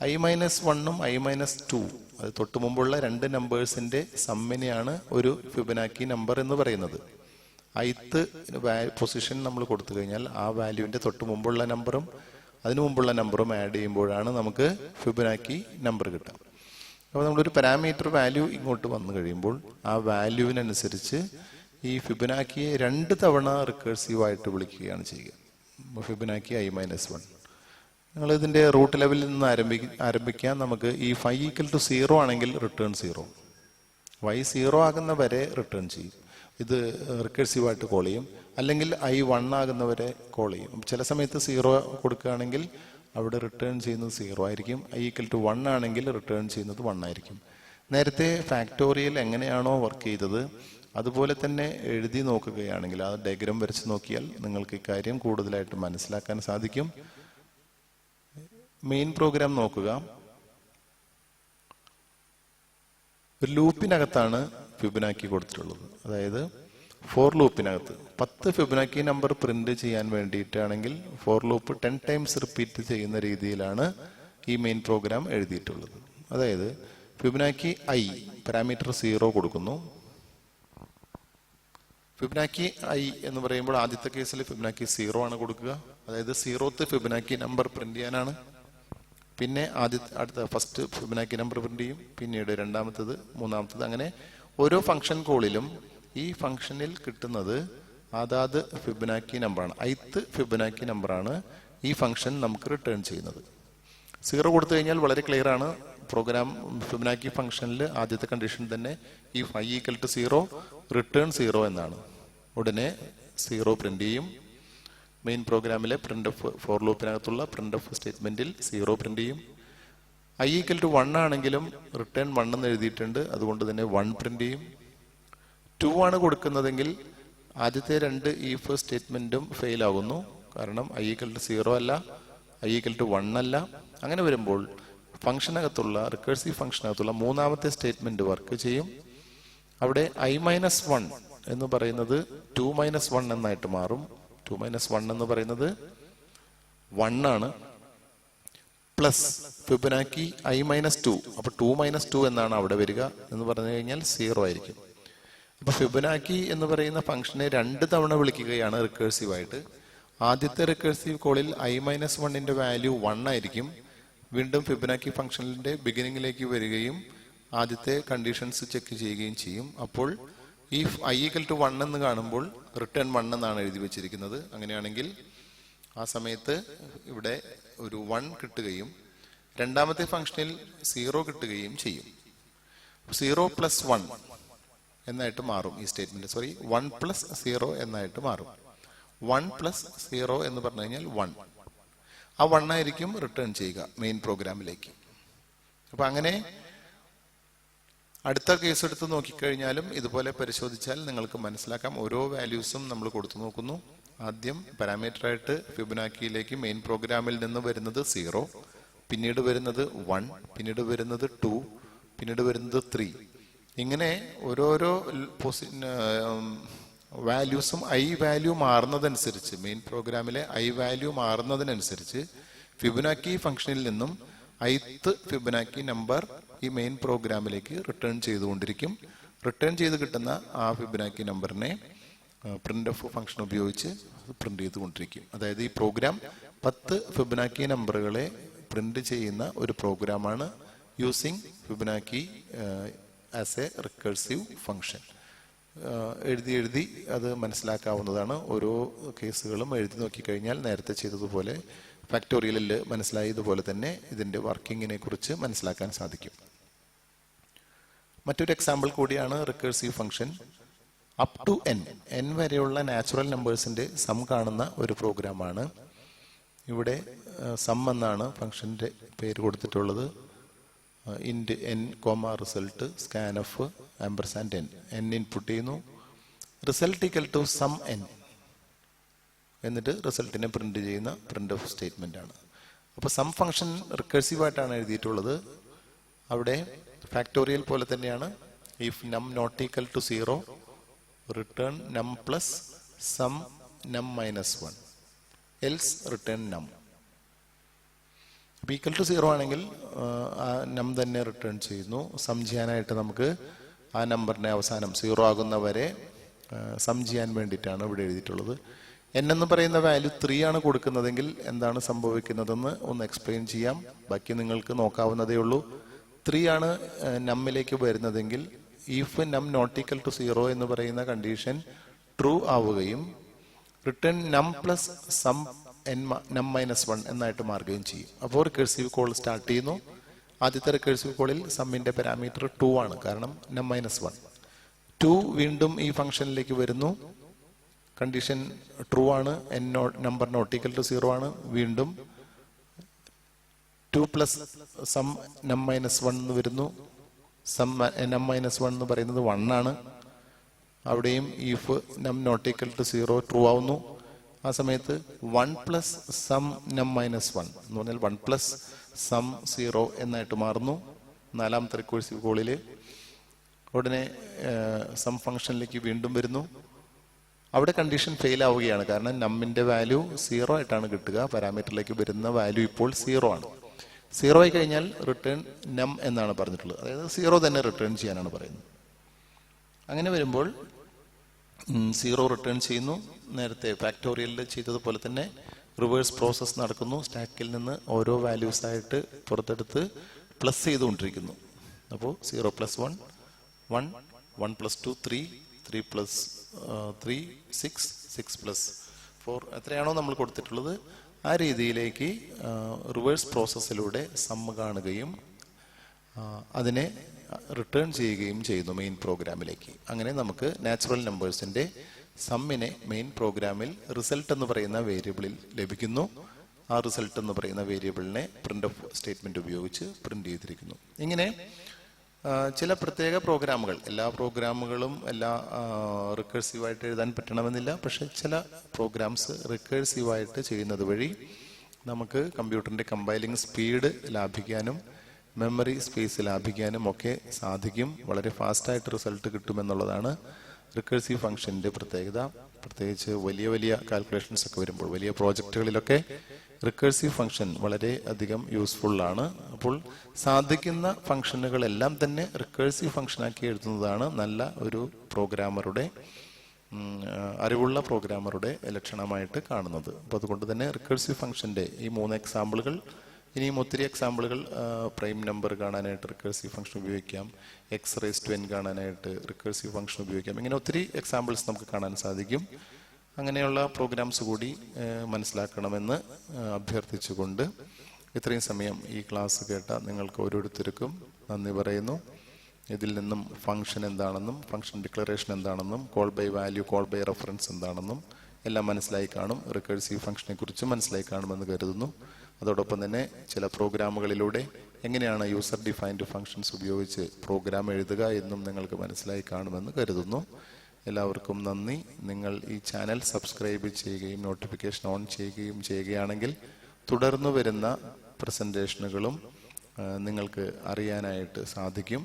i-1ഉം i-2 അത് തൊട്ട് മുമ്പുള്ള രണ്ട് നമ്പേഴ്സിന്റെ സമ്മിനെയാണ് ഒരു ഫിബൊനാച്ചി നമ്പർ എന്ന് പറയുന്നത്. ith പൊസിഷൻ നമ്മൾ കൊടുത്തു കഴിഞ്ഞാൽ ആ വാല്യൂവിന്റെ തൊട്ട് മുമ്പുള്ള നമ്പറും അതിനു മുമ്പുള്ള നമ്പറും ആഡ് ചെയ്യുമ്പോഴാണ് നമുക്ക് ഫിബൊനാച്ചി നമ്പർ കിട്ടുക. അപ്പോൾ നമ്മളൊരു പാരാമീറ്റർ വാല്യൂ ഇങ്ങോട്ട് വന്നു കഴിയുമ്പോൾ ആ വാല്യൂവിനനുസരിച്ച് ഈ ഫിബൊനാച്ചിയെ 2 തവണ റിക്കേഴ്സീവായിട്ട് വിളിക്കുകയാണ് ചെയ്യുക. Fibonacci i-1. നിങ്ങൾ ഇതിന്റെ റൂട്ട് ലെവലിൽ നിന്ന് ആരംഭിക്കാം. നമുക്ക് ഈ phi = 0 ആണെങ്കിൽ റിട്ടേൺ 0, y 0 ആകുന്ന വരെ റിട്ടേൺ ചെയ്യും. ഇത് റിക്കേഴ്സീവായിട്ട് കോൾ ചെയ്യും. അല്ലെങ്കിൽ i1 ആകുന്നവരെ കോൾ ചെയ്യും. ചില സമയത്ത് 0 കൊടുക്കുകയാണെങ്കിൽ അവിടെ റിട്ടേൺ ചെയ്യുന്നത് 0 ആയിരിക്കും. i = 1 ആണെങ്കിൽ റിട്ടേൺ ചെയ്യുന്നത് 1 ആയിരിക്കും. നേരത്തെ ഫാക്ടോറിയൽ എങ്ങനെയാണോ വർക്ക് ചെയ്തത് അതുപോലെ തന്നെ എഴുതി നോക്കുകയാണെങ്കിൽ, ആ ഡയഗ്രാം വരച്ച് നോക്കിയാൽ നിങ്ങൾക്ക് ഇക്കാര്യം കൂടുതലായിട്ട് മനസ്സിലാക്കാൻ സാധിക്കും. മെയിൻ പ്രോഗ്രാം നോക്കുക. ഒരു ലൂപ്പിനകത്താണ് ഫിബൊനാച്ചി കൊടുത്തിട്ടുള്ളത്. അതായത് ഫോർ ലൂപ്പിനകത്ത് 10 ഫിബൊനാച്ചി നമ്പർ പ്രിന്റ് ചെയ്യാൻ വേണ്ടിയിട്ടാണെങ്കിൽ ഫോർ ലൂപ്പ് 10 ടൈംസ് റിപ്പീറ്റ് ചെയ്യുന്ന രീതിയിലാണ് ഈ മെയിൻ പ്രോഗ്രാം എഴുതിയിട്ടുള്ളത്. അതായത് ഫിബൊനാച്ചി i പാരാമീറ്റർ 0 കൊടുക്കുന്നു. ഫിബൊനാച്ചി i എന്ന് പറയുമ്പോൾ ആദ്യത്തെ കേസിൽ ഫിബൊനാച്ചി 0 ആണ് കൊടുക്കുക. അതായത് 0th ഫിബൊനാച്ചി നമ്പർ പ്രിന്റ് ചെയ്യാനാണ്. പിന്നെ അടുത്ത ഫസ്റ്റ് ഫിബൊനാച്ചി നമ്പർ പ്രിന്റ് ചെയ്യും, പിന്നീട് രണ്ടാമത്തത്, മൂന്നാമത്തത്, അങ്ങനെ ഓരോ ഫംഗ്ഷൻ കോളിലും ഈ ഫംഗ്ഷനിൽ കിട്ടുന്നത് അതാത് ഫിബൊനാച്ചി നമ്പറാണ്. ith ഫിബൊനാച്ചി നമ്പറാണ് ഈ ഫംഗ്ഷൻ നമുക്ക് റിട്ടേൺ ചെയ്യുന്നത്. 0 കൊടുത്തു കഴിഞ്ഞാൽ വളരെ ക്ലിയർ ആണ്. പ്രോഗ്രാം ഫിബൊനാച്ചി ഫംഗ്ഷനിൽ ആദ്യത്തെ കണ്ടീഷൻ തന്നെ ഈ phi = 0 റിട്ടേൺ 0 എന്നാണ്. ഉടനെ 0 പ്രിന്റ് ചെയ്യും. മെയിൻ പ്രോഗ്രാമിലെ പ്രിന്റ് ഓഫ് ഫോർ ലൂപ്പിനകത്തുള്ള പ്രിന്റ് ഓഫ് സ്റ്റേറ്റ്മെന്റിൽ 0 പ്രിന്റ് ചെയ്യും. i = 1 ആണെങ്കിലും റിട്ടേൺ 1 എന്ന് എഴുതിയിട്ടുണ്ട്, അതുകൊണ്ട് തന്നെ 1 പ്രിന്റ് ചെയ്യും. 2 ആണ് കൊടുക്കുന്നതെങ്കിൽ ആദ്യത്തെ 2 if സ്റ്റേറ്റ്മെന്റും ഫെയിൽ ആകുന്നു. കാരണം i = 0 അല്ല, i = 1 അല്ല. അങ്ങനെ വരുമ്പോൾ ഫംഗ്ഷനകത്തുള്ള റിക്കേഴ്സീവ് ഫംഗ്ഷനകത്തുള്ള മൂന്നാമത്തെ സ്റ്റേറ്റ്മെന്റ് വർക്ക് ചെയ്യും. അവിടെ i-1 എന്ന് പറയുന്നത് 2 - 1 എന്നായിട്ട് മാറും. 2 - 1 എന്ന് പറയുന്നത് 1 ആണ്. Plus Fibonacci i minus 2. അപ്പൊ 2 മൈനസ് 2 എന്നാണ് അവിടെ വരിക എന്ന് പറഞ്ഞു കഴിഞ്ഞാൽ 0 ആയിരിക്കും. അപ്പൊ ഫിബൊനാക്കി എന്ന് പറയുന്ന ഫംഗ്ഷനെ 2 തവണ വിളിക്കുകയാണ് റിക്കേഴ്സീവ് ആയിട്ട്. ആദ്യത്തെ റിക്കേഴ്സീവ് കോളിൽ i മൈനസ് 1ന്റെ വാല്യൂ 1 ആയിരിക്കും. വീണ്ടും ഫിബൊനാക്കി ഫംഗ്ഷനിന്റെ ബിഗിനിങ്ങിലേക്ക് വരികയും ആദ്യത്തെ കണ്ടീഷൻസ് ചെക്ക് ചെയ്യുകയും ചെയ്യും. അപ്പോൾ ഈ i = 1 എന്ന് കാണുമ്പോൾ റിട്ടേൺ 1 എന്നാണ് എഴുതി വെച്ചിരിക്കുന്നത്. അങ്ങനെയാണെങ്കിൽ ആ സമയത്ത് ഇവിടെ ഒരു 1 കിട്ടുകയും രണ്ടാമത്തെ ഫംഗ്ഷനിൽ 0 കിട്ടുകയും ചെയ്യും. 0 പ്ലസ് 1 എന്നായിട്ട് മാറും ഈ സ്റ്റേറ്റ്മെന്റ്. 1 പ്ലസ് 0 എന്നായിട്ട് മാറും. 1 പ്ലസ് 0 എന്ന് പറഞ്ഞു കഴിഞ്ഞാൽ 1. ആ 1 ആയിരിക്കും റിട്ടേൺ ചെയ്യുക മെയിൻ പ്രോഗ്രാമിലേക്ക്. അപ്പൊ അങ്ങനെ അടുത്ത കേസ് എടുത്ത് നോക്കിക്കഴിഞ്ഞാലും ഇതുപോലെ പരിശോധിച്ചാൽ നിങ്ങൾക്ക് മനസ്സിലാക്കാം. ഓരോ വാല്യൂസും നമ്മൾ കൊടുത്തു നോക്കുന്നു. ആദ്യം പാരാമീറ്റർ ആയിട്ട് ഫിബൊനാക്കിയിലേക്ക് മെയിൻ പ്രോഗ്രാമിൽ നിന്ന് വരുന്നത് 0, പിന്നീട് വരുന്നത് 1, പിന്നീട് വരുന്നത് 2, പിന്നീട് വരുന്നത് 3. ഇങ്ങനെ ഓരോരോ വാല്യൂസും i വാല്യൂ മാറുന്നതനുസരിച്ച് മെയിൻ പ്രോഗ്രാമിലെ i വാല്യൂ മാറുന്നതിനനുസരിച്ച് ഫിബൊനാക്കി ഫംഗ്ഷനിൽ നിന്നും ith ഫിബൊനാക്കി നമ്പർ ഈ മെയിൻ പ്രോഗ്രാമിലേക്ക് റിട്ടേൺ ചെയ്തുകൊണ്ടിരിക്കും. റിട്ടേൺ ചെയ്ത് കിട്ടുന്ന ആ ഫിബൊനാക്കി നമ്പറിനെ പ്രിന്റ് ഓഫ് ഫംഗ്ഷൻ ഉപയോഗിച്ച് പ്രിന്റ് ചെയ്തുകൊണ്ടിരിക്കും. അതായത് ഈ പ്രോഗ്രാം 10 ഫിബൊനാക്കി നമ്പറുകളെ പ്രിന്റ് ചെയ്യുന്ന ഒരു പ്രോഗ്രാമാണ് using Fibonacci as a recursive function. എഴുതി അത് മനസ്സിലാക്കാവുന്നതാണ്. ഓരോ കേസുകളും എഴുതി നോക്കിക്കഴിഞ്ഞാൽ നേരത്തെ ചെയ്തതുപോലെ ഫാക്ടോറിയലിൽ മനസ്സിലായതുപോലെ തന്നെ ഇതിന്റെ വർക്കിങ്ങിനെ കുറിച്ച് മനസ്സിലാക്കാൻ സാധിക്കും. മറ്റൊരു എക്സാമ്പിൾ കൂടിയാണ് recursive function. Up to n വരെയുള്ള നാച്ചുറൽ നമ്പേഴ്സിന്റെ സം കാണുന്ന ഒരു പ്രോഗ്രാമാണ്. ഇവിടെ സം എന്നാണ് ഫംഗ്ഷന്റെ പേര് കൊടുത്തിട്ടുള്ളത്. Int n, result scanf ampersand n input ചെയ്യുന്നു. Result equal to sum n എന്നിട്ട് റിസൾട്ടിനെ പ്രിന്റ് ചെയ്യുന്ന പ്രിന്റ് ഓഫ് സ്റ്റേറ്റ്മെന്റ് ആണ്. അപ്പൊ സം ഫംഗ്ഷൻ റിക്കേഴ്സീവ് ആയിട്ടാണ് എഴുതിയിട്ടുള്ളത്. അവിടെ ഫാക്ടോറിയൽ പോലെ തന്നെയാണ്. ഇഫ് നം നോട്ട് ഈക്വൽ ടു 0 റിട്ടേൺ നം പ്ലസ് സം നം മൈനസ് 1 എൽസ് റിട്ടേൺ നം. ഈക്വൽ ടു 0 ആണെങ്കിൽ ആ നം തന്നെ റിട്ടേൺ ചെയ്യുന്നു. സം ചെയ്യാനായിട്ട് നമുക്ക് ആ നമ്പറിനെ അവസാനം 0 ആകുന്നവരെ സം ചെയ്യാൻ വേണ്ടിയിട്ടാണ് ഇവിടെ എഴുതിയിട്ടുള്ളത്. n എന്ന് പറയുന്ന വാല്യൂ 3 ആണ് കൊടുക്കുന്നതെങ്കിൽ എന്താണ് സംഭവിക്കുന്നതെന്ന് ഒന്ന് എക്സ്പ്ലെയിൻ ചെയ്യാം. ബാക്കി നിങ്ങൾക്ക് നോക്കാവുന്നതേ ഉള്ളൂ. 3 ആണ് നമ്മിലേക്ക് വരുന്നതെങ്കിൽ ഇഫ് നം നോട്ട് ഈക്വൽ ടു 0 എന്ന് പറയുന്ന കണ്ടീഷൻ ട്രൂ ആവുകയും റിട്ടേൺ നം പ്ലസ് സം നം മൈനസ് 1 എന്നായിട്ട് മാറുകയും ചെയ്യും. അപ്പോൾ റിക്കേഴ്സീവ് കോൾ സ്റ്റാർട്ട് ചെയ്യുന്നു. ആദ്യത്തെ റിക്കേഴ്സീവ് കോളിൽ സമ്മിന്റെ പാരാമീറ്റർ 2 ആണ്, കാരണം നം മൈനസ് 1. 2 വീണ്ടും ഈ ഫംഗ്ഷനിലേക്ക് വരുന്നു. കണ്ടീഷൻ ട്രൂ ആണ്, നമ്പർ നോട്ട് ഈക്വൽ ടു 0 ആണ്. വീണ്ടും 2 പ്ലസ് സം നം മൈനസ് 1 എന്ന് വരുന്നു. സം നം മൈനസ് 1 എന്ന് പറയുന്നത് 1 ആണ്. അവിടെയും ഇഫ് നം നോട്ട് ഈക്വൽ ടു 0 ട്രൂ ആവുന്നു. ആ സമയത്ത് 1 പ്ലസ് സം നം മൈനസ് 1 എന്ന് പറഞ്ഞാൽ 1 പ്ലസ് സം 0 എന്നായിട്ട് മാറുന്നു. നാലാമത്തെ റിക്കേഴ്സീവ് കോളില് ഉടനെ സം ഫംഗ്ഷനിലേക്ക് വീണ്ടും വരുന്നു. അവിടെ കണ്ടീഷൻ ഫെയിൽ ആവുകയാണ്, കാരണം നമ്മിന്റെ വാല്യൂ 0 ആയിട്ടാണ് കിട്ടുക. പാരാമീറ്ററിലേക്ക് വരുന്ന വാല്യൂ ഇപ്പോൾ 0 ആണ്. 0 ആയി കഴിഞ്ഞാൽ റിട്ടേൺ നം എന്നാണ് പറഞ്ഞിട്ടുള്ളത്. അതായത് 0 തന്നെ റിട്ടേൺ ചെയ്യാനാണ് പറയുന്നത്. അങ്ങനെ വരുമ്പോൾ 0 റിട്ടേൺ ചെയ്യുന്നു. നേരത്തെ ഫാക്ടോറിയലിൽ ചെയ്തതുപോലെ തന്നെ റിവേഴ്സ് പ്രോസസ് നടക്കുന്നു. സ്റ്റാക്കിൽ നിന്ന് ഓരോ വാല്യൂസ് ആയിട്ട് പുറത്തെടുത്ത് പ്ലസ് ചെയ്തുകൊണ്ടിരിക്കുന്നു. അപ്പോൾ 0 പ്ലസ് 1 1, 1 പ്ലസ് 2 3, 3 പ്ലസ് 3 6, 6 പ്ലസ് 4 എത്രയാണോ നമ്മൾ കൊടുത്തിട്ടുള്ളത് ആ രീതിയിലേക്ക് റിവേഴ്സ് പ്രോസസ്സിലൂടെ സം കാണുകയും അതിനെ റിട്ടേൺ ചെയ്യുകയും ചെയ്യുന്നു മെയിൻ പ്രോഗ്രാമിലേക്ക്. അങ്ങനെ നമുക്ക് നാച്ചുറൽ നമ്പേഴ്സിന്റെ സമ്മിനെ മെയിൻ പ്രോഗ്രാമിൽ റിസൾട്ട് എന്ന് പറയുന്ന വേരിയബിളിൽ ലഭിക്കുന്നു. ആ റിസൾട്ട് എന്ന് പറയുന്ന വേരിയബിളിനെ പ്രിന്റ് ഓഫ് സ്റ്റേറ്റ്മെന്റ് ഉപയോഗിച്ച് പ്രിന്റ് ചെയ്തിരിക്കുന്നു. ഇങ്ങനെ ചില പ്രത്യേക പ്രോഗ്രാമുകൾ, എല്ലാ പ്രോഗ്രാമുകളും എല്ലാ റിക്കേഴ്സീവായിട്ട് എഴുതാൻ പറ്റണമെന്നില്ല. പക്ഷെ ചില പ്രോഗ്രാംസ് റിക്കേഴ്സീവായിട്ട് ചെയ്യുന്നത് വഴി നമുക്ക് കമ്പ്യൂട്ടറിന്റെ കമ്പൈലിംഗ് സ്പീഡ് ലാഭിക്കാനും മെമ്മറി സ്പേസ് ലാഭിക്കാനും ഒക്കെ സാധിക്കും. വളരെ ഫാസ്റ്റായിട്ട് റിസൾട്ട് കിട്ടുമെന്നുള്ളതാണ് റിക്കേഴ്സീവ് ഫംഗ്ഷന്റെ പ്രത്യേകത. പ്രത്യേകിച്ച് വലിയ വലിയ കാൽക്കുലേഷൻസ് ഒക്കെ വരുമ്പോൾ, വലിയ പ്രോജക്റ്റുകളിലൊക്കെ റിക്കേഴ്സീവ് ഫംഗ്ഷൻ വളരെ അധികം യൂസ്ഫുൾ ആണ്. അപ്പോൾ സാധിക്കുന്ന ഫംഗ്ഷനുകളെല്ലാം തന്നെ റിക്കേഴ്സീവ് ഫംഗ്ഷനാക്കി എഴുതുന്നതാണ് നല്ല ഒരു പ്രോഗ്രാമറുടെ അറിവുള്ള പ്രോഗ്രാമറുടെ ലക്ഷണമായിട്ട് കാണുന്നത്. അപ്പോൾ അതുകൊണ്ട് തന്നെ റിക്കേഴ്സീവ് ഫംഗ്ഷന്റെ ഈ 3 എക്സാമ്പിളുകൾ, ഇനിയും ഒത്തിരി എക്സാമ്പിളുകൾ, പ്രൈം നമ്പർ കാണാനായിട്ട് റിക്കേഴ്സീവ് ഫംഗ്ഷൻ ഉപയോഗിക്കാം, എക്സ് റേസ് ടു എൻ കാണാനായിട്ട് റിക്കേഴ്സീവ് ഫംഗ്ഷൻ ഉപയോഗിക്കാം. ഇങ്ങനെ ഒത്തിരി എക്സാമ്പിൾസ് നമുക്ക് കാണാൻ സാധിക്കും. അങ്ങനെയുള്ള പ്രോഗ്രാംസ് കൂടി മനസ്സിലാക്കണമെന്ന് അഭ്യർത്ഥിച്ചുകൊണ്ട് ഇത്രയും സമയം ഈ ക്ലാസ് കേട്ട നിങ്ങൾക്ക് ഓരോരുത്തർക്കും നന്ദി പറയുന്നു. ഇതിൽ നിന്നും ഫംഗ്ഷൻ എന്താണെന്നും ഫംഗ്ഷൻ ഡിക്ലറേഷൻ എന്താണെന്നും call by value, call by reference എന്താണെന്നും എല്ലാം മനസ്സിലായി കാണും. റിക്കേഴ്സീവ് ഫംഗ്ഷനെ കുറിച്ച് മനസ്സിലായി കാണുമെന്ന് കരുതുന്നു. അതോടൊപ്പം തന്നെ ചില പ്രോഗ്രാമുകളിലൂടെ എങ്ങനെയാണ് യൂസർ ഡിഫൈൻഡ് ഫംഗ്ഷൻസ് ഉപയോഗിച്ച് പ്രോഗ്രാം എഴുതുക എന്നും നിങ്ങൾക്ക് മനസ്സിലായി കാണുമെന്ന് കരുതുന്നു. എല്ലാവർക്കും നന്ദി. നിങ്ങൾ ഈ ചാനൽ സബ്സ്ക്രൈബ് ചെയ്യുകയും നോട്ടിഫിക്കേഷൻ ഓൺ ചെയ്യുകയാണെങ്കിൽ തുടർന്നു വരുന്ന പ്രസന്റേഷനുകളും നിങ്ങൾക്ക് അറിയാനായിട്ട് സാധിക്കും.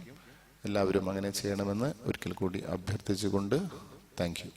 എല്ലാവരും അങ്ങനെ ചെയ്യണമെന്ന് ഒരിക്കൽ കൂടി അഭ്യർത്ഥിച്ചുകൊണ്ട് താങ്ക് യു.